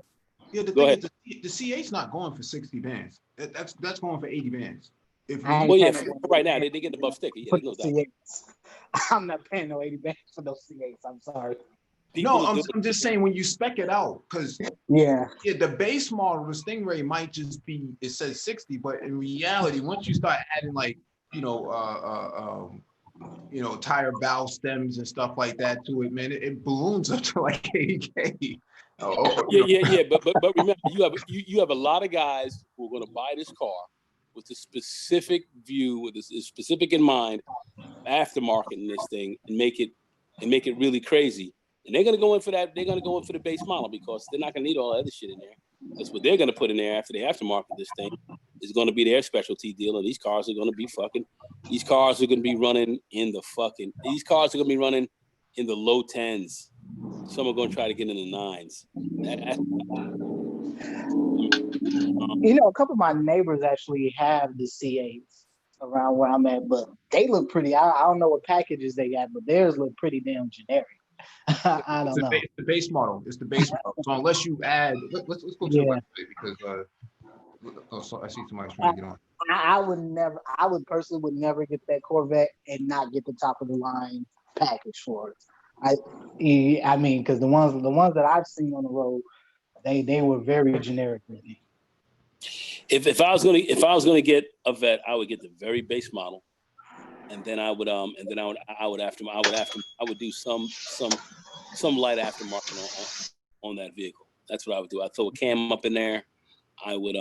thing is, the C8's not going for 60 bands. That's going for 80 bands. Right now they're getting above sticker. Yeah, no doubt. I'm not paying no 80 bands for those C8s. I'm sorry. I'm just saying when you spec it out, because the base model, the Stingray might just be, it says 60, but in reality, once you start adding like tire valve stems and stuff like that to it, man, it balloons up to like 80K. But remember, you have a lot of guys who are going to buy this car with a specific view, with a specific in mind, aftermarketing this thing and make it really crazy. And they're going to go in for that. They're going to go in for the base model because they're not going to need all that other shit in there. That's what they're going to put in there after they aftermarket this thing. Is going to be their specialty deal, and these cars are going to be These cars are going to be running in the low 10s. Some are going to try to get in the 9s. A couple of my neighbors actually have the C8s around where I'm at, but they look pretty. I don't know what packages they got, but theirs look pretty damn generic. I don't know. It's the base model. It's the base model. So unless you add, let's go to the website because I see somebody's trying to get on. I would personally would never get that Corvette and not get the top of the line package for it. I mean, because the ones that I've seen on the road, they were very generic with me. If I was gonna get a Vet, I would get the very base model, and then I would do some light aftermarket on that vehicle. That's what I would do. I'd throw a cam up in there. I would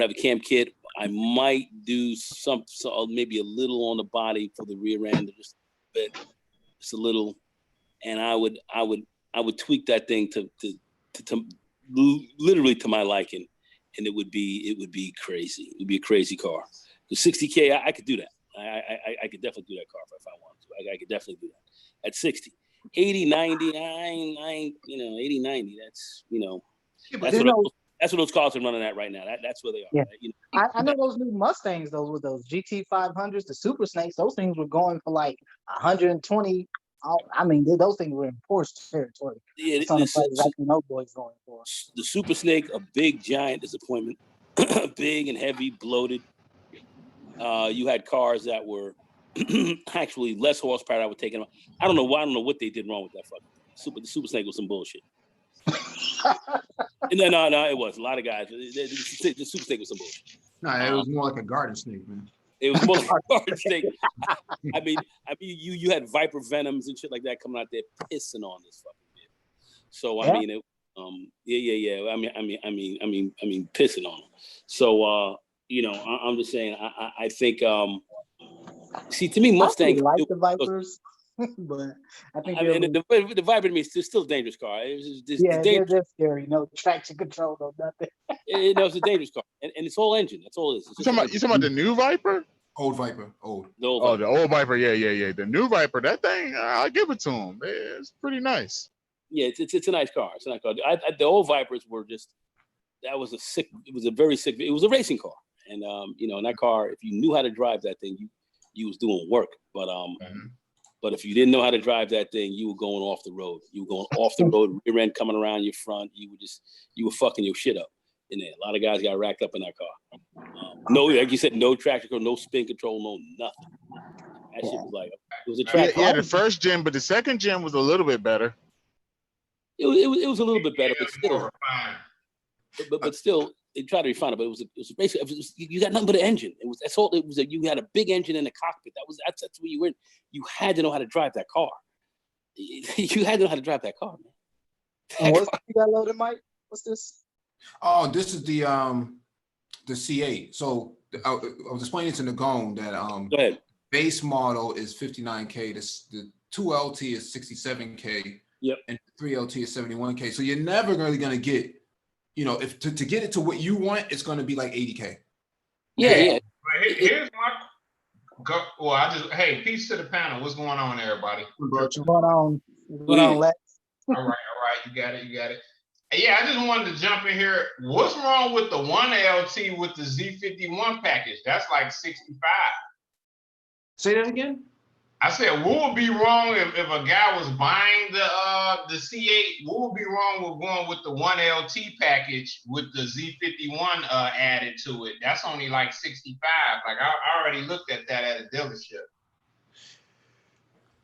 have a cam kit. I might do maybe a little on the body for the rear end, just a little, and I would tweak that thing to literally to my liking, and it would be crazy. It would be a crazy car. The 60K, I could do that. I could definitely do that car if I wanted to. I could definitely do that at 60. 80, 90, I ain't 80, 90. That's what those cars are running at right now. That's where they are. Yeah. Right? I know those new Mustangs, with those GT 500s, the Super Snakes, those things were going for like 120. I mean, those things were in Porsche territory. Yeah, no boys going for. The Super Snake, a big giant disappointment, big and heavy, bloated. You had cars that were actually less horsepower that were taken. I don't know what they did wrong with that fucking thing. The Super Snake was some bullshit. No, it was a lot of guys. The Super Snake was some bullshit. No, it was more like a garden snake, man. It was more like a garden snake. I mean, you had Viper Venoms and shit like that coming out there pissing on this fucking vehicle. So I mean, I mean, pissing on them. So I'm just saying. I think. See, to me, Mustangs like the Vipers. But I think the Viper to me is still a dangerous car. They're scary. No traction control, no nothing. It's a dangerous car, and it's all engine. That's all it is. You talking about the new Viper? Old Viper, old. The old Viper. Yeah. The new Viper, that thing, I'll give it to him. It's pretty nice. Yeah, it's a nice car. It's a nice car. The old Vipers were just. It was a racing car, and in that car, if you knew how to drive that thing, you was doing work, but But if you didn't know how to drive that thing, you were going off the road. You were going off the road, rear end coming around your front. You were fucking your shit up in there. A lot of guys got racked up in that car. No, like you said, no traction control, no spin control, no nothing. That shit was like, it was a track. Yeah, the first gen, but the second gen was a little bit better. It was a little bit better, but still. But still, they tried to refine it. But it was basically you got nothing but an engine. That's all. It was you had a big engine in the cockpit. That's where you were. You had to know how to drive that car. You had to know how to drive that car, man. And what's you got loaded, Mike? What's this? Oh, this is the C8. So I was explaining to Nagone that Go ahead. base model is 59K. The 2LT is 67K. Yep. And 3LT is 71K. So you're never really gonna get, you know, if to get it to what you want, it's gonna be like 80K. Yeah, yeah. But here's my hey, peace to the panel. What's going on, everybody? What's going on? What's going on, Lex? All right, you got it. Yeah, I just wanted to jump in here. What's wrong with the 1LT with the Z51 package? That's like 65. Say that again. I said, what would be wrong if a guy was buying the C8? What would be wrong with going with the 1LT package with the Z51 added to it? That's only like 65. Like I already looked at that at a dealership.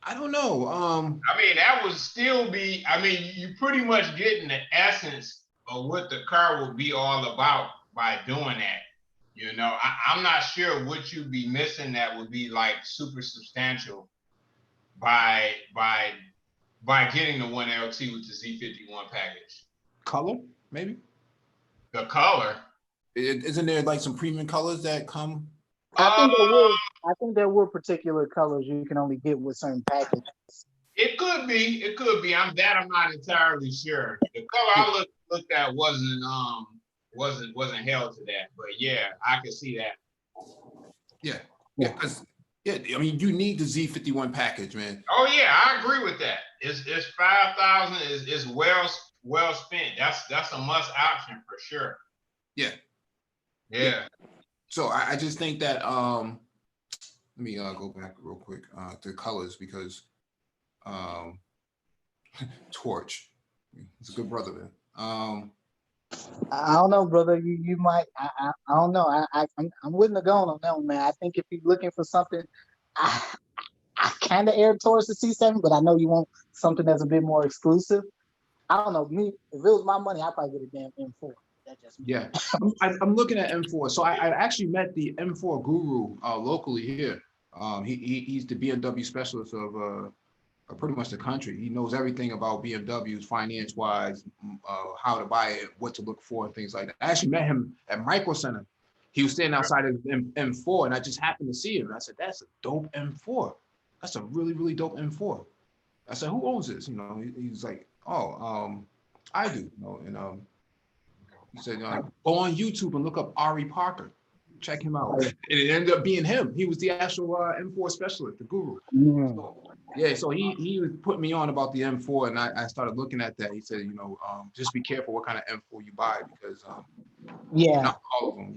I don't know. I mean, that would still be. I mean, you pretty much getting the essence of what the car would be all about by doing that. You know, I'm not sure what you'd be missing that would be like super substantial by getting the 1LT with the Z51 package. Color, maybe. The color. Isn't there like some premium colors that come? I think there were particular colors you can only get with certain packages. It could be. I'm not entirely sure. The color I looked at wasn't held to that, but yeah, I can see that. Yeah, because I mean, you need the Z51 package, man. Oh yeah, I agree with that. It's 5,000 is well spent. That's a must option for sure. Yeah. So I just think that let me go back real quick to colors because Torch, he's a good brother, man. I don't know, brother. You might. I don't know. I'm wouldn't have gone on that one, man. I think if you're looking for something, I kind of err towards the C7, but I know you want something that's a bit more exclusive. I don't know. Me, if it was my money, I'd probably get a damn M4. That's just me. Yeah, I'm looking at M4. So I actually met the M4 guru locally here. He's the BMW specialist of pretty much the country. He knows everything about BMWs, finance-wise, how to buy it, what to look for, and things like that. I actually met him at Micro Center. He was standing outside of M4, and I just happened to see him. And I said, "That's a dope M4. That's a really, really dope M4." I said, "Who owns this?" You know, he's like, "Oh, I do." You know, and he said, "Go on YouTube and look up Ari Parker. Check him out." And it ended up being him. He was the actual M4 specialist, the guru. So he was putting me on about the M4, and I started looking at that. He said, you know, just be careful what kind of M4 you buy because not all of them.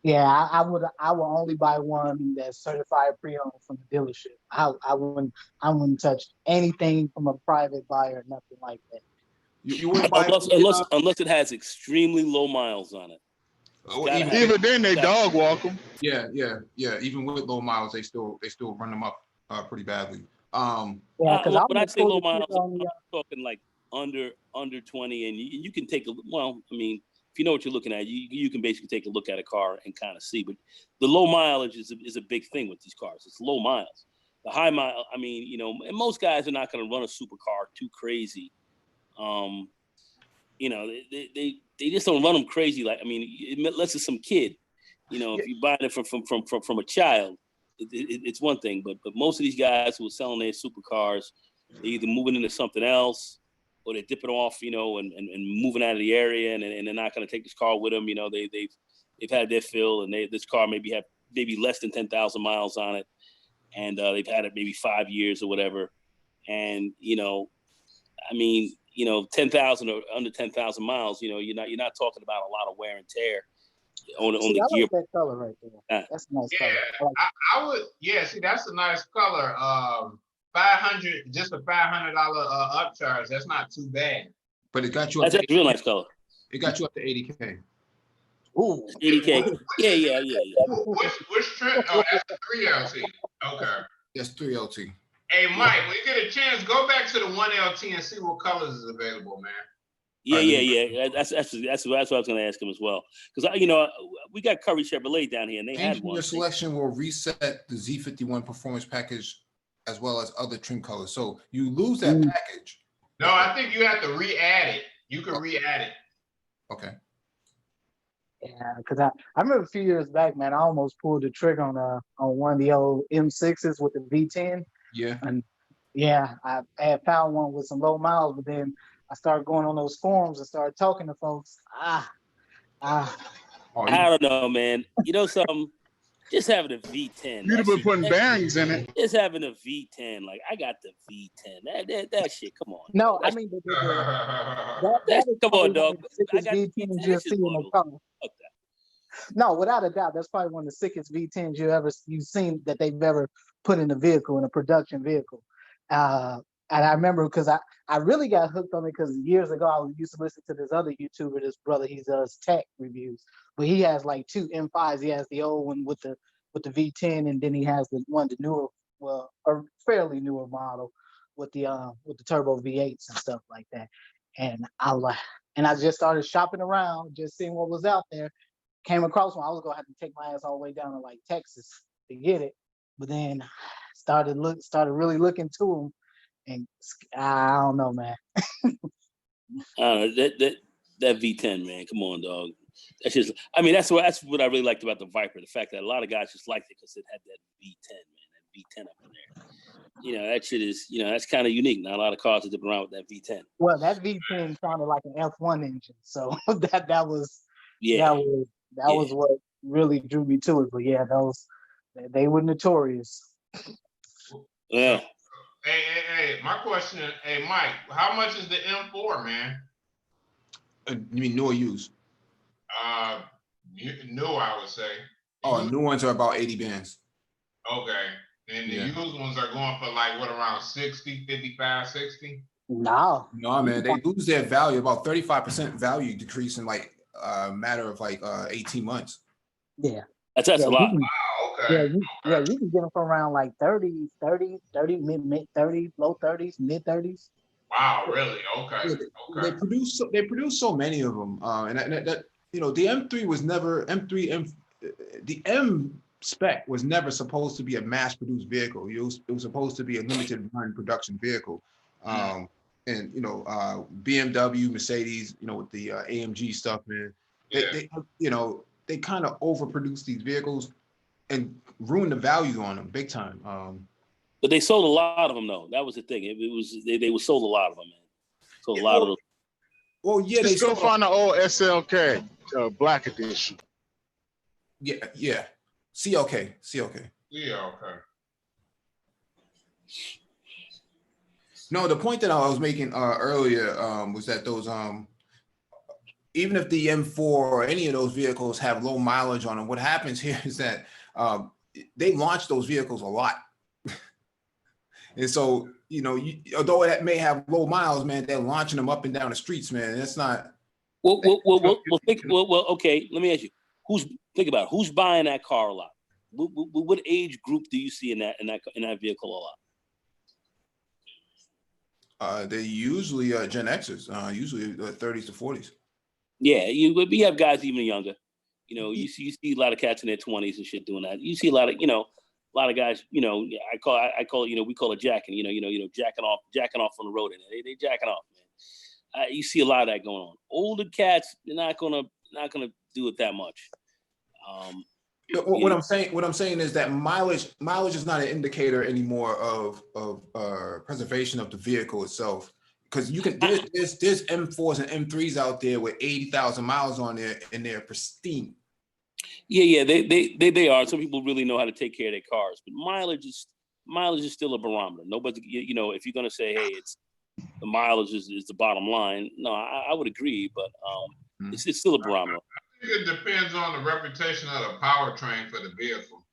Yeah, I would only buy one that's certified pre-owned from the dealership. I wouldn't touch anything from a private buyer, nothing like that. You wouldn't buy unless it has extremely low miles on it. Even then, they dog walk them. Yeah. Even with low miles, they still run them up pretty badly. When I say low miles, I'm talking like under 20, and you can take I mean, if you know what you're looking at, you can basically take a look at a car and kind of see. But the low mileage is a big thing with these cars. It's low miles. The high mile, I mean, you know, and most guys are not going to run a supercar too crazy. You know, they just don't run them crazy. Like, I mean, unless it's some kid, you know, if you buy it from a child, it's one thing. But most of these guys who are selling their supercars, they're either moving into something else or they're dipping off, you know, and moving out of the area, and they're not going to take this car with them. You know, they've had their fill, and this car maybe less than 10,000 miles on it, and they've had it maybe 5 years or whatever. And you know, I mean, you know, 10,000 or under 10,000 miles, you know, you're not talking about a lot of wear and tear on the gear. Like that color right there. That's a nice color. I would. Yeah, see, that's a nice color. $500, just a $500 upcharge. That's not too bad. But it got you. That's a real nice color. It got you up to 80K. Ooh, 80K. Yeah. Which trip? Oh, that's the 3LT. Okay. That's 3LT. Hey, Mike, when you get a chance, go back to the 1LT and see what colors is available, man. Yeah. That's what I was going to ask him as well. Because, you know, we got Curry Chevrolet down here, and they had one. Your selection will reset the Z51 performance package as well as other trim colors. So you lose that package, No, I think you have to re-add it. You can re-add it. Okay. Yeah, because I remember a few years back, man, I almost pulled the trigger on one of the old M6s with the V10. Yeah. And yeah, I had found one with some low miles, but then I started going on those forums and started talking to folks. I don't know, man. You know something? Just having a V10. You'd have been putting bearings in it. Just having a V10, like I got the V10. That shit. Come on. No, I mean, that is come on, dog. I got V10s you'll see in the car. No, without a doubt, that's probably one of the sickest V10s you've seen that they've ever put in a vehicle, in a production vehicle. And I remember because I really got hooked on it because years ago I used to listen to this other YouTuber, this brother. He does tech reviews, but he has like 2 M5s. He has the old one with the V10, and then he has the newer, well, a fairly newer model with the turbo V8s and stuff like that. And I just started shopping around, just seeing what was out there. Came across one. I was gonna have to take my ass all the way down to like Texas to get it, but then started really looking to them. And I don't know, man. That V10, man. Come on, dog. That's just. I mean, that's what I really liked about the Viper. The fact that a lot of guys just liked it because it had that V10, man. That V10 up in there. You know, that shit is. You know, that's kind of unique. Not a lot of cars are dipping around with that V10. Well, that V10 sounded like an F1 engine, so that was. Yeah. That was what really drew me to it. But yeah, they were notorious. Yeah. Hey, my question, hey, Mike, how much is the M4, man? You mean new or used? New, I would say. Oh, new ones are about 80 bands. Okay. And the used ones are going for like, what, around 60, 55, 60? No, man, they lose their value, about 35% value decrease in like a matter of like 18 months. Yeah. That's a lot. Wow, okay. Yeah, you can get them for around like 30, mid 30, low 30s, mid 30s. Wow, really? Okay. They produce so many of them, and that you know, the M3 was never the M spec was never supposed to be a mass-produced vehicle. It was supposed to be a limited run production vehicle. And you know, BMW, Mercedes, you know, with the AMG stuff, man, they you know, they kind of overproduce these vehicles and ruin the value on them big time. But they sold a lot of them, though. That was the thing. They were sold a lot of them, man. So a lot of them. Well, yeah, just go find the old SLK Black Edition. Yeah. CLK. Yeah, okay. No, the point that I was making earlier was that those even if the M4 or any of those vehicles have low mileage on them, what happens here is that they launch those vehicles a lot. And so, you know, although it may have low miles, man, they're launching them up and down the streets, man. That's not. Well, okay. Let me ask you, think about it. Who's buying that car a lot? What age group do you see in that vehicle a lot? They're usually Gen Xers, usually 30s to 40s. Yeah, we have guys even younger. You know, you see a lot of cats in their 20s and shit doing that. You see a lot of guys. You know, I call it. You know, we call it jacking. You know, jacking off on the road. And they jacking off, man. You see a lot of that going on. Older cats, they're not gonna do it that much. What I'm saying is that mileage is not an indicator anymore of preservation of the vehicle itself. Because there's M4s and M3s out there with 80,000 miles on there and they're pristine. Yeah, they are. Some people really know how to take care of their cars, but mileage is still a barometer. Nobody, you know, if you're gonna say, hey, it's the mileage is the bottom line. No, I would agree, but it's still a barometer. I think it depends on the reputation of the powertrain for the vehicle.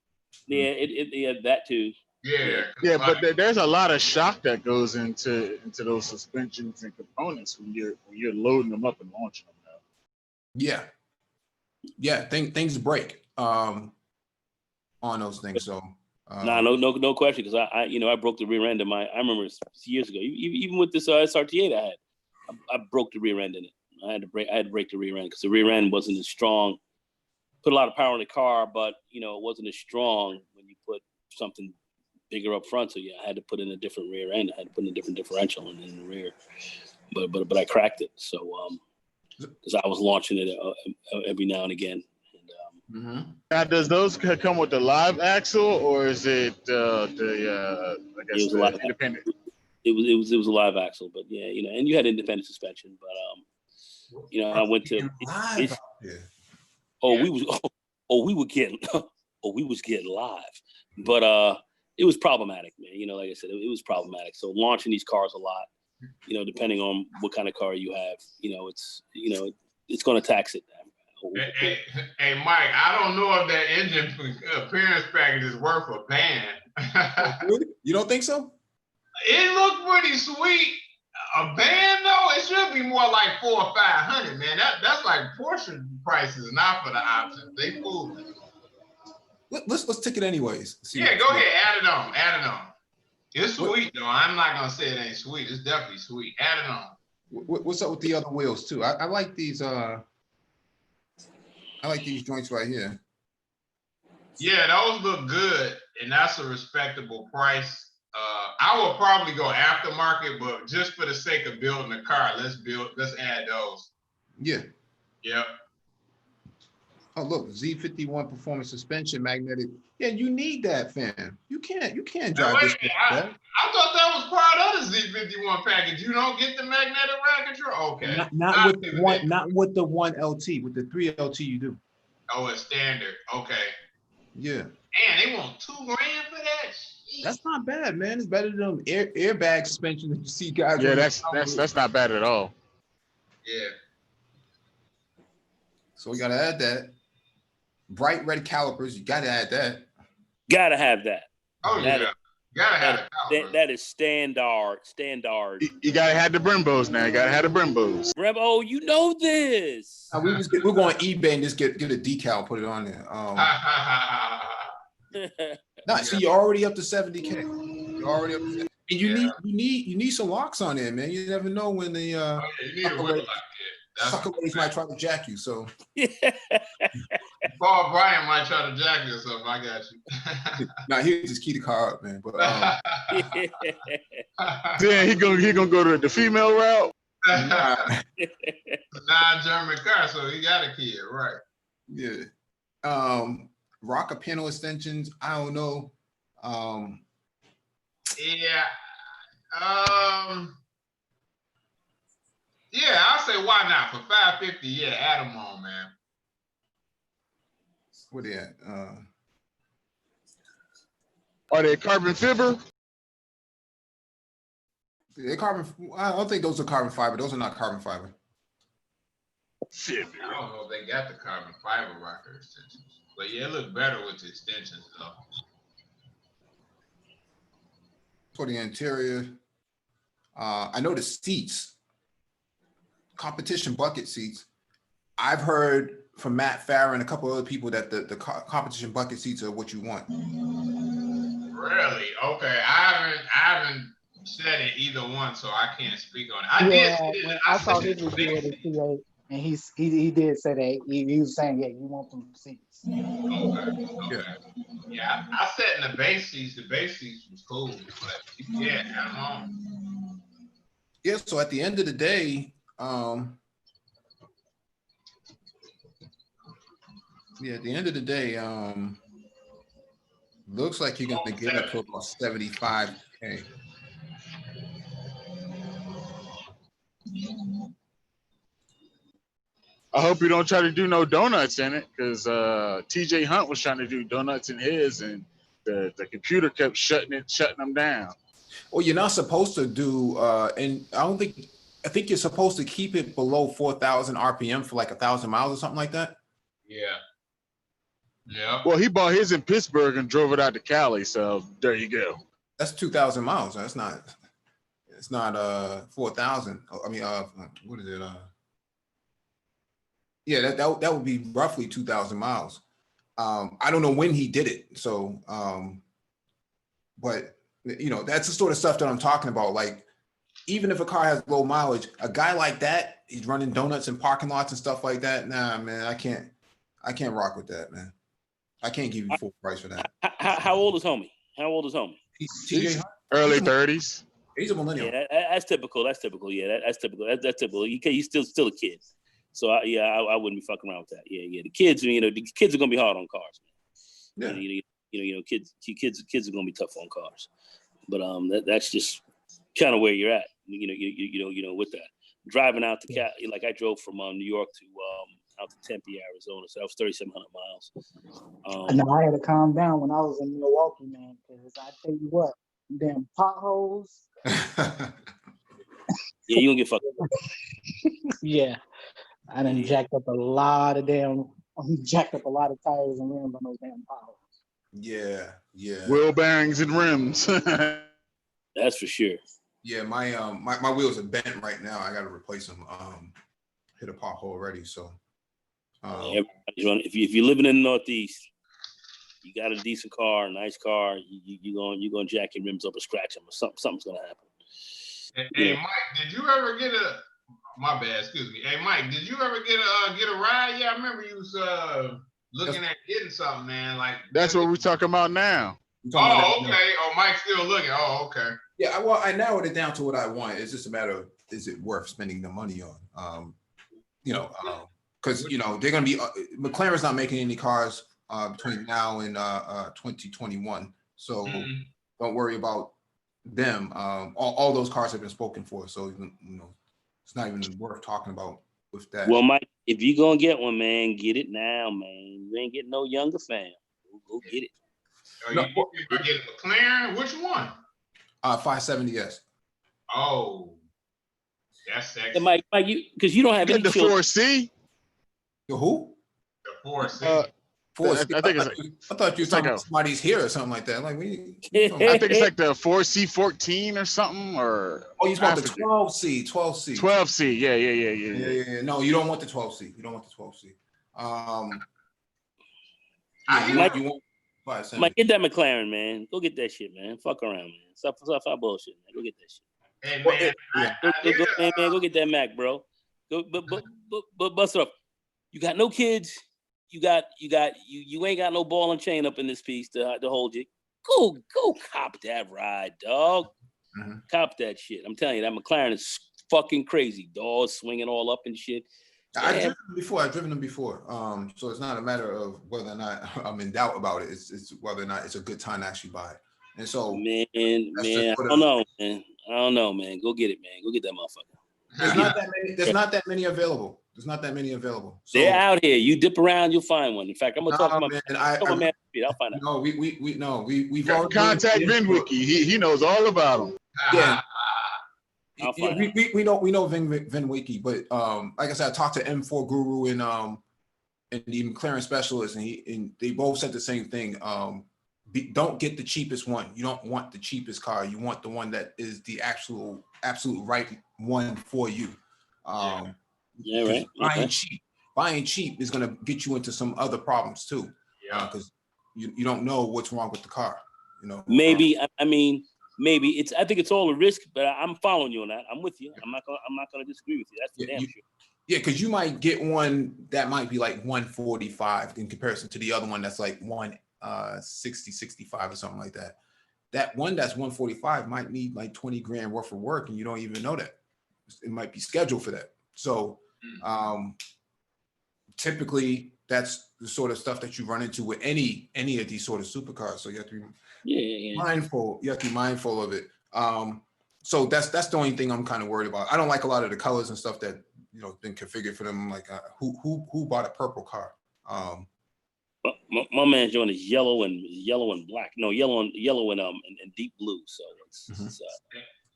Yeah, that too. Yeah, but there's a lot of shock that goes into those suspensions and components when you're loading them up and launching them now. Yeah, things break on those things. So no question, because I broke the rear end of I remember years ago, even with this SRT8 I had, I broke the rear end in it. I had to break the rear end because the rear end wasn't as strong. Put a lot of power in the car, but you know, it wasn't as strong when you put something bigger up front, so yeah, I had to put in a different rear end. I had to put in a different differential in the rear, but I cracked it. So because I was launching it every now and again. And, Now, does those come with the live axle, or is it I guess it was a live independent? It was a live axle, but yeah, and you had independent suspension, but I went to we was getting live, but it was problematic, man. Like I said, it was problematic. So launching these cars a lot, depending on what kind of car you have, it's going to tax it. Hey, Mike, I don't know if that engine appearance package is worth a band. You don't think so? It looked pretty sweet. A band though, it should be more like $400 or $500, man. That's like Porsche prices, not for the options. They fooled me. Let's take it anyways. Yeah, go ahead, add it on. It's sweet though. I'm not gonna say it ain't sweet. It's definitely sweet. Add it on. What's up with the other wheels too? I like these. I like these joints right here. Yeah, those look good, and that's a respectable price. I will probably go aftermarket, but just for the sake of building a car, let's add those. Yeah. Yep. Oh, look, Z51 performance suspension magnetic. Yeah, you need that, fam. You can't drive this. I thought that was part of the Z51 package. You don't get the magnetic rack control. Okay. Not with the 1LT. With the 3LT, you do. Oh, it's standard. Okay. Yeah. Man, they want $2,000 for that. Jeez. That's not bad, man. It's better than airbag suspension that you see guys. Yeah, that's not bad at all. Yeah. So we gotta add that. Bright red calipers. You gotta add that. Gotta have that. Oh yeah. Gotta have it. That is standard. You gotta have the Brembos now. You gotta have the Brembos. Brembo, you know this. We're going eBay and just get a decal and put it on there. So you're already up to 70K. You're already up to 70K. And you need some locks on there, man. You never know when the you need a whip lock. sucker ladies might try to jack you. So Paul Bryan might try to jack you or something. I got you. Nah, he'll just key the car up, man. But Then he gonna go to the female route. Non-German car, so he got a kid, right? Yeah. Rocker panel extensions. I don't know. Yeah. Yeah, I'll say why not for $550. Yeah, add them on, man. What they at? Are they carbon fiber? They carbon. I don't think those are carbon fiber. Those are not carbon fiber. Shit. I don't know if they got the carbon fiber rocker extensions, but yeah, it look better with the extensions though. For the interior, I know the seats, competition bucket seats. I've heard from Matt Farah and a couple other people that the competition bucket seats are what you want. Really? Okay. I haven't said it either one, so I can't speak on it. I saw his review of the T8, and he did say that he was saying, yeah, you want them seats. Okay. Yeah, I sat in the base seats. The base seats was cool, but yeah, I don't know. Yeah. So at the end of the day, looks like you're gonna get up to about 75K. I hope you don't try to do no donuts in it, because TJ Hunt was trying to do donuts in his, and the computer kept shutting them down. Well, you're not supposed to do, and I think you're supposed to keep it below 4,000 RPM for like 1,000 miles or something like that. Yeah. Yeah. Well, he bought his in Pittsburgh and drove it out to Cali, so there you go. That's 2,000 miles. That's not. It's not 4,000. I mean, what is it? Yeah, that would be roughly 2,000 miles. I don't know when he did it. So, but you know, that's the sort of stuff that I'm talking about. Like, even if a car has low mileage, a guy like that, he's running donuts in parking lots and stuff like that. Nah, man, I can't rock with that, man. I can't give you full price for that. How old is homie? TJ Early 30s. He's a millennial. Yeah, that's typical. That's typical. Yeah, that's typical. That's typical. He's still a kid. So I wouldn't be fucking around with that. Yeah. The kids, the kids are gonna be hard on cars, man. Yeah. Kids are gonna be tough on cars. But that's just kind of where you're at. With that. Driving out to Cali, like I drove from New York to out to Tempe, Arizona. So that was 3,700 miles. I know I had to calm down when I was in Milwaukee, man, because I tell you what, damn potholes. Yeah, you don't get fucked up. Yeah. I done jacked up a lot of tires and rims on those damn potholes. Yeah. Wheel bearings and rims. That's for sure. Yeah, my wheels are bent right now. I got to replace them. Hit a pothole already. So, if you're living in the Northeast, you got a decent car, a nice car. You're gonna jack your rims up or scratch them, or something's gonna happen. Hey, Mike, did you ever get a? My bad, excuse me. Hey, Mike, did you ever get a ride? Yeah, I remember you was looking at getting something, man. Like that's what we're talking about now. Oh, okay. Oh, Mike's still looking. Oh, okay. Yeah, well, I narrowed it down to what I want. It's just a matter of, is it worth spending the money on? Because they're going to be McLaren's not making any cars between now and 2021. So don't worry about them. All those cars have been spoken for. So it's not even worth talking about with that. Well, Mike, if you're gonna get one, man, get it now, man. You ain't getting no younger, fam. Go get it. You get a McLaren? Which one? 570S. Oh, that's sexy. Mike, because you don't have any the 4C. The who? The 4C. I thought you were talking about somebody's here or something like that. Like I think it's like the 4C14 or something, or you want the 12C. 12C. Yeah. No, you don't want the 12C. You don't want the 12C. Mike, get that McLaren, man. Go get that shit, man. Fuck around, man. Stop bullshit, man. Go get that shit. Hey, man, go get that Mac, bro. Go, but bust it up. You got no kids. You ain't got no ball and chain up in this piece to hold you. Go cop that ride, dog. Mm-hmm. Cop that shit. I'm telling you, that McLaren is fucking crazy. Doors swinging all up and shit. I've driven them before. So it's not a matter of whether or not I'm in doubt about it. It's whether or not it's a good time to actually buy it. And so, man, I don't know, man. Go get it, man. Go get that motherfucker. There's not that many available. So, they're out here. You dip around, you'll find one. In fact, I'm gonna talk about man. I'll find out. No, we've all contact VinWiki. He knows all about them. Yeah. We know VinWiki, but like I said, I talked to M4 Guru and the McLaren specialist, and they both said the same thing. Don't get the cheapest one. You don't want the cheapest car. You want the one that is the absolute right one for you. Right. Buying cheap is going to get you into some other problems too. Because you don't know what's wrong with the car. Maybe maybe it's. I think it's all a risk, but I'm following you on that. I'm with you. I'm not gonna disagree with you. That's for damn sure. Yeah, because you might get one that might be like 145 in comparison to the other one that's like 160, 65 or something like that. That one that's 145 might need like 20 grand worth of work, and you don't even know that. It might be scheduled for that. So typically that's the sort of stuff that you run into with any of these sort of supercars. So you have to be mindful. You have to be mindful of it. So that's the only thing I'm kind of worried about. I don't like a lot of the colors and stuff that been configured for them. Like who bought a purple car? My man's doing is yellow and black. No, yellow and deep blue. So it's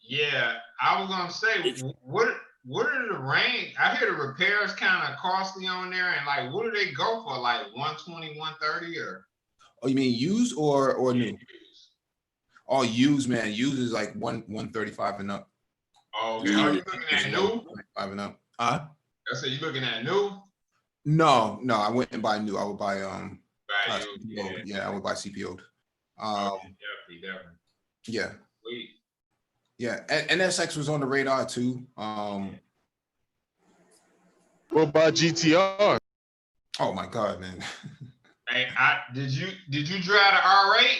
yeah, I was gonna say what are the range? I hear the repairs kind of costly on there, and like what do they go for? Like 120, 130 or? Oh, you mean used or new? Oh, used, man. Used is like 135 and up. Oh, okay. Are you looking at new? 5 and up. I said you looking at new? No, I wouldn't buy new. I would buy CPO. Yeah, I would buy CPO'd. Definitely. Yeah. Sweet. Yeah, and NSX was on the radar too. What about GTR? Oh my God, man. Hey, did you drive the R8?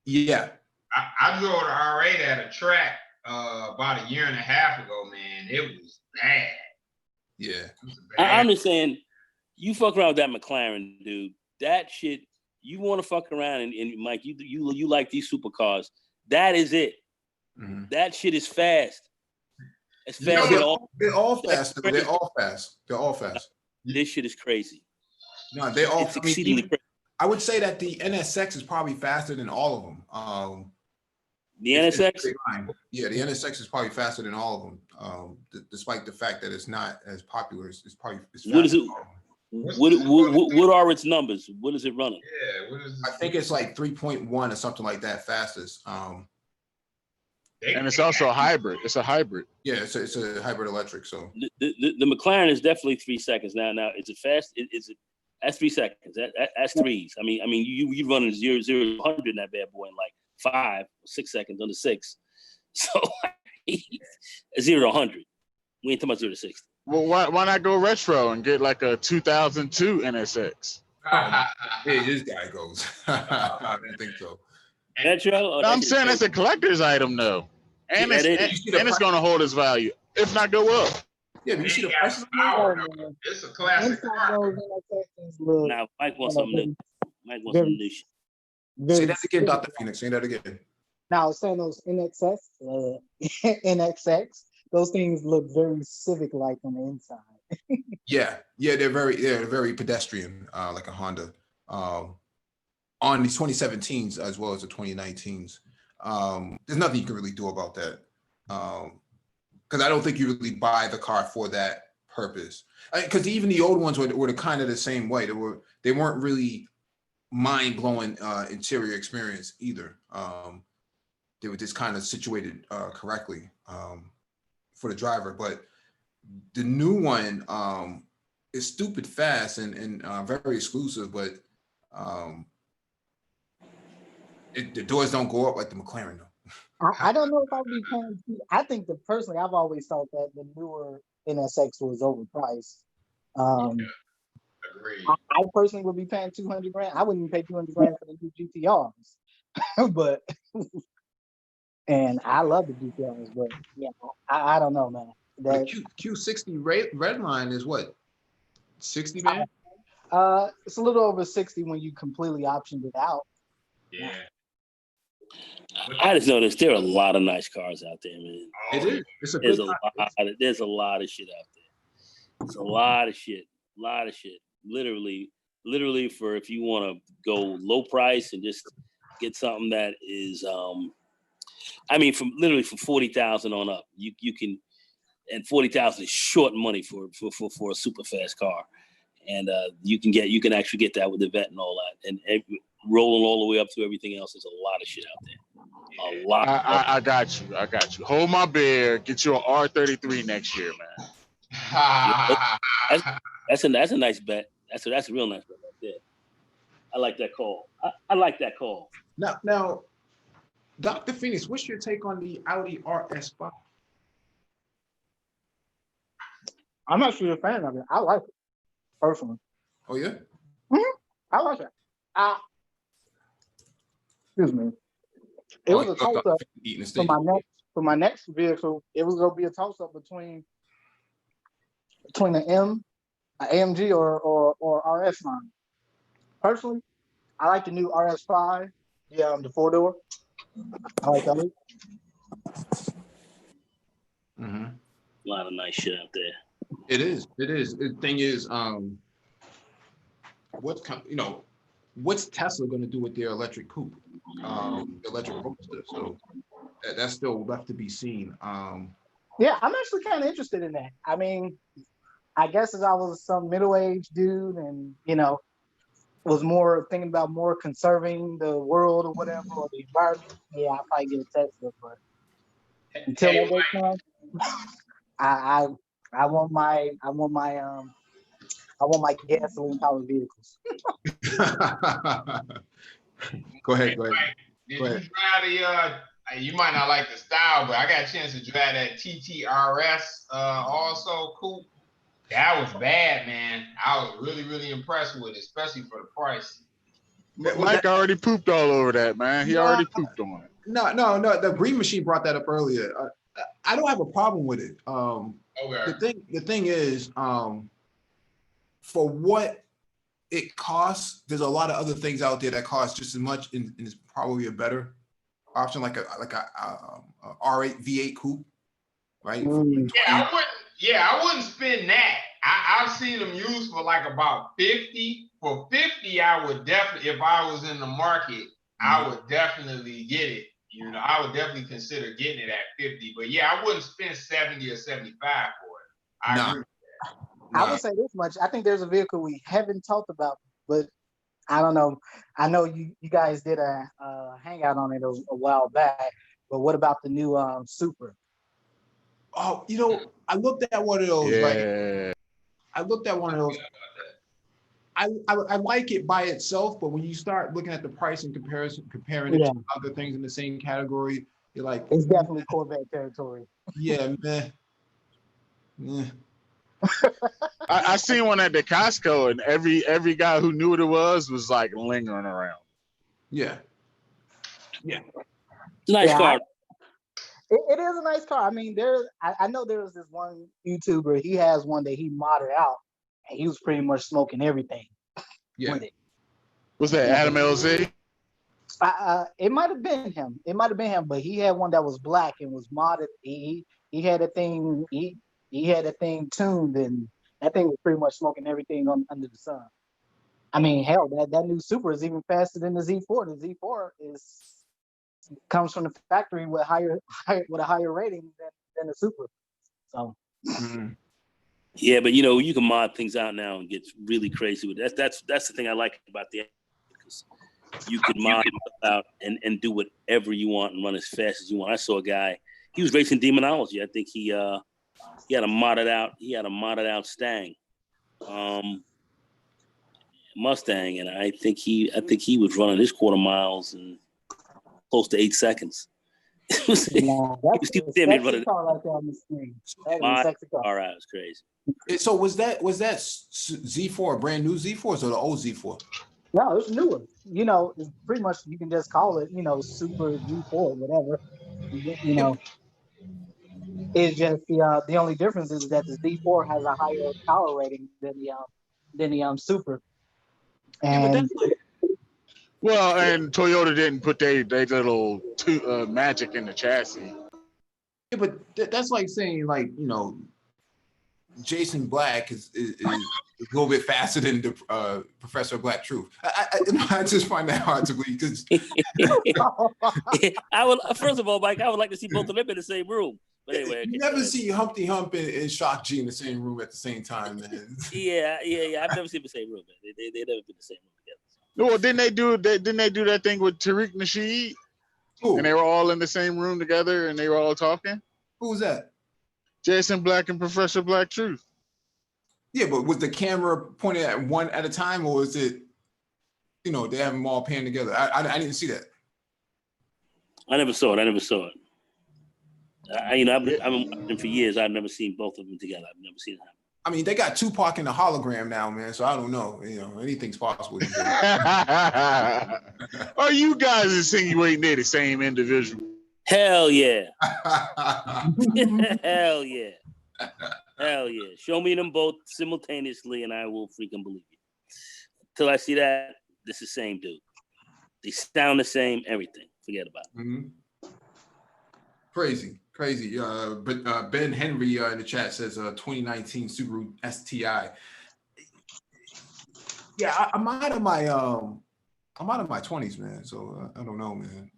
Yeah. I drove the R8 at a track about a year and a half ago, man. It was bad. Yeah. I'm just saying, you fuck around with that McLaren, dude. That shit, you want to fuck around and Mike, you like these supercars. That is it. Mm-hmm. That shit is fast. It's fast. They're all fast. They're all fast. They're all fast. This shit is crazy. No, they all. It's exceedingly crazy. I would say that the NSX is probably faster than all of them. The NSX? Yeah, the NSX is probably faster than all of them. Despite the fact that it's not as popular, it's probably faster. What is it? What are its numbers? What is it running? Yeah, what is I think it's like 3.1 or something like that fastest. And it's also a hybrid. It's a hybrid. Yeah, it's a hybrid electric. So the McLaren is definitely 3 seconds now. Now, is it fast? Is it? That's 3 seconds. That's threes. I mean, you running 0 to 100 in that bad boy in like 5 or 6 seconds under 6. So 0 to 100. We ain't talking about 0 to 60. Well, why not go retro and get like a 2002 NSX? Hey, this guy goes. I didn't think so. Retro? I'm saying that's a collector's item, though, and it's going to hold its value, if not go up. Yeah, but you see the price. It's a classic car. Now, Mike wants something new. Mike wants some new shit. Say that again, Dr. Phoenix. Say that again. Now, I was saying those NXX, those things look very Civic-like on the inside. Yeah, they're very pedestrian, like a Honda. On these 2017s as well as the 2019s, there's nothing you can really do about that. Because I don't think you really buy the car for that purpose. Because even the old ones were the kind of the same way. They weren't really mind-blowing interior experience either. They were just kind of situated correctly for the driver. But the new one is stupid fast and very exclusive, but the doors don't go up like the McLaren though. I don't know if I would be paying. I think that personally, I've always thought that the newer NSX was overpriced. Agreed. I personally would be paying $200,000. I wouldn't even pay $200,000 for the new GTRs, but and I love the GTRs, but yeah, I don't know, man. The Q60 red line is what, 60, man? It's a little over 60 when you completely optioned it out. Yeah. I just noticed there are a lot of nice cars out there, man. It is. It's a There's good there's a lot of shit out there. It's a lot of shit. Literally for if you want to go low price and just get something that is, from 40,000 on up, you can, and 40,000 is short money for a super fast car, and you can actually get that with the vet and all that, and rolling all the way up to everything else. There's a lot of shit out there. A lot. I got you. Hold my beer. Get you an R33 next year, man. That's a nice bet. That's a real nice bet right there. I like that call. I like that call. Now, Dr. Phoenix, what's your take on the Audi RS5? I'm actually a fan of it. I like it personally. Oh yeah. Mm-hmm. I like it. Excuse me. It was a toss-up for my next vehicle. It was gonna be a toss-up between an AMG or RS line. Personally, I like the new RS5. Yeah, the 4-door. I like that. Mm-hmm. A lot of nice shit out there. It is. The thing is, what's Tesla going to do with their electric coupe, electric roadster? So that's still left to be seen. Yeah, I'm actually kind of interested in that. I mean, I guess as I was some middle-aged dude and, was more thinking about more conserving the world or whatever, or the environment, yeah, I'll probably get a Tesla. But until that day comes, I want my gasoline powered vehicles. Go ahead. Did you drive you might not like the style, but I got a chance to drive that TTRS also coupe. That was bad, man. I was really, really impressed with it, especially for the price. Mike already pooped all over that, man. He already pooped on it. No. The Green Machine brought that up earlier. I don't have a problem with it. Okay. The thing is, for what it costs, there's a lot of other things out there that cost just as much, and is probably a better option, like a R8 V8 coupe, right? I wouldn't spend that. I've seen them used for like about 50. For 50, I would definitely, if I was in the market, I would definitely get it. You know, I would definitely consider getting it at 50. But yeah, I wouldn't spend 70 or 75 for it. I agree with that. I would say this much. I think there's a vehicle we haven't talked about, but I don't know. I know you guys did a hangout on it a while back, but what about the new Supra? Oh, you know, I looked at one of those, right? I looked at one of those. I like it by itself, but when you start looking at the price and comparing it to other things in the same category, you're like, it's definitely Corvette territory. Yeah, man. Yeah. I seen one at the Costco, and every guy who knew what it was like lingering around. Yeah. Nice car. It is a nice car. I mean, I know there was this one YouTuber. He has one that he modded out, and he was pretty much smoking everything. Yeah. With it. Was that Adam LZ? It might have been him. But he had one that was black and was modded. He had a thing. He had a thing tuned, and that thing was pretty much smoking everything under the sun. I mean, hell, that new Supra is even faster than the Z4. The Z4 comes from the factory with a higher rating than the Supra. So. Yeah, but you know, you can mod things out now and get really crazy with it. That's the thing I like about the, because you can mod out and do whatever you want and run as fast as you want. I saw a guy, he was racing Demonology. I think he had a modded out Stang, Mustang, and I think he was running his quarter miles in close to 8 seconds. That's a sexy car right there on the screen. All right, it was crazy. So was that Z4 a brand new Z4 or the old Z4? No, it's newer. You know, it's pretty much, you can just call it, you know, Super Z4, whatever. You know, it's just the only difference is that the Z4 has a higher power rating than the Super. And well, and Toyota didn't put their little magic in the chassis. Yeah, but that's like saying, like, you know, Jason Black is a little bit faster than the Professor Black Truth. I just find that hard to believe, because I would, first of all, Mike, I would like to see both of them in the same room. But anyway, you never see Humpty Hump and Shock G in the same room at the same time, man. Yeah. I've never seen them in the same room, man. They never been in the same room together. Well, didn't they do that thing with Tariq Nasheed? Ooh. And they were all in the same room together and they were all talking? Who was that? Jason Black and Professor Black Truth. Yeah, but was the camera pointed at one at a time, or was it, you know, they have them all panned together? I didn't see that. I never saw it. You know, I've been watching for years. I've never seen both of them together. I've never seen it happen. I mean, they got Tupac in the hologram now, man. So I don't know. You know, anything's possible. Are you guys insinuating they're the same individual? Hell yeah. Hell yeah. Show me them both simultaneously and I will freaking believe you. Till I see that, this is the same dude. They sound the same, everything. Forget about it. Mm-hmm. Crazy. But Ben Henry in the chat says 2019 Subaru STI. Yeah, I'm out of my 20s, man. So I don't know, man.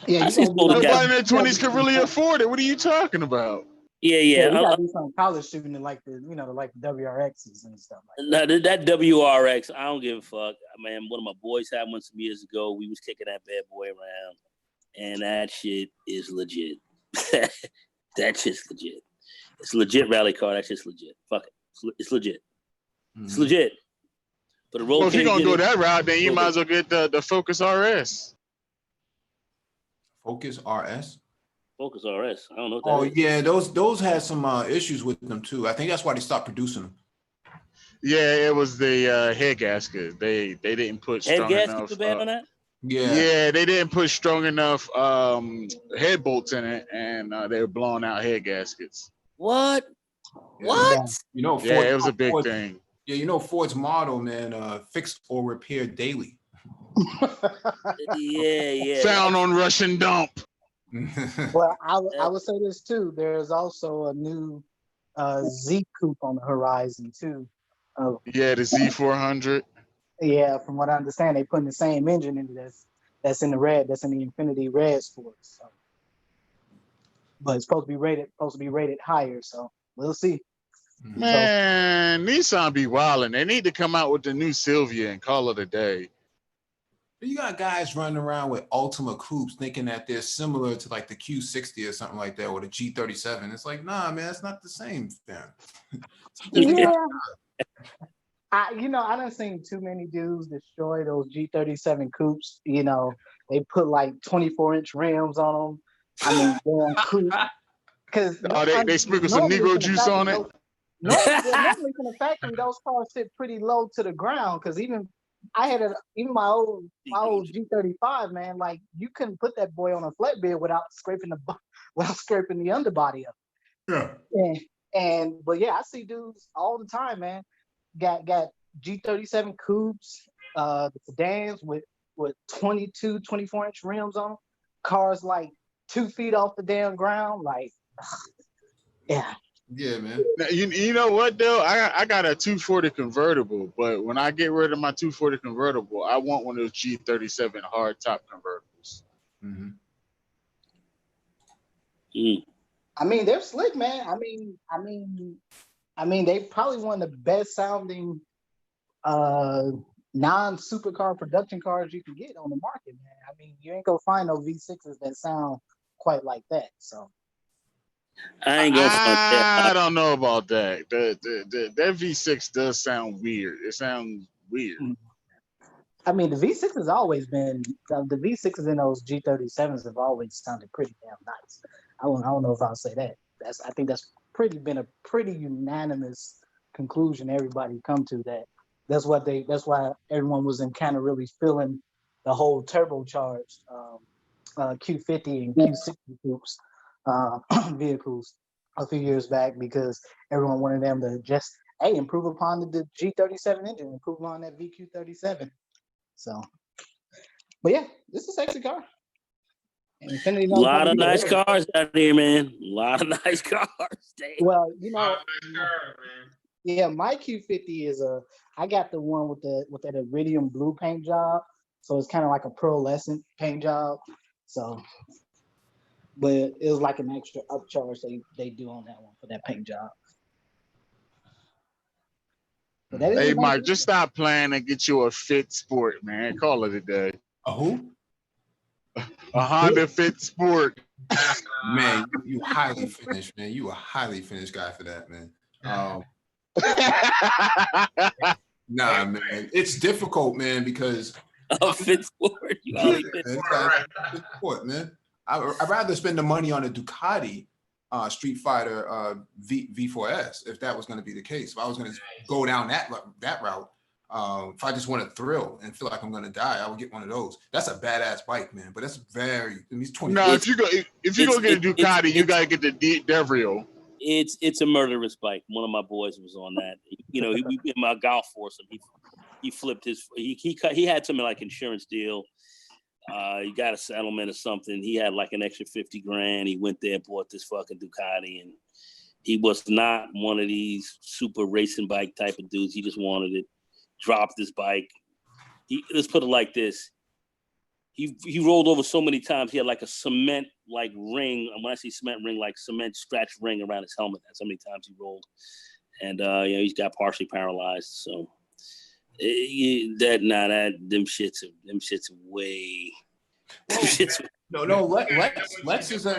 Yeah, nobody in their 20s could really afford it. What are you talking about? Yeah. You gotta do some college shooting like the WRXs and stuff like that. That WRX, I don't give a fuck. Man, one of my boys had one some years ago. We was kicking that bad boy around, and that shit is legit. That shit's legit. It's a legit rally car. That shit's legit. Fuck it. It's legit. Mm-hmm. It's legit. But the road. Well, if you're gonna go that route, then you might as well get the Focus RS. Focus RS. Focus RS. I don't know what that is. Yeah, those had some issues with them too. I think that's why they stopped producing them. Yeah, it was the head gasket. They didn't put strong enough. Head gasket was bad on that? Yeah, they didn't put strong enough head bolts in it, and they were blowing out head gaskets. What? Yeah. What? You know, Yeah, it was a big thing. Yeah, you know, Ford's model, man, fixed or repaired daily. Yeah. Found on Russian dump. Well, I would say this too. There's also a new Z coupe on the horizon too. Yeah, the Z400. Yeah, from what I understand, they putting the same engine into this. That's in the Infinity Red Sports. So. But it's supposed to be rated higher. So we'll see. Man, Nissan be wilding. They need to come out with the new Silvia and call it a day. You got guys running around with Ultima coupes thinking that they're similar to like the Q60 or something like that, or the G37. It's like, nah, man, it's not the same, man. Yeah. I done seen too many dudes destroy those G37 coupes. You know, they put like 24-inch rims on them. I mean, damn coupe. Because they sprinkle some Negro juice on it. Normally from the factory, those cars sit pretty low to the ground. Because even my old G35, man, like you couldn't put that boy on a flatbed without scraping the underbody up. Yeah. But yeah, I see dudes all the time, man. Got G37 coupes, the sedans with 22, 24-inch rims on them. Cars like 2 feet off the damn ground. Like, yeah. Yeah, man. Now, you know what though? I got a 240 convertible, but when I get rid of my 240 convertible, I want one of those G37 hard top convertibles. Mm-hmm. I mean, they're slick, man. I mean, they probably one of the best sounding non-supercar production cars you can get on the market, man. I mean, you ain't gonna find no V6s that sound quite like that. So I ain't gonna front that. I don't know about that. That V6 does sound weird. It sounds weird. I mean, the V6 has always been the V6s in those G37s have always sounded pretty damn nice. I don't know if I'll say that. I think that's been a pretty unanimous conclusion everybody come to that. That's why everyone was in kind of really feeling the whole turbocharged Q50 and Q60 coupes vehicles a few years back, because everyone wanted them to just improve upon the G37 engine, improve on that VQ37. So, but yeah, this is a sexy car. A lot of nice cars out there, man. A lot of nice cars. Damn. Well, yeah, my Q50 is I got the one with that iridium blue paint job, so it's kind of like a pearlescent paint job. So, but it was like an extra upcharge they do on that one for that paint job. Hey, Mike, just stop playing and get you a Fit Sport, man. Call it a day. A who? A Honda Fit Sport. Man, you highly finished, man. You a highly finished guy for that, man. Nah, man. It's difficult, man, because Fit Sport. Man. I'd rather spend the money on a Ducati Street Fighter V4S if that was going to be the case. If I was going to go down that route, if I just want a thrill and feel like I'm going to die, I would get one of those. That's a badass bike, man. But that's he's 20. No, if you go get a Ducati, you got to get the Devrio. It's a murderous bike. One of my boys was on that. You know, he in my golf force, and he flipped his. He had some like insurance deal. He got a settlement or something. He had like an extra $50,000. He went there, bought this fucking Ducati, and he was not one of these super racing bike type of dudes. He just wanted it. Dropped his bike. Let's put it like this. He rolled over so many times. He had like a cement like ring. And when I say cement ring, like cement scratch ring around his helmet. That's how many times he rolled. And he's got partially paralyzed. So them shits are way. No. Lex is a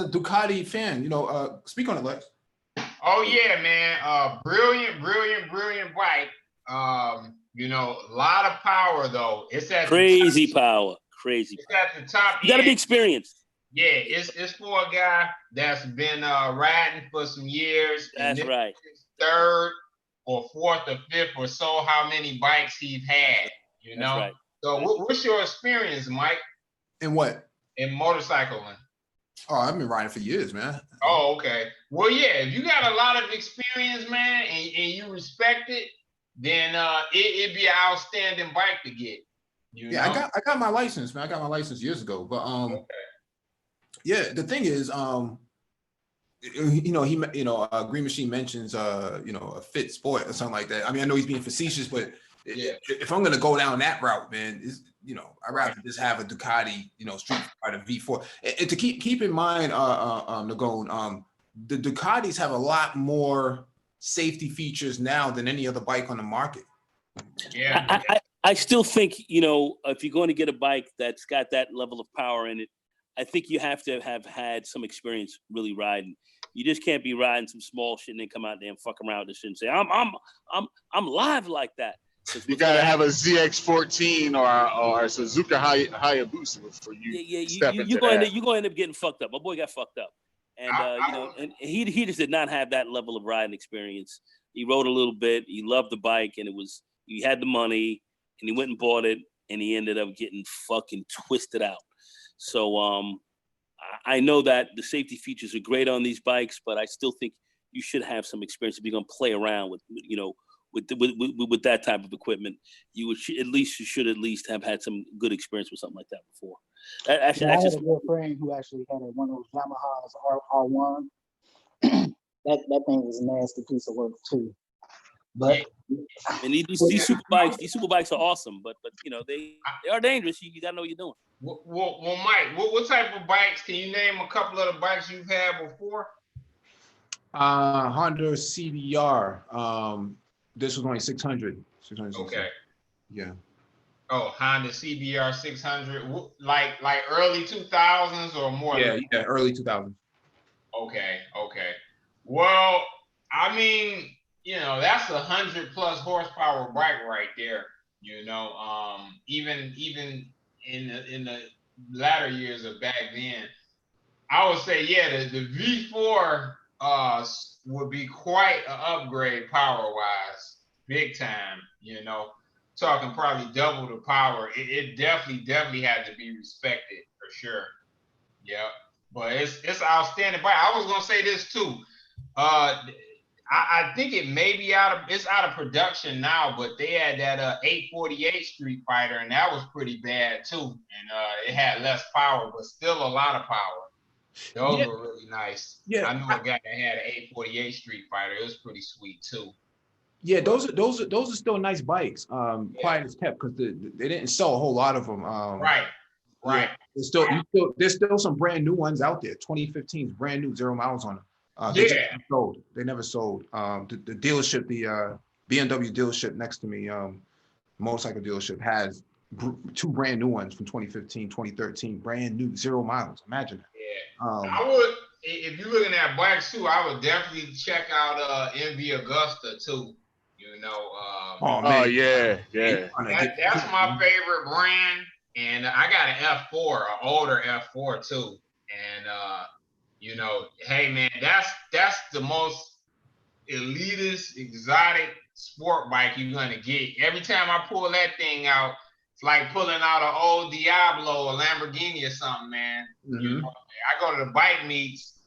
Ducati fan. You know, speak on it, Lex. Oh yeah, man. Brilliant bike. You know, a lot of power though. It's at crazy power. It's at the top. You gotta be experienced. Yeah, it's for a guy that's been riding for some years. That's right. Third or fourth or fifth or so how many bikes he's had, you know? Right. So what's your experience, Mike, In what? in motorcycling? Oh, I've been riding for years, man. Oh, okay. Well, yeah, if you got a lot of experience, man, and you respect it, then it'd be an outstanding bike to get. You know? I got my license, man. I got my license years ago. But Okay. yeah, the thing is, Green Machine mentions a fit sport or something like that. I mean, I know he's being facetious, but if I'm gonna go down that route, man, I'd rather just have a Ducati, Street Fighter V4. And to keep in mind, Nagone, the Ducatis have a lot more safety features now than any other bike on the market. Yeah. I still think, if you're going to get a bike that's got that level of power in it, I think you have to have had some experience really riding. You just can't be riding some small shit and then come out there and fuck around with this shit and say, I'm live like that. You gotta have a ZX14 or a Suzuka Hayabusa before you step into that. You're going to end up getting fucked up. My boy got fucked up. And and he just did not have that level of riding experience. He rode a little bit, he loved the bike, and he had the money, and he went and bought it, and he ended up getting fucking twisted out. So I know that the safety features are great on these bikes, but I still think you should have some experience if you're gonna play around with that type of equipment. You should at least have had some good experience with something like that before. I had a good friend who actually had one of those Yamaha's R1. that thing was a nasty piece of work too. But and these super bikes are awesome, but they are dangerous. You gotta know what you're doing. Well, Mike, what type of bikes? Can you name a couple of the bikes you've had before? Honda CBR. This was only 600. Okay. Yeah. Oh, Honda CBR 600, like early 2000s or more? Yeah, early 2000s. Okay. Well, I mean, that's 100+ horsepower bike right there. Even in the latter years of back then, I would say, the V4 would be quite an upgrade power-wise, big time. Talking probably double the power. It definitely had to be respected for sure. Yeah, but it's outstanding bike. I was gonna say this too. I think it may be out of production now, but they had that 848 Street Fighter, and that was pretty bad too. And it had less power, but still a lot of power. Those were really nice. Yeah, I knew a guy that had an 848 Street Fighter. It was pretty sweet too. Yeah, those are still nice bikes. Quiet as kept, because they didn't sell a whole lot of them. Right. Yeah, there's still some brand new ones out there. 2015's brand new, 0 miles on them. They never sold. The dealership, the BMW dealership next to me, motorcycle dealership, has 2 brand new ones from 2015, 2013, brand new, 0 miles. Imagine that. Yeah. I would, if you're looking at bikes too, I would definitely check out MV Augusta too. That's my favorite brand, and I got an F4, an older F4 too, and hey man, that's the most elitist, exotic sport bike you're gonna get. Every time I pull that thing out, it's like pulling out an old Diablo or Lamborghini or something, man. Mm-hmm. I go to the bike meets,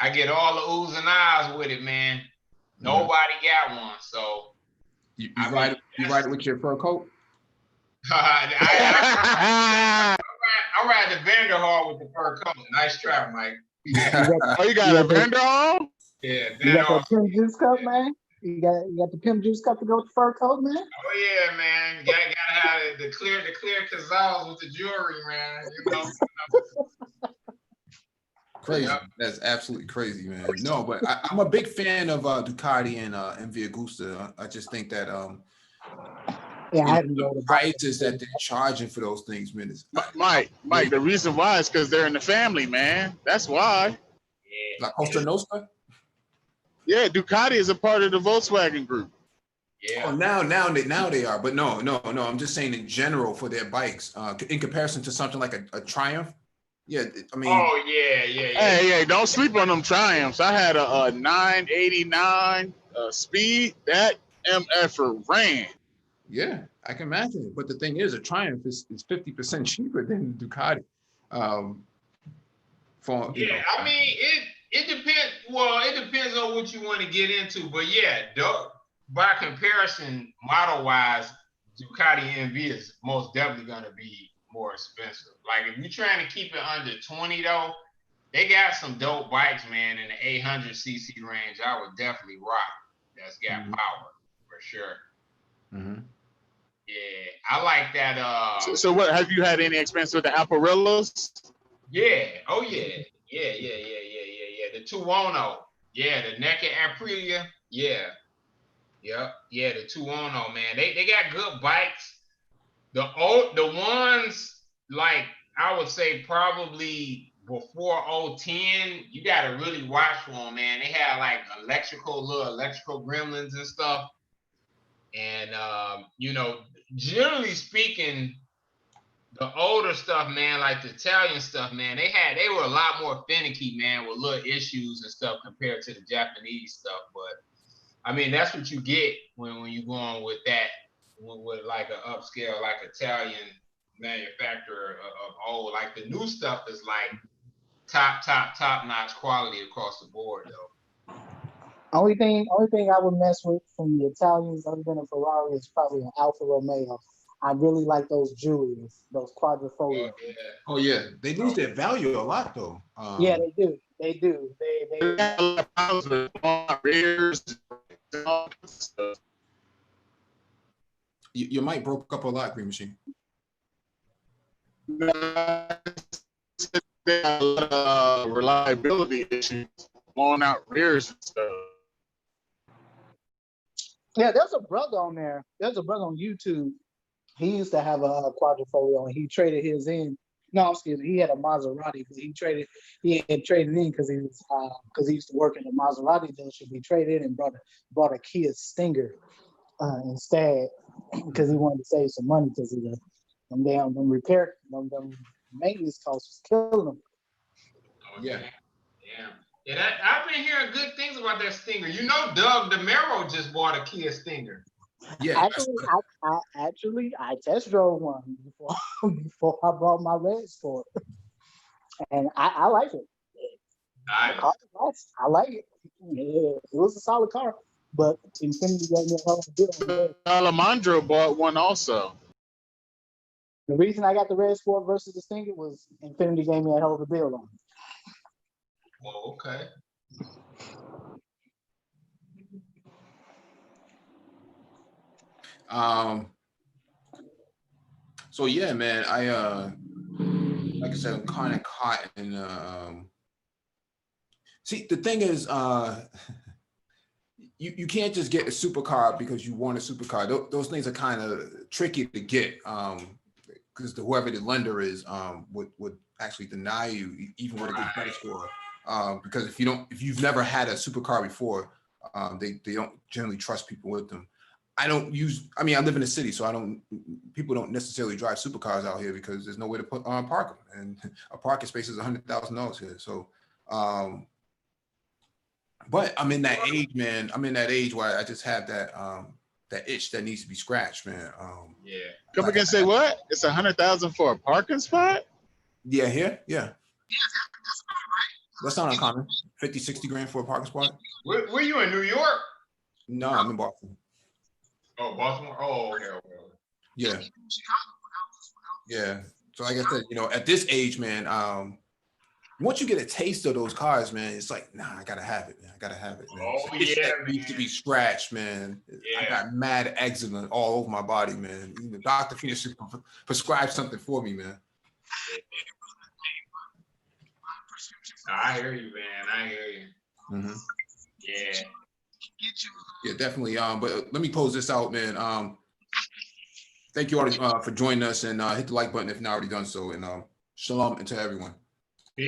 I get all the oohs and ahs with it, man. Nobody got one, so you ride it with your fur coat. I ride the Vanderhall with the fur coat. Nice try, Mike. Oh, you got a Vanderhall? Yeah, you got the pimp juice cup, man. You got the pimp juice cup to go with the fur coat, man. Oh yeah, man. Gotta have the clear Cazals with the jewelry, man. Crazy. Yep. That's absolutely crazy, man. No, but I'm a big fan of Ducati and MV Agusta. I just think that the prices that they're charging for those things, man. Mike, the reason why is because they're in the family, man. That's why. Yeah. La Costa Nostra? Yeah, Ducati is a part of the Volkswagen group. Yeah. Oh, now they are, but no. I'm just saying in general for their bikes, in comparison to something like a Triumph. Yeah, I mean. Oh yeah. Hey, don't sleep on them Triumphs. I had a 989 Speed. That MF ran. Yeah, I can imagine it. But the thing is, a Triumph is 50% cheaper than Ducati. Yeah, I mean, it depends. Well, it depends on what you want to get into. But yeah, by comparison, model wise, Ducati NV is most definitely gonna be more expensive. Like if you're trying to keep it under 20 though, they got some dope bikes, man, in the 800cc range. I would definitely rock. That's got power for sure. Mm-hmm. Yeah, I like that. So what, have you had any experience with the Aparellos? Yeah. Oh yeah. Yeah. The 210. Yeah, the Naked Aprilia. Yeah. Yep. Yeah, the 210, man. They got good bikes. The ones like I would say probably before 010, you gotta really watch for them, man. They had like little electrical gremlins and stuff. And generally speaking, the older stuff, man, like the Italian stuff, man, they were a lot more finicky, man, with little issues and stuff compared to the Japanese stuff. But I mean, that's what you get when you go on with that, with like an upscale, like Italian manufacturer of old. Like the new stuff is like top notch quality across the board, though. Only thing I would mess with from the Italians, other than a Ferrari, is probably an Alfa Romeo. I really like those Giulias, those quadrifoglios. Oh yeah, they lose their value a lot though. Yeah, they do. They do. Your mic broke up a lot, Green Machine. A lot of reliability issues, blowing out rears and stuff. Yeah, there's a brother on there. There's a brother on YouTube. He used to have a quadrifoglio, and he traded his in. No, excuse me. He had a Maserati, but he had traded in because he used to work in a Maserati dealership. He traded in and brought a Kia Stinger instead because he wanted to save some money because them maintenance costs was killing him. Oh, yeah. I've been hearing good things about that Stinger. You know, Doug DeMero just bought a Kia Stinger. Yeah. I test drove one before I bought my red Sport, and I like it. Nice. I like it. Yeah, it was a solid car, but Infiniti gave me a hell of a deal. Alejandro bought one also. The reason I got the red Sport versus the Stinger was Infiniti gave me a hell of a deal on it. Oh, okay. So yeah, man, like I said, I'm kind of caught in see, the thing is, you can't just get a supercar because you want a supercar. Those things are kind of tricky to get, because whoever the lender is would actually deny you even with a good credit score. Because if you've never had a supercar before, they don't generally trust people with them. I live in the city, so people don't necessarily drive supercars out here because there's nowhere to park them, and a parking space is $100,000 here. So, but I'm in that age, man. I'm in that age where I just have that itch that needs to be scratched, man. Yeah. Come again, say what? It's $100,000 for a parking spot? Yeah, here, yeah. That's not uncommon. 50, 60 grand for a parking spot. Were you in New York? No, I'm in Boston. Oh, Baltimore. Oh, okay. Yeah. Yeah. So like I said, at this age, man, once you get a taste of those cars, man, it's like, nah, I gotta have it, man. I gotta have it, man. Oh, It needs to be scratched, man. Yeah. I got mad eczema all over my body, man. The doctor should prescribe something for me, man. I hear you, man. I hear you. Mm-hmm. Yeah. Yeah, definitely. But let me close this out, man. Thank you all for joining us, and hit the like button if not already done so. And shalom to everyone.